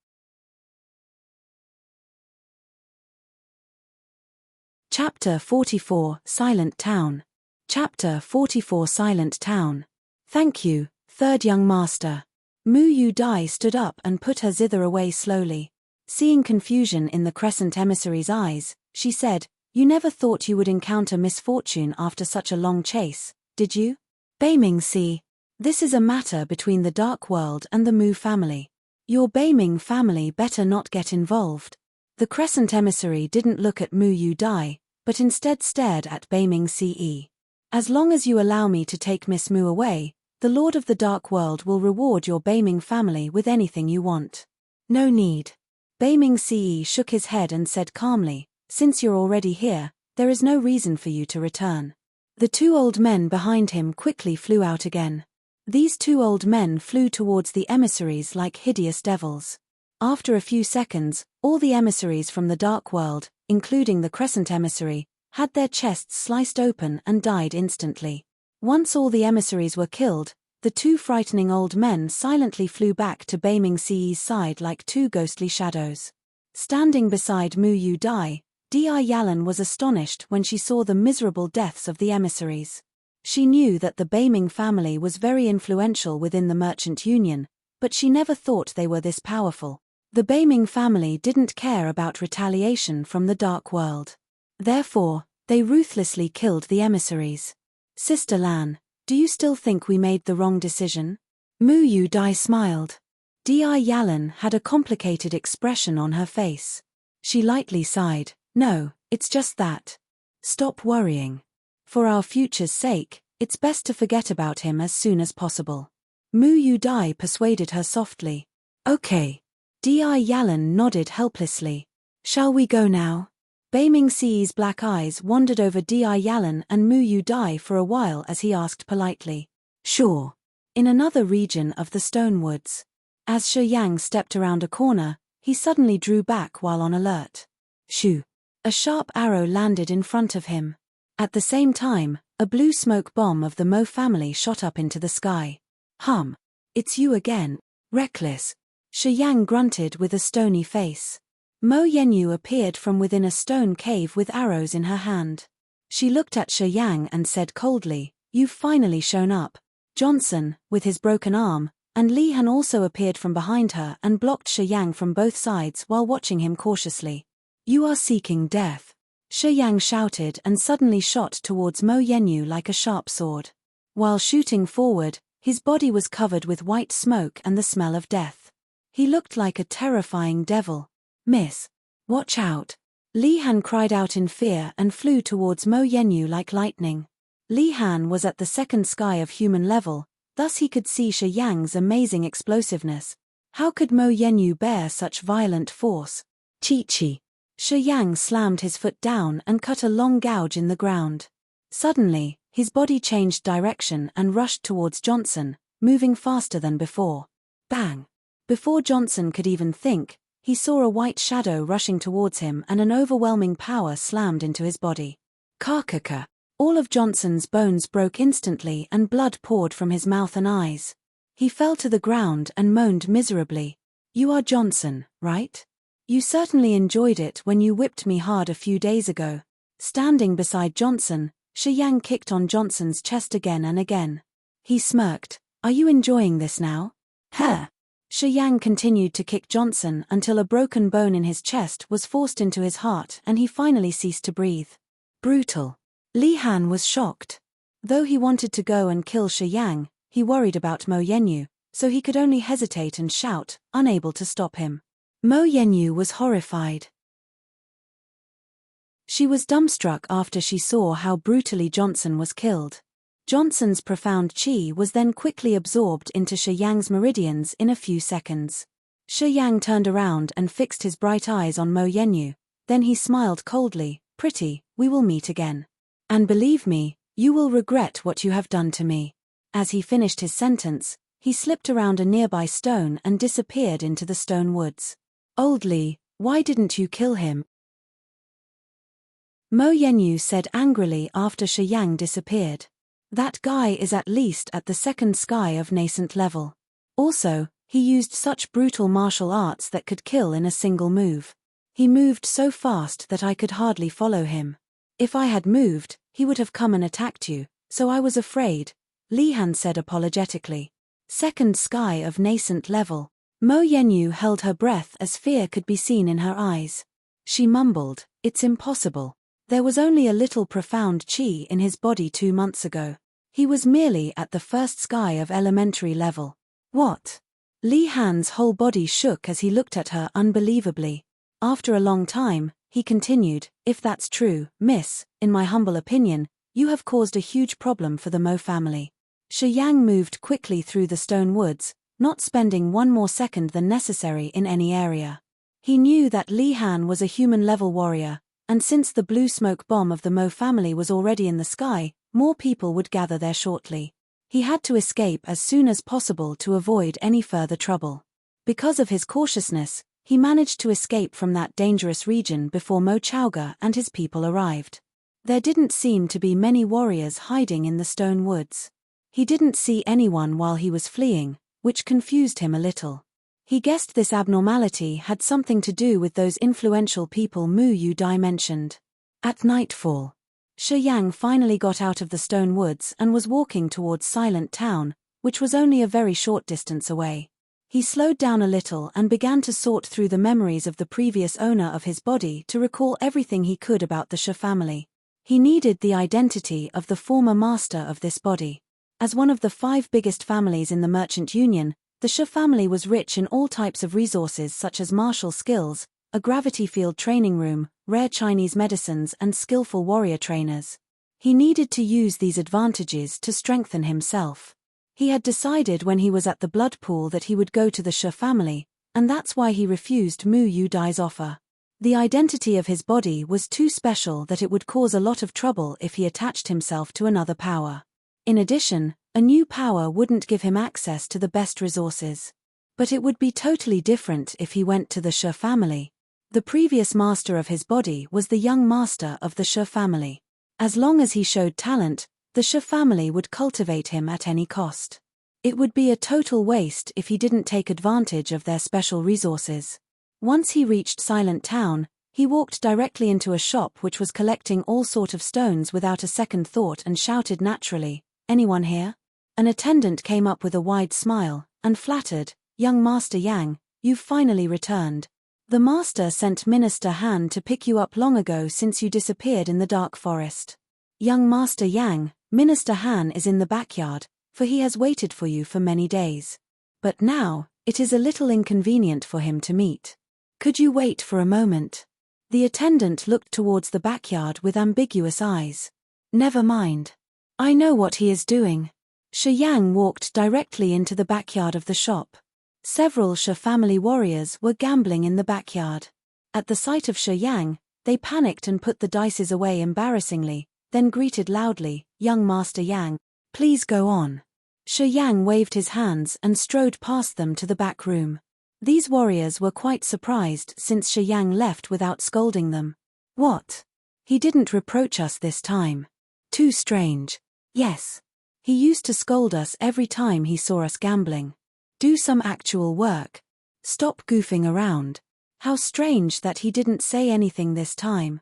Chapter 44, Silent Town. Chapter 44, Silent Town. "Thank you, third young master." Mu Yu Dai stood up and put her zither away slowly. Seeing confusion in the Crescent emissary's eyes, she said, "You never thought you would encounter misfortune after such a long chase, did you?" Beiming C. "This is a matter between the Dark World and the Mu family. Your Beiming family better not get involved." The Crescent emissary didn't look at Mu Yu Dai, but instead stared at Beiming CE. "As long as you allow me to take Miss Mu away, the Lord of the Dark World will reward your Beiming family with anything you want." "No need." Beiming CE shook his head and said calmly, "Since you're already here, there is no reason for you to return." The two old men behind him quickly flew out again. These two old men flew towards the emissaries like hideous devils. After a few seconds, all the emissaries from the Dark World, including the Crescent emissary, had their chests sliced open and died instantly. Once all the emissaries were killed, the two frightening old men silently flew back to Beiming CE's side like two ghostly shadows. Standing beside Mu Yu Dai, Di Yalan was astonished when she saw the miserable deaths of the emissaries. She knew that the Beiming family was very influential within the Merchant Union, but she never thought they were this powerful. The Beiming family didn't care about retaliation from the dark world. Therefore, they ruthlessly killed the emissaries. Sister Lan, do you still think we made the wrong decision? Mu Yu Dai smiled. Di Yalan had a complicated expression on her face. She lightly sighed. No, it's just that. Stop worrying. For our future's sake, it's best to forget about him as soon as possible. Mu Yu Dai persuaded her softly. Okay. Di Yalan nodded helplessly. Shall we go now? Beiming Si's black eyes wandered over Di Yalan and Mu Yu Dai for a while as he asked politely. Sure. In another region of the stone woods. As Shi Yang stepped around a corner, he suddenly drew back while on alert. Shoo! A sharp arrow landed in front of him. At the same time, a blue smoke bomb of the Mo family shot up into the sky. It's you again, reckless. Shi Yang grunted with a stony face. Mo Yenyu appeared from within a stone cave with arrows in her hand. She looked at Shi Yang and said coldly, You've finally shown up. Johnson, with his broken arm, and Li Han also appeared from behind her and blocked Shi Yang from both sides while watching him cautiously. You are seeking death. Shi Yang shouted and suddenly shot towards Mo Yenyu like a sharp sword. While shooting forward, his body was covered with white smoke and the smell of death. He looked like a terrifying devil. Miss. Watch out. Li Han cried out in fear and flew towards Mo Yenyu like lightning. Li Han was at the second sky of human level, thus he could see Shi Yang's amazing explosiveness. How could Mo Yenyu bear such violent force? Chi-chi. Shi Yang slammed his foot down and cut a long gouge in the ground. Suddenly, his body changed direction and rushed towards Johnson, moving faster than before. Bang! Before Johnson could even think, he saw a white shadow rushing towards him and an overwhelming power slammed into his body. Kakaka! All of Johnson's bones broke instantly and blood poured from his mouth and eyes. He fell to the ground and moaned miserably. You are Johnson, right? You certainly enjoyed it when you whipped me hard a few days ago. Standing beside Johnson, Shi Yang kicked on Johnson's chest again and again. He smirked. Are you enjoying this now? Huh! Shi Yang continued to kick Johnson until a broken bone in his chest was forced into his heart and he finally ceased to breathe. Brutal. Li Han was shocked. Though he wanted to go and kill Shi Yang, he worried about Mo Yenyu, so he could only hesitate and shout, unable to stop him. Mo Yenyu was horrified. She was dumbstruck after she saw how brutally Johnson was killed. Johnson's profound chi was then quickly absorbed into Shi Yang's meridians in a few seconds. Shi Yang turned around and fixed his bright eyes on Mo Yenyu, then he smiled coldly, Pretty, we will meet again. And believe me, you will regret what you have done to me. As he finished his sentence, he slipped around a nearby stone and disappeared into the stone woods. Old Li, why didn't you kill him? Mo Yenyu said angrily after Shi Yang disappeared. That guy is at least at the second sky of nascent level. Also, he used such brutal martial arts that could kill in a single move. He moved so fast that I could hardly follow him. If I had moved, he would have come and attacked you, so I was afraid, Li Han said apologetically. Second sky of nascent level. Mo Yenyu held her breath as fear could be seen in her eyes. She mumbled, It's impossible. There was only a little profound chi in his body 2 months ago. He was merely at the first sky of elementary level. What? Li Han's whole body shook as he looked at her unbelievably. After a long time, he continued, If that's true, miss, in my humble opinion, you have caused a huge problem for the Mo family. Shi Yang moved quickly through the stone woods, not spending one more second than necessary in any area. He knew that Li Han was a human-level warrior, and since the blue smoke bomb of the Mo family was already in the sky, more people would gather there shortly. He had to escape as soon as possible to avoid any further trouble. Because of his cautiousness, he managed to escape from that dangerous region before Mo Chaoga and his people arrived. There didn't seem to be many warriors hiding in the stone woods. He didn't see anyone while he was fleeing, which confused him a little. He guessed this abnormality had something to do with those influential people Mu Yu Dai mentioned. At nightfall, Shi Yang finally got out of the stone woods and was walking towards Silent Town, which was only a very short distance away. He slowed down a little and began to sort through the memories of the previous owner of his body to recall everything he could about the Shi family. He needed the identity of the former master of this body. As one of the 5 biggest families in the Merchant Union, the Shi family was rich in all types of resources such as martial skills, a gravity field training room, rare Chinese medicines and skillful warrior trainers. He needed to use these advantages to strengthen himself. He had decided when he was at the blood pool that he would go to the Shi family, and that's why he refused Mu Yudai's offer. The identity of his body was too special that it would cause a lot of trouble if he attached himself to another power. In addition, a new power wouldn't give him access to the best resources. But it would be totally different if he went to the Shi family. The previous master of his body was the young master of the Shi family. As long as he showed talent, the Shi family would cultivate him at any cost. It would be a total waste if he didn't take advantage of their special resources. Once he reached Silent Town, he walked directly into a shop which was collecting all sort of stones without a second thought and shouted naturally, "Anyone here?" An attendant came up with a wide smile, and flattered, "Young Master Yang, you've finally returned. The master sent Minister Han to pick you up long ago since you disappeared in the dark forest. Young Master Yang, Minister Han is in the backyard, for he has waited for you for many days. But now, it is a little inconvenient for him to meet. Could you wait for a moment?" The attendant looked towards the backyard with ambiguous eyes. "Never mind. I know what he is doing." Shi Yang walked directly into the backyard of the shop. Several Shi family warriors were gambling in the backyard. At the sight of Shi Yang, they panicked and put the dices away embarrassingly, then greeted loudly, "Young Master Yang, please go on." Shi Yang waved his hands and strode past them to the back room. These warriors were quite surprised since Shi Yang left without scolding them. "What? He didn't reproach us this time. Too strange." "Yes. He used to scold us every time he saw us gambling. Do some actual work. Stop goofing around. How strange that he didn't say anything this time."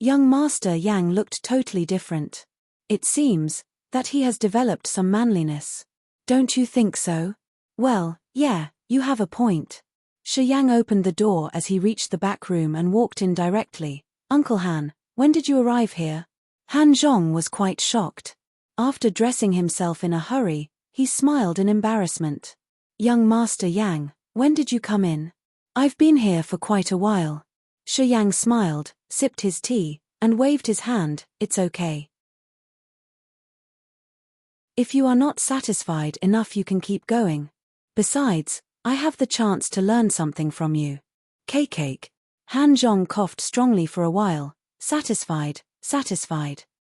Young Master Yang looked totally different. "It seems that he has developed some manliness. Don't you think so?" "Well, yeah, you have a point." Shi Yang opened the door as he reached the back room and walked in directly. "Uncle Han, when did you arrive here?" Han Zhong was quite shocked. After dressing himself in a hurry, he smiled in embarrassment. "Young Master Yang, when did you come in?" "I've been here for quite a while." Shi Yang smiled, sipped his tea, and waved his hand, "It's okay. If you are not satisfied enough you can keep going. Besides, I have the chance to learn something from you." Cake. Han Zhong coughed strongly for a while, satisfied.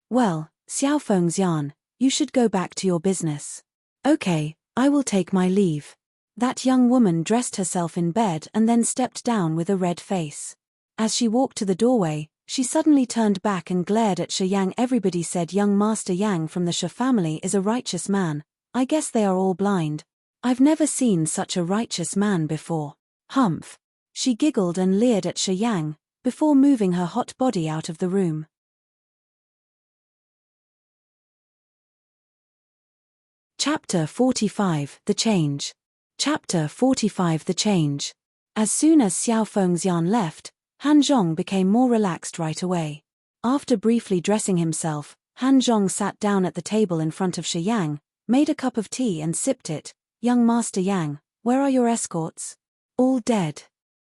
"Well, Xiaofeng's yarn, you should go back to your business." "Okay, I will take my leave." That young woman dressed herself in bed and then stepped down with a red face. As she walked to the doorway, she suddenly turned back and glared at Shi Yang. "Everybody said young Master Yang from the Shi family is a righteous man. I guess they are all blind. I've never seen such a righteous man before. Humph." She giggled and leered at Shi Yang, before moving her hot body out of the room. Chapter 45, The Change. Chapter 45, The Change. As soon as Xiaofeng's yarn left, Han Zhong became more relaxed right away. After briefly dressing himself, Han Zhong sat down at the table in front of Shi Yang, made a cup of tea and sipped it. "Young Master Yang, where are your escorts?" "All dead."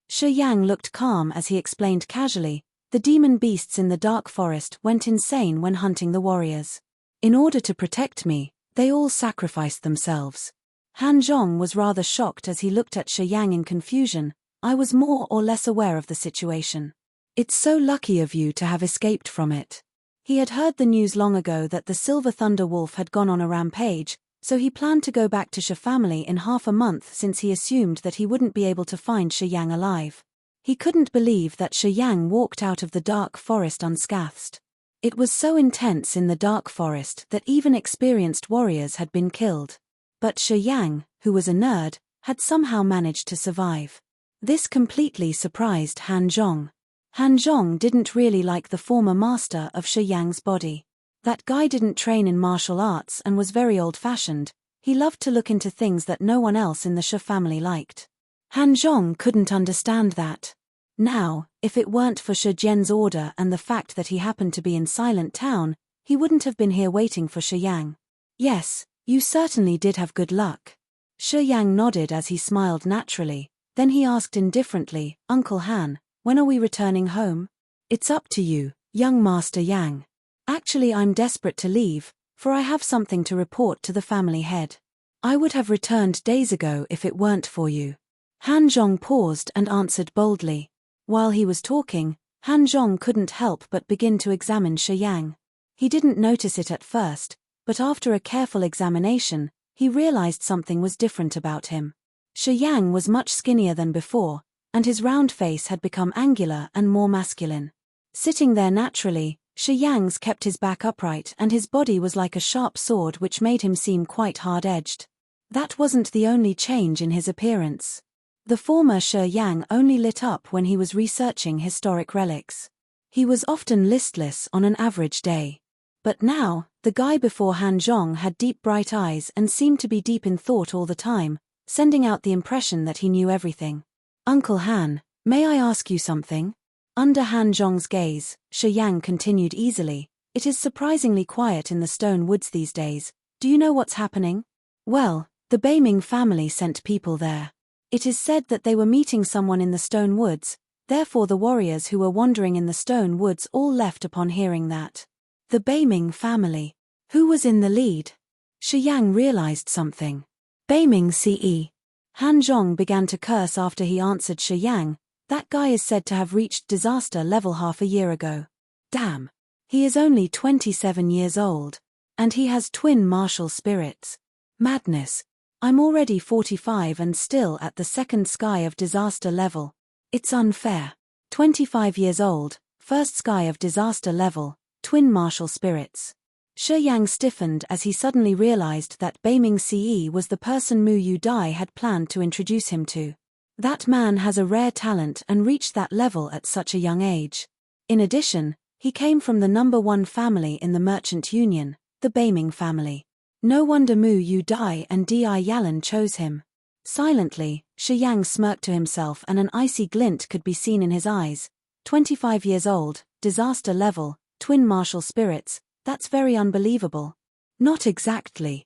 Shi Yang looked calm as he explained casually, "The demon beasts in the dark forest went insane when hunting the warriors. In order to protect me, they all sacrificed themselves." Han Zhong was rather shocked as he looked at Shi Yang in confusion. "I was more or less aware of the situation. It's so lucky of you to have escaped from it." He had heard the news long ago that the Silver Thunder Wolf had gone on a rampage, so he planned to go back to Shi family in half a month since he assumed that he wouldn't be able to find Shi Yang alive. He couldn't believe that Shi Yang walked out of the dark forest unscathed. It was so intense in the dark forest that even experienced warriors had been killed. But Shi Yang, who was a nerd, had somehow managed to survive. This completely surprised Han Zhong. Han Zhong didn't really like the former master of Shi Yang's body. That guy didn't train in martial arts and was very old-fashioned. He loved to look into things that no one else in the Shi family liked. Han Zhong couldn't understand that. Now, if it weren't for Shi Jian's order and the fact that he happened to be in Silent Town, he wouldn't have been here waiting for Shi Yang. Yes, you certainly did have good luck. Shi Yang nodded as he smiled naturally, then he asked indifferently, Uncle Han, when are we returning home? It's up to you, young Master Yang. Actually, I'm desperate to leave, for I have something to report to the family head. I would have returned days ago if it weren't for you. Han Zhong paused and answered boldly. While he was talking, Han Zhong couldn't help but begin to examine Shi Yang. He didn't notice it at first, but after a careful examination, he realized something was different about him. Shi Yang was much skinnier than before, and his round face had become angular and more masculine. Sitting there naturally, Shi Yang's kept his back upright and his body was like a sharp sword which made him seem quite hard-edged. That wasn't the only change in his appearance. The former Shi Yang only lit up when he was researching historic relics. He was often listless on an average day. But now, the guy before Han Zhong had deep bright eyes and seemed to be deep in thought all the time, sending out the impression that he knew everything. Uncle Han, may I ask you something? Under Han Zhong's gaze, Shi Yang continued easily, it is surprisingly quiet in the stone woods these days. Do you know what's happening? Well, the Beiming family sent people there. It is said that they were meeting someone in the stone woods, therefore the warriors who were wandering in the stone woods all left upon hearing that. The Beiming family. Who was in the lead? Shi Yang realized something. Beiming CE. Han Zhong began to curse after he answered Shi Yang. That guy is said to have reached disaster level half a year ago. Damn. He is only 27 years old. And he has twin martial spirits. Madness. I'm already 45 and still at the second sky of disaster level. It's unfair. 25 years old, first sky of disaster level, twin martial spirits. Shi Yang stiffened as he suddenly realized that Beiming CE was the person Mu Yu Dai had planned to introduce him to. That man has a rare talent and reached that level at such a young age. In addition, he came from the number one family in the merchant union, the Beiming family. No wonder Mu Yu Dai and Di Yalan chose him. Silently, Shi Yang smirked to himself and an icy glint could be seen in his eyes. 25 years old, disaster level, twin martial spirits, that's very unbelievable. Not exactly.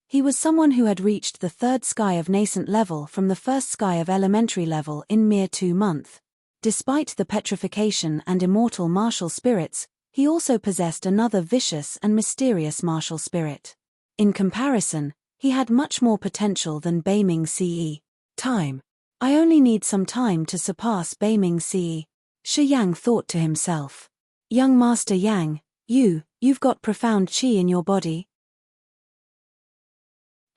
He was someone who had reached the third sky of nascent level from the first sky of elementary level in mere 2 months. Despite the petrification and immortal martial spirits, he also possessed another vicious and mysterious martial spirit. In comparison, he had much more potential than Beiming CE. Time. I only need some time to surpass Beiming CE. Shi Yang thought to himself. Young Master Yang, you've got profound qi in your body.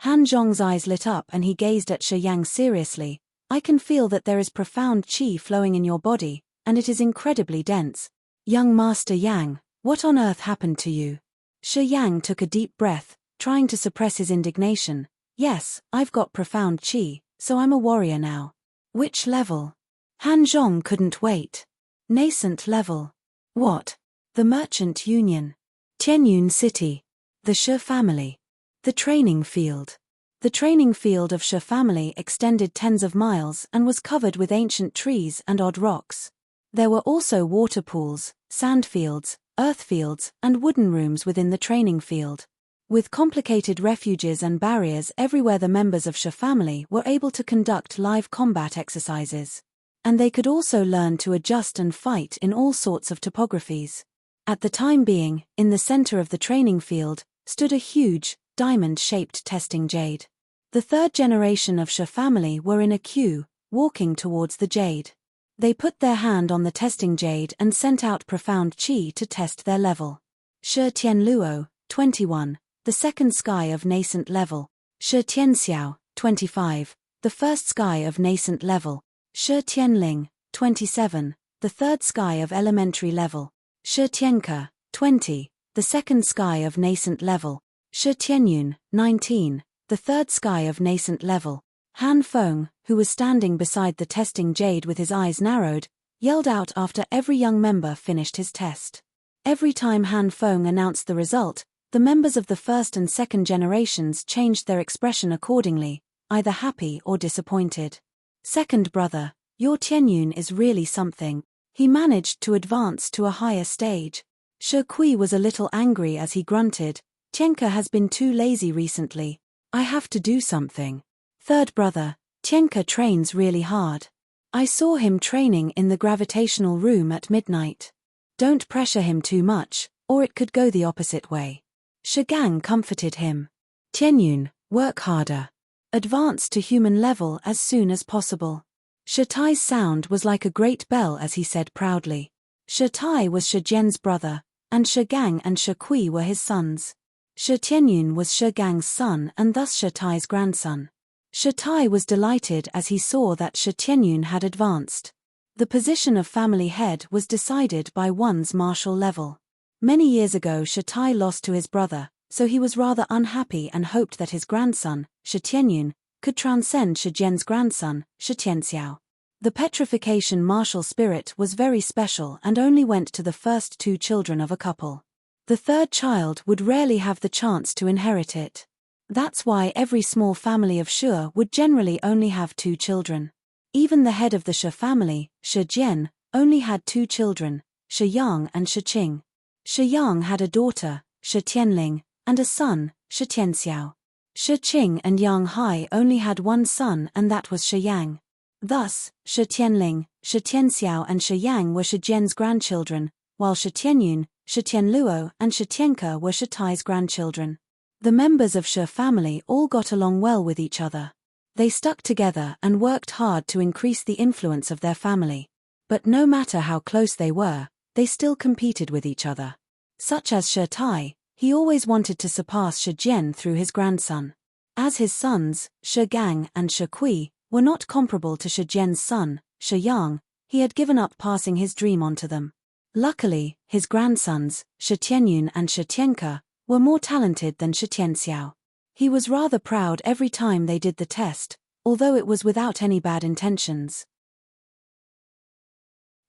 Han Zhong's eyes lit up and he gazed at Shi Yang seriously. I can feel that there is profound qi flowing in your body, and it is incredibly dense. Young Master Yang, what on earth happened to you? Shi Yang took a deep breath, trying to suppress his indignation. Yes, I've got profound qi, so I'm a warrior now. Which level? Han Zhong couldn't wait. Nascent level. What? The Merchant Union. Tianyun City. The Shi family. The training field. The training field of Shi family extended tens of miles and was covered with ancient trees and odd rocks. There were also water pools, sand fields, earth fields, and wooden rooms within the training field. With complicated refuges and barriers everywhere, the members of Shi family were able to conduct live combat exercises. And they could also learn to adjust and fight in all sorts of topographies. At the time being, in the center of the training field, stood a huge, diamond-shaped testing jade. The third generation of Shi family were in a queue, walking towards the jade. They put their hand on the testing jade and sent out profound qi to test their level. Shi Tianluo, 21, the second sky of nascent level. Shi Tianxiao, 25, the first sky of nascent level. Shi Tianling, 27, the third sky of elementary level. Shi Tianke, 20, the second sky of nascent level. Shi Tianyun, 19, the third sky of nascent level. Han Feng, who was standing beside the testing jade with his eyes narrowed, yelled out after every young member finished his test. Every time Han Feng announced the result, the The members of the first and second generations changed their expression accordingly, either happy or disappointed. Second brother, your Tianyun is really something. He managed to advance to a higher stage. Shi Kui was a little angry as he grunted, Tianke has been too lazy recently. I have to do something. Third brother, Tianke trains really hard. I saw him training in the gravitational room at midnight. Don't pressure him too much, or it could go the opposite way. Shigang comforted him. Tianyun, work harder. Advance to human level as soon as possible. Shitai's sound was like a great bell as he said proudly. Shitai was Shijian's brother, and Shigang and Shi Kui were his sons. Shi Tianyun was Shigang's son and thus Shitai's grandson. Shitai was delighted as he saw that Shi Tianyun had advanced. The position of family head was decided by one's martial level. Many years ago Shitai lost to his brother, so he was rather unhappy and hoped that his grandson, Shi Tianyun, could transcend Shijian's grandson, Shi Tianxiao. The petrification martial spirit was very special and only went to the first two children of a couple. The third child would rarely have the chance to inherit it. That's why every small family of Shi would generally only have two children. Even the head of the Shi family, Shi Jian, only had two children, Shi Yang and Shi Qing. Shi Yang had a daughter, Shi Tianling, and a son, Shi Tianxiao. Shi Qing and Yang Hai only had one son and that was Shi Yang. Thus, Shi Tianling, Shi Tianxiao and Shi Yang were Shi Jian's grandchildren, while Shi Tianyun, Shi Tianluo and Shi Tianke were Shitai's grandchildren. The members of Shi family all got along well with each other. They stuck together and worked hard to increase the influence of their family. But no matter how close they were, they still competed with each other. Such as Shi Tai, he always wanted to surpass Shi Jian through his grandson. As his sons, Shi Gang and Shi Kui, were not comparable to Shi Jian's son, Shi Yang, he had given up passing his dream on to them. Luckily, his grandsons, Shi Tianyun and Shi Tianke, were more talented than Shi Tianxiao. He was rather proud every time they did the test, although it was without any bad intentions.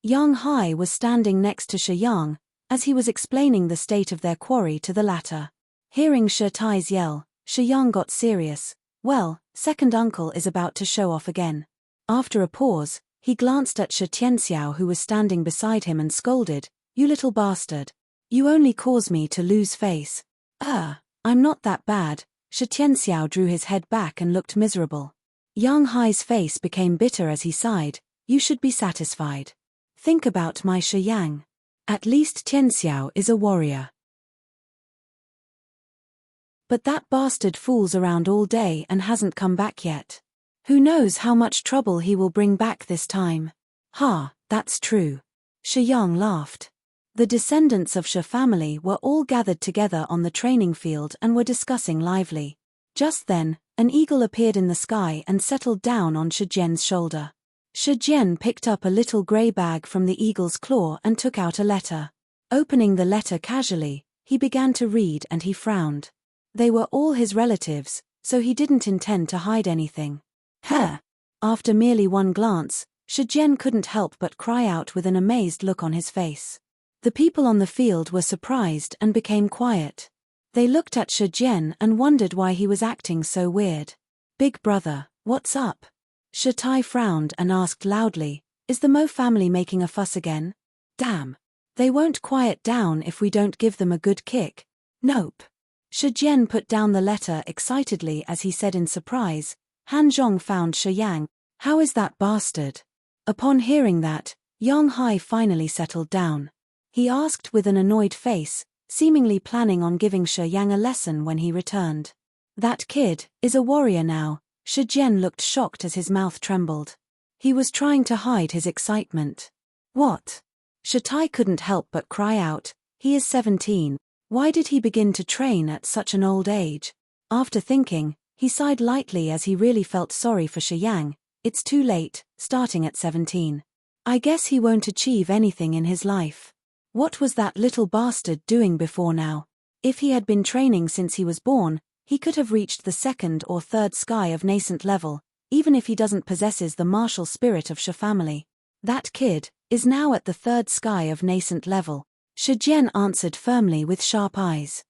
Yang Hai was standing next to Shi Yang, as he was explaining the state of their quarry to the latter. Hearing Shi Tai's yell, Shi Yang got serious. Well, second uncle is about to show off again. After a pause, he glanced at Shi Tianxiao who was standing beside him and scolded, "You little bastard. You only cause me to lose face." I'm not that bad." Shi Tianxiao drew his head back and looked miserable. Yang Hai's face became bitter as he sighed, "You should be satisfied. Think about my Shi Yang. At least Tianxiao is a warrior. But that bastard fools around all day and hasn't come back yet. Who knows how much trouble he will bring back this time." "Ha, that's true." Shi Yang laughed. The descendants of Shi family were all gathered together on the training field and were discussing lively. Just then, an eagle appeared in the sky and settled down on Shi Jian's shoulder. Shi Jian picked up a little grey bag from the eagle's claw and took out a letter. Opening the letter casually, he began to read and he frowned. They were all his relatives, so he didn't intend to hide anything. After merely one glance, Shi Jian couldn't help but cry out with an amazed look on his face. The people on the field were surprised and became quiet. They looked at Shi Jian and wondered why he was acting so weird. "Big brother, what's up?" Shi Tai frowned and asked loudly, "Is the Mo family making a fuss again? Damn. They won't quiet down if we don't give them a good kick." "Nope." Shi Jian put down the letter excitedly as he said in surprise, "Han Zhong found Shi Yang. How is that bastard?" Upon hearing that, Yang Hai finally settled down. He asked with an annoyed face, seemingly planning on giving Shi Yang a lesson when he returned. "That kid is a warrior now." Shi Jian looked shocked as his mouth trembled. He was trying to hide his excitement. "What?" Shi Tai couldn't help but cry out, "He is 17. Why did he begin to train at such an old age?" After thinking, he sighed lightly as he really felt sorry for Shi Yang. It's too late, starting at 17. I guess he won't achieve anything in his life. What was that little bastard doing before now? If he had been training since he was born, he could have reached the second or third sky of nascent level, even if he doesn't possesses the martial spirit of Shi family. That kid is now at the third sky of nascent level. Shi Jian answered firmly with sharp eyes.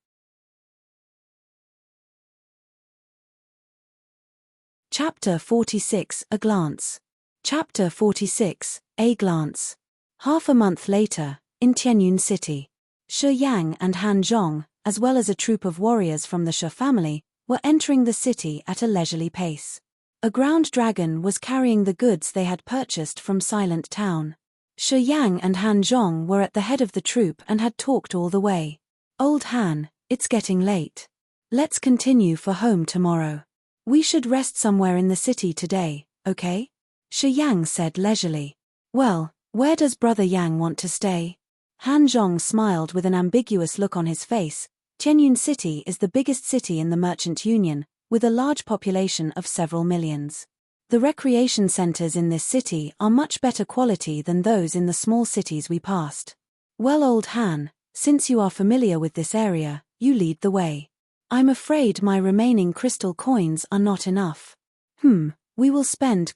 Chapter 46, A Glance. Chapter 46, A Glance. Half a month later, in Tianyun City, Shi Yang and Han Zhong, as well as a troop of warriors from the Shi family, were entering the city at a leisurely pace. A ground dragon was carrying the goods they had purchased from Silent Town. Shi Yang and Han Zhong were at the head of the troop and had talked all the way. "Old Han, it's getting late. Let's continue for home tomorrow. We should rest somewhere in the city today, okay?" Shi Yang said leisurely. "Well, where does Brother Yang want to stay?" Han Zhong smiled with an ambiguous look on his face. Tianyun City is the biggest city in the Merchant Union, with a large population of several millions. The recreation centers in this city are much better quality than those in the small cities we passed. "Well, Old Han, since you are familiar with this area, you lead the way. I'm afraid my remaining crystal coins are not enough. We will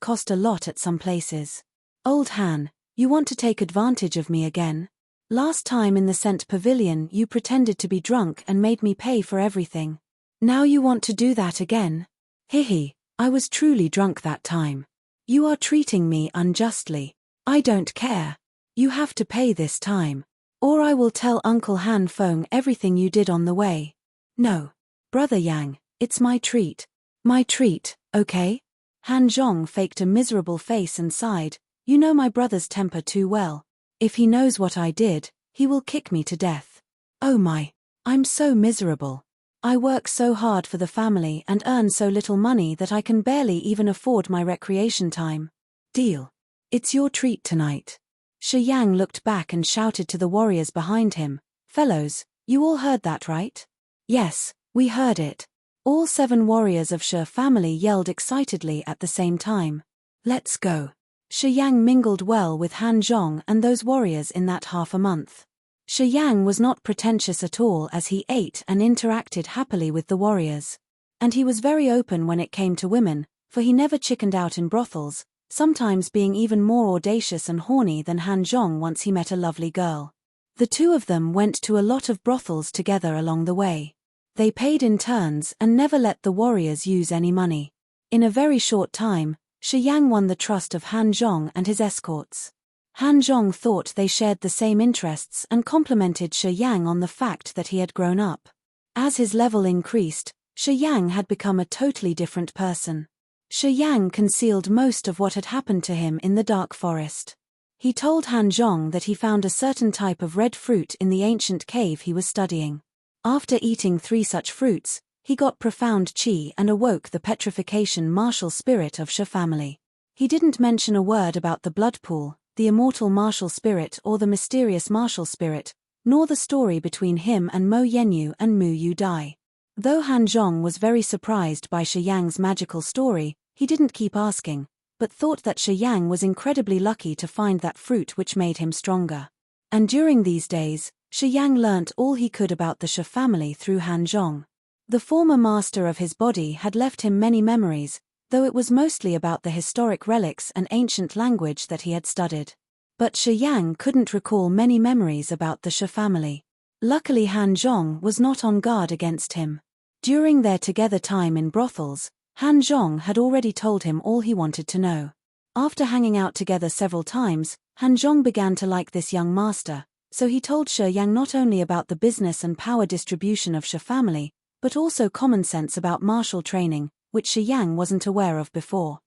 cost a lot at some places. Old Han, you want to take advantage of me again? Last time in the Scent Pavilion you pretended to be drunk and made me pay for everything. Now you want to do that again? Hihi, I was truly drunk that time. You are treating me unjustly. I don't care. You have to pay this time. Or I will tell Uncle Han Feng everything you did on the way." "No. Brother Yang, it's my treat. My treat, okay?" Han Zhong faked a miserable face and sighed. "You know my brother's temper too well. If he knows what I did, he will kick me to death. Oh my, I'm so miserable. I work so hard for the family and earn so little money that I can barely even afford my recreation time. Deal. It's your treat tonight." Shi Yang looked back and shouted to the warriors behind him, "Fellows, you all heard that, right?" "Yes, we heard it." All 7 warriors of Shi family yelled excitedly at the same time. "Let's go." Shi Yang mingled well with Han Zhong and those warriors in that half a month. Shi Yang was not pretentious at all as he ate and interacted happily with the warriors. And he was very open when it came to women, for he never chickened out in brothels, sometimes being even more audacious and horny than Han Zhong once he met a lovely girl. The two of them went to a lot of brothels together along the way. They paid in turns and never let the warriors use any money. In a very short time, Shi Yang won the trust of Han Zhong and his escorts. Han Zhong thought they shared the same interests and complimented Shi Yang on the fact that he had grown up. As his level increased, Shi Yang had become a totally different person. Shi Yang concealed most of what had happened to him in the dark forest. He told Han Zhong that he found a certain type of red fruit in the ancient cave he was studying. After eating 3 such fruits, he got profound chi and awoke the petrification martial spirit of Shi family. He didn't mention a word about the blood pool, the immortal martial spirit or the mysterious martial spirit, nor the story between him and Mo Yenyu and Mu Yu Dai. Though Han Zhong was very surprised by Shi Yang's magical story, he didn't keep asking, but thought that Shi Yang was incredibly lucky to find that fruit which made him stronger. And during these days, Shi Yang learnt all he could about the Shi family through Han Zhong. The former master of his body had left him many memories, though it was mostly about the historic relics and ancient language that he had studied. But Shi Yang couldn't recall many memories about the Shi family. Luckily Han Zhong was not on guard against him. During their together time in brothels, Han Zhong had already told him all he wanted to know. After hanging out together several times, Han Zhong began to like this young master, so he told Shi Yang not only about the business and power distribution of Shi family, but also common sense about martial training, which Shi Yang wasn't aware of before.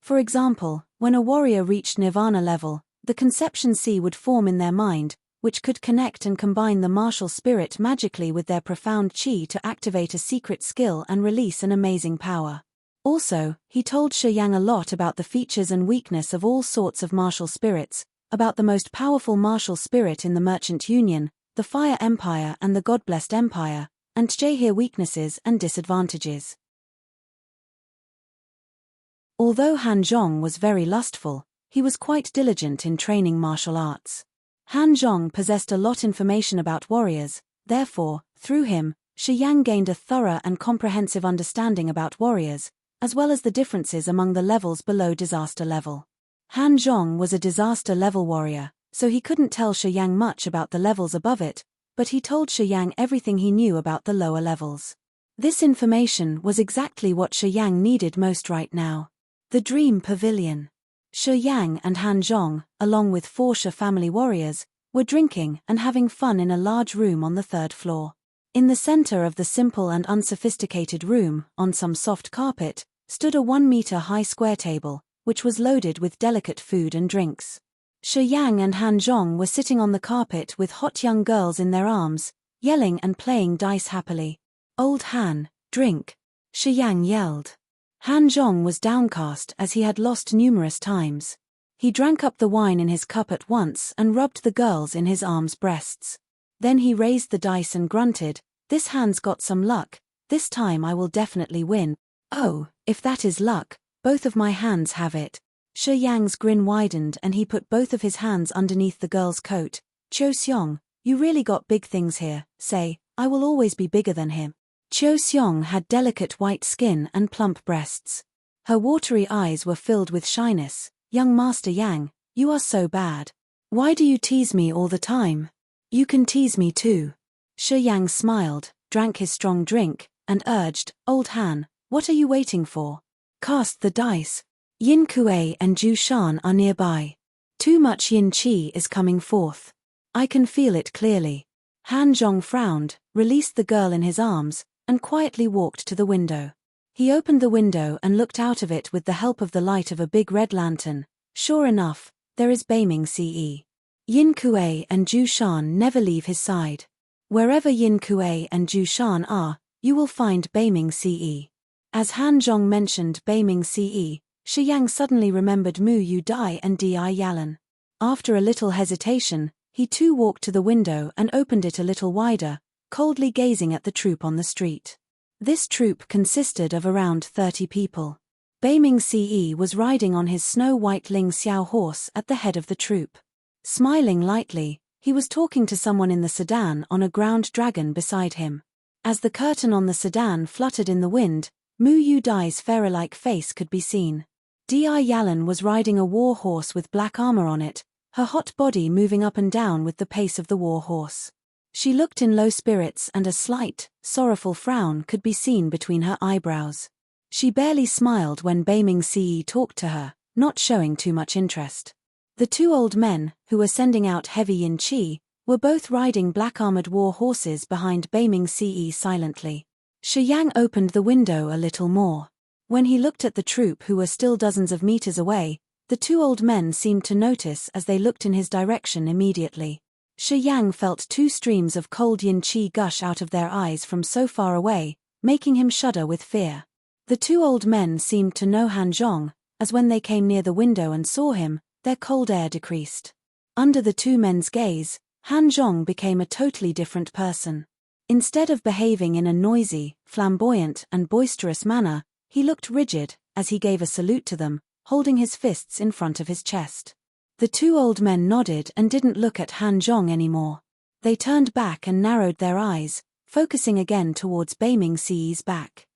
For example, when a warrior reached nirvana level, the conception sea would form in their mind, which could connect and combine the martial spirit magically with their profound chi to activate a secret skill and release an amazing power. Also, he told Shi Yang a lot about the features and weakness of all sorts of martial spirits, about the most powerful martial spirit in the Merchant Union, the Fire Empire and the God-blessed Empire, and their weaknesses and disadvantages. Although Han Zhong was very lustful, he was quite diligent in training martial arts. Han Zhong possessed a lot information about warriors, therefore, through him, Shi Yang gained a thorough and comprehensive understanding about warriors, as well as the differences among the levels below disaster level. Han Zhong was a disaster level warrior, so he couldn't tell Shi Yang much about the levels above it, but he told Shi Yang everything he knew about the lower levels. This information was exactly what Shi Yang needed most right now. The Dream Pavilion. Shi Yang and Han Zhong, along with 4 Shi family warriors, were drinking and having fun in a large room on the 3rd floor. In the center of the simple and unsophisticated room, on some soft carpet, stood a 1-meter-high square table, which was loaded with delicate food and drinks. Shi Yang and Han Zhong were sitting on the carpet with hot young girls in their arms, yelling and playing dice happily. "Old Han, drink!" Shi Yang yelled. Han Zhong was downcast as he had lost numerous times. He drank up the wine in his cup at once and rubbed the girls in his arms' breasts. Then he raised the dice and grunted, "This hand's got some luck, this time I will definitely win." "Oh, if that is luck, both of my hands have it." Shi Yang's grin widened and he put both of his hands underneath the girl's coat. "Qiu Xiong, you really got big things here, say, I will always be bigger than him." Qiu Xiong had delicate white skin and plump breasts. Her watery eyes were filled with shyness. "Young Master Yang, you are so bad. Why do you tease me all the time? You can tease me too." Shi Yang smiled, drank his strong drink, and urged, "Old Han, what are you waiting for? Cast the dice. Yin Kuei and Zhu Shan are nearby. Too much yin qi is coming forth. I can feel it clearly." Han Zhong frowned, released the girl in his arms, and quietly walked to the window. He opened the window and looked out of it with the help of the light of a big red lantern. Sure enough, there is Beiming Ce. Yin Kuei and Zhu Shan never leave his side. Wherever Yin Kuei and Zhu Shan are, you will find Beiming Ce. As Han Zhong mentioned Beiming Ce, Shi Yang suddenly remembered Mu Yu Dai and Di Yalan. After a little hesitation, he too walked to the window and opened it a little wider, coldly gazing at the troop on the street. This troop consisted of around 30 people. Beiming Ce was riding on his snow-white Ling Xiao horse at the head of the troop. Smiling lightly, he was talking to someone in the sedan on a ground dragon beside him. As the curtain on the sedan fluttered in the wind, Mu Yu Dai's pharaoh-like face could be seen. Di Yalan was riding a war horse with black armor on it, her hot body moving up and down with the pace of the war horse. She looked in low spirits and a slight, sorrowful frown could be seen between her eyebrows. She barely smiled when Beiming Ce talked to her, not showing too much interest. The 2 old men, who were sending out heavy yin qi, were both riding black-armored war horses behind Beiming Ce silently. Shi Yang opened the window a little more. When he looked at the troop who were still dozens of meters away, the 2 old men seemed to notice as they looked in his direction immediately. Shi Yang felt 2 streams of cold yin qi gush out of their eyes from so far away, making him shudder with fear. The 2 old men seemed to know Han Zhong, as when they came near the window and saw him, their cold air decreased. Under the 2 men's gaze, Han Zhong became a totally different person. Instead of behaving in a noisy, flamboyant, and boisterous manner, he looked rigid as he gave a salute to them, holding his fists in front of his chest. The 2 old men nodded and didn't look at Han Zhong anymore. They turned back and narrowed their eyes, focusing again towards Beiming Ce's back.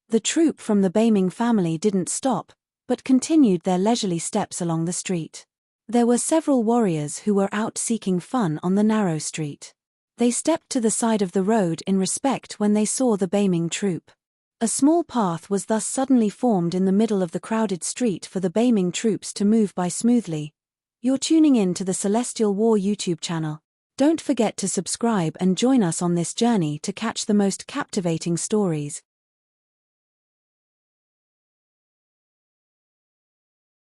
The troop from the Beiming family didn't stop, but continued their leisurely steps along the street. There were several warriors who were out seeking fun on the narrow street. They stepped to the side of the road in respect when they saw the Beiming troop. A small path was thus suddenly formed in the middle of the crowded street for the Beiming troops to move by smoothly. You're tuning in to the Celestial War YouTube channel. Don't forget to subscribe and join us on this journey to catch the most captivating stories.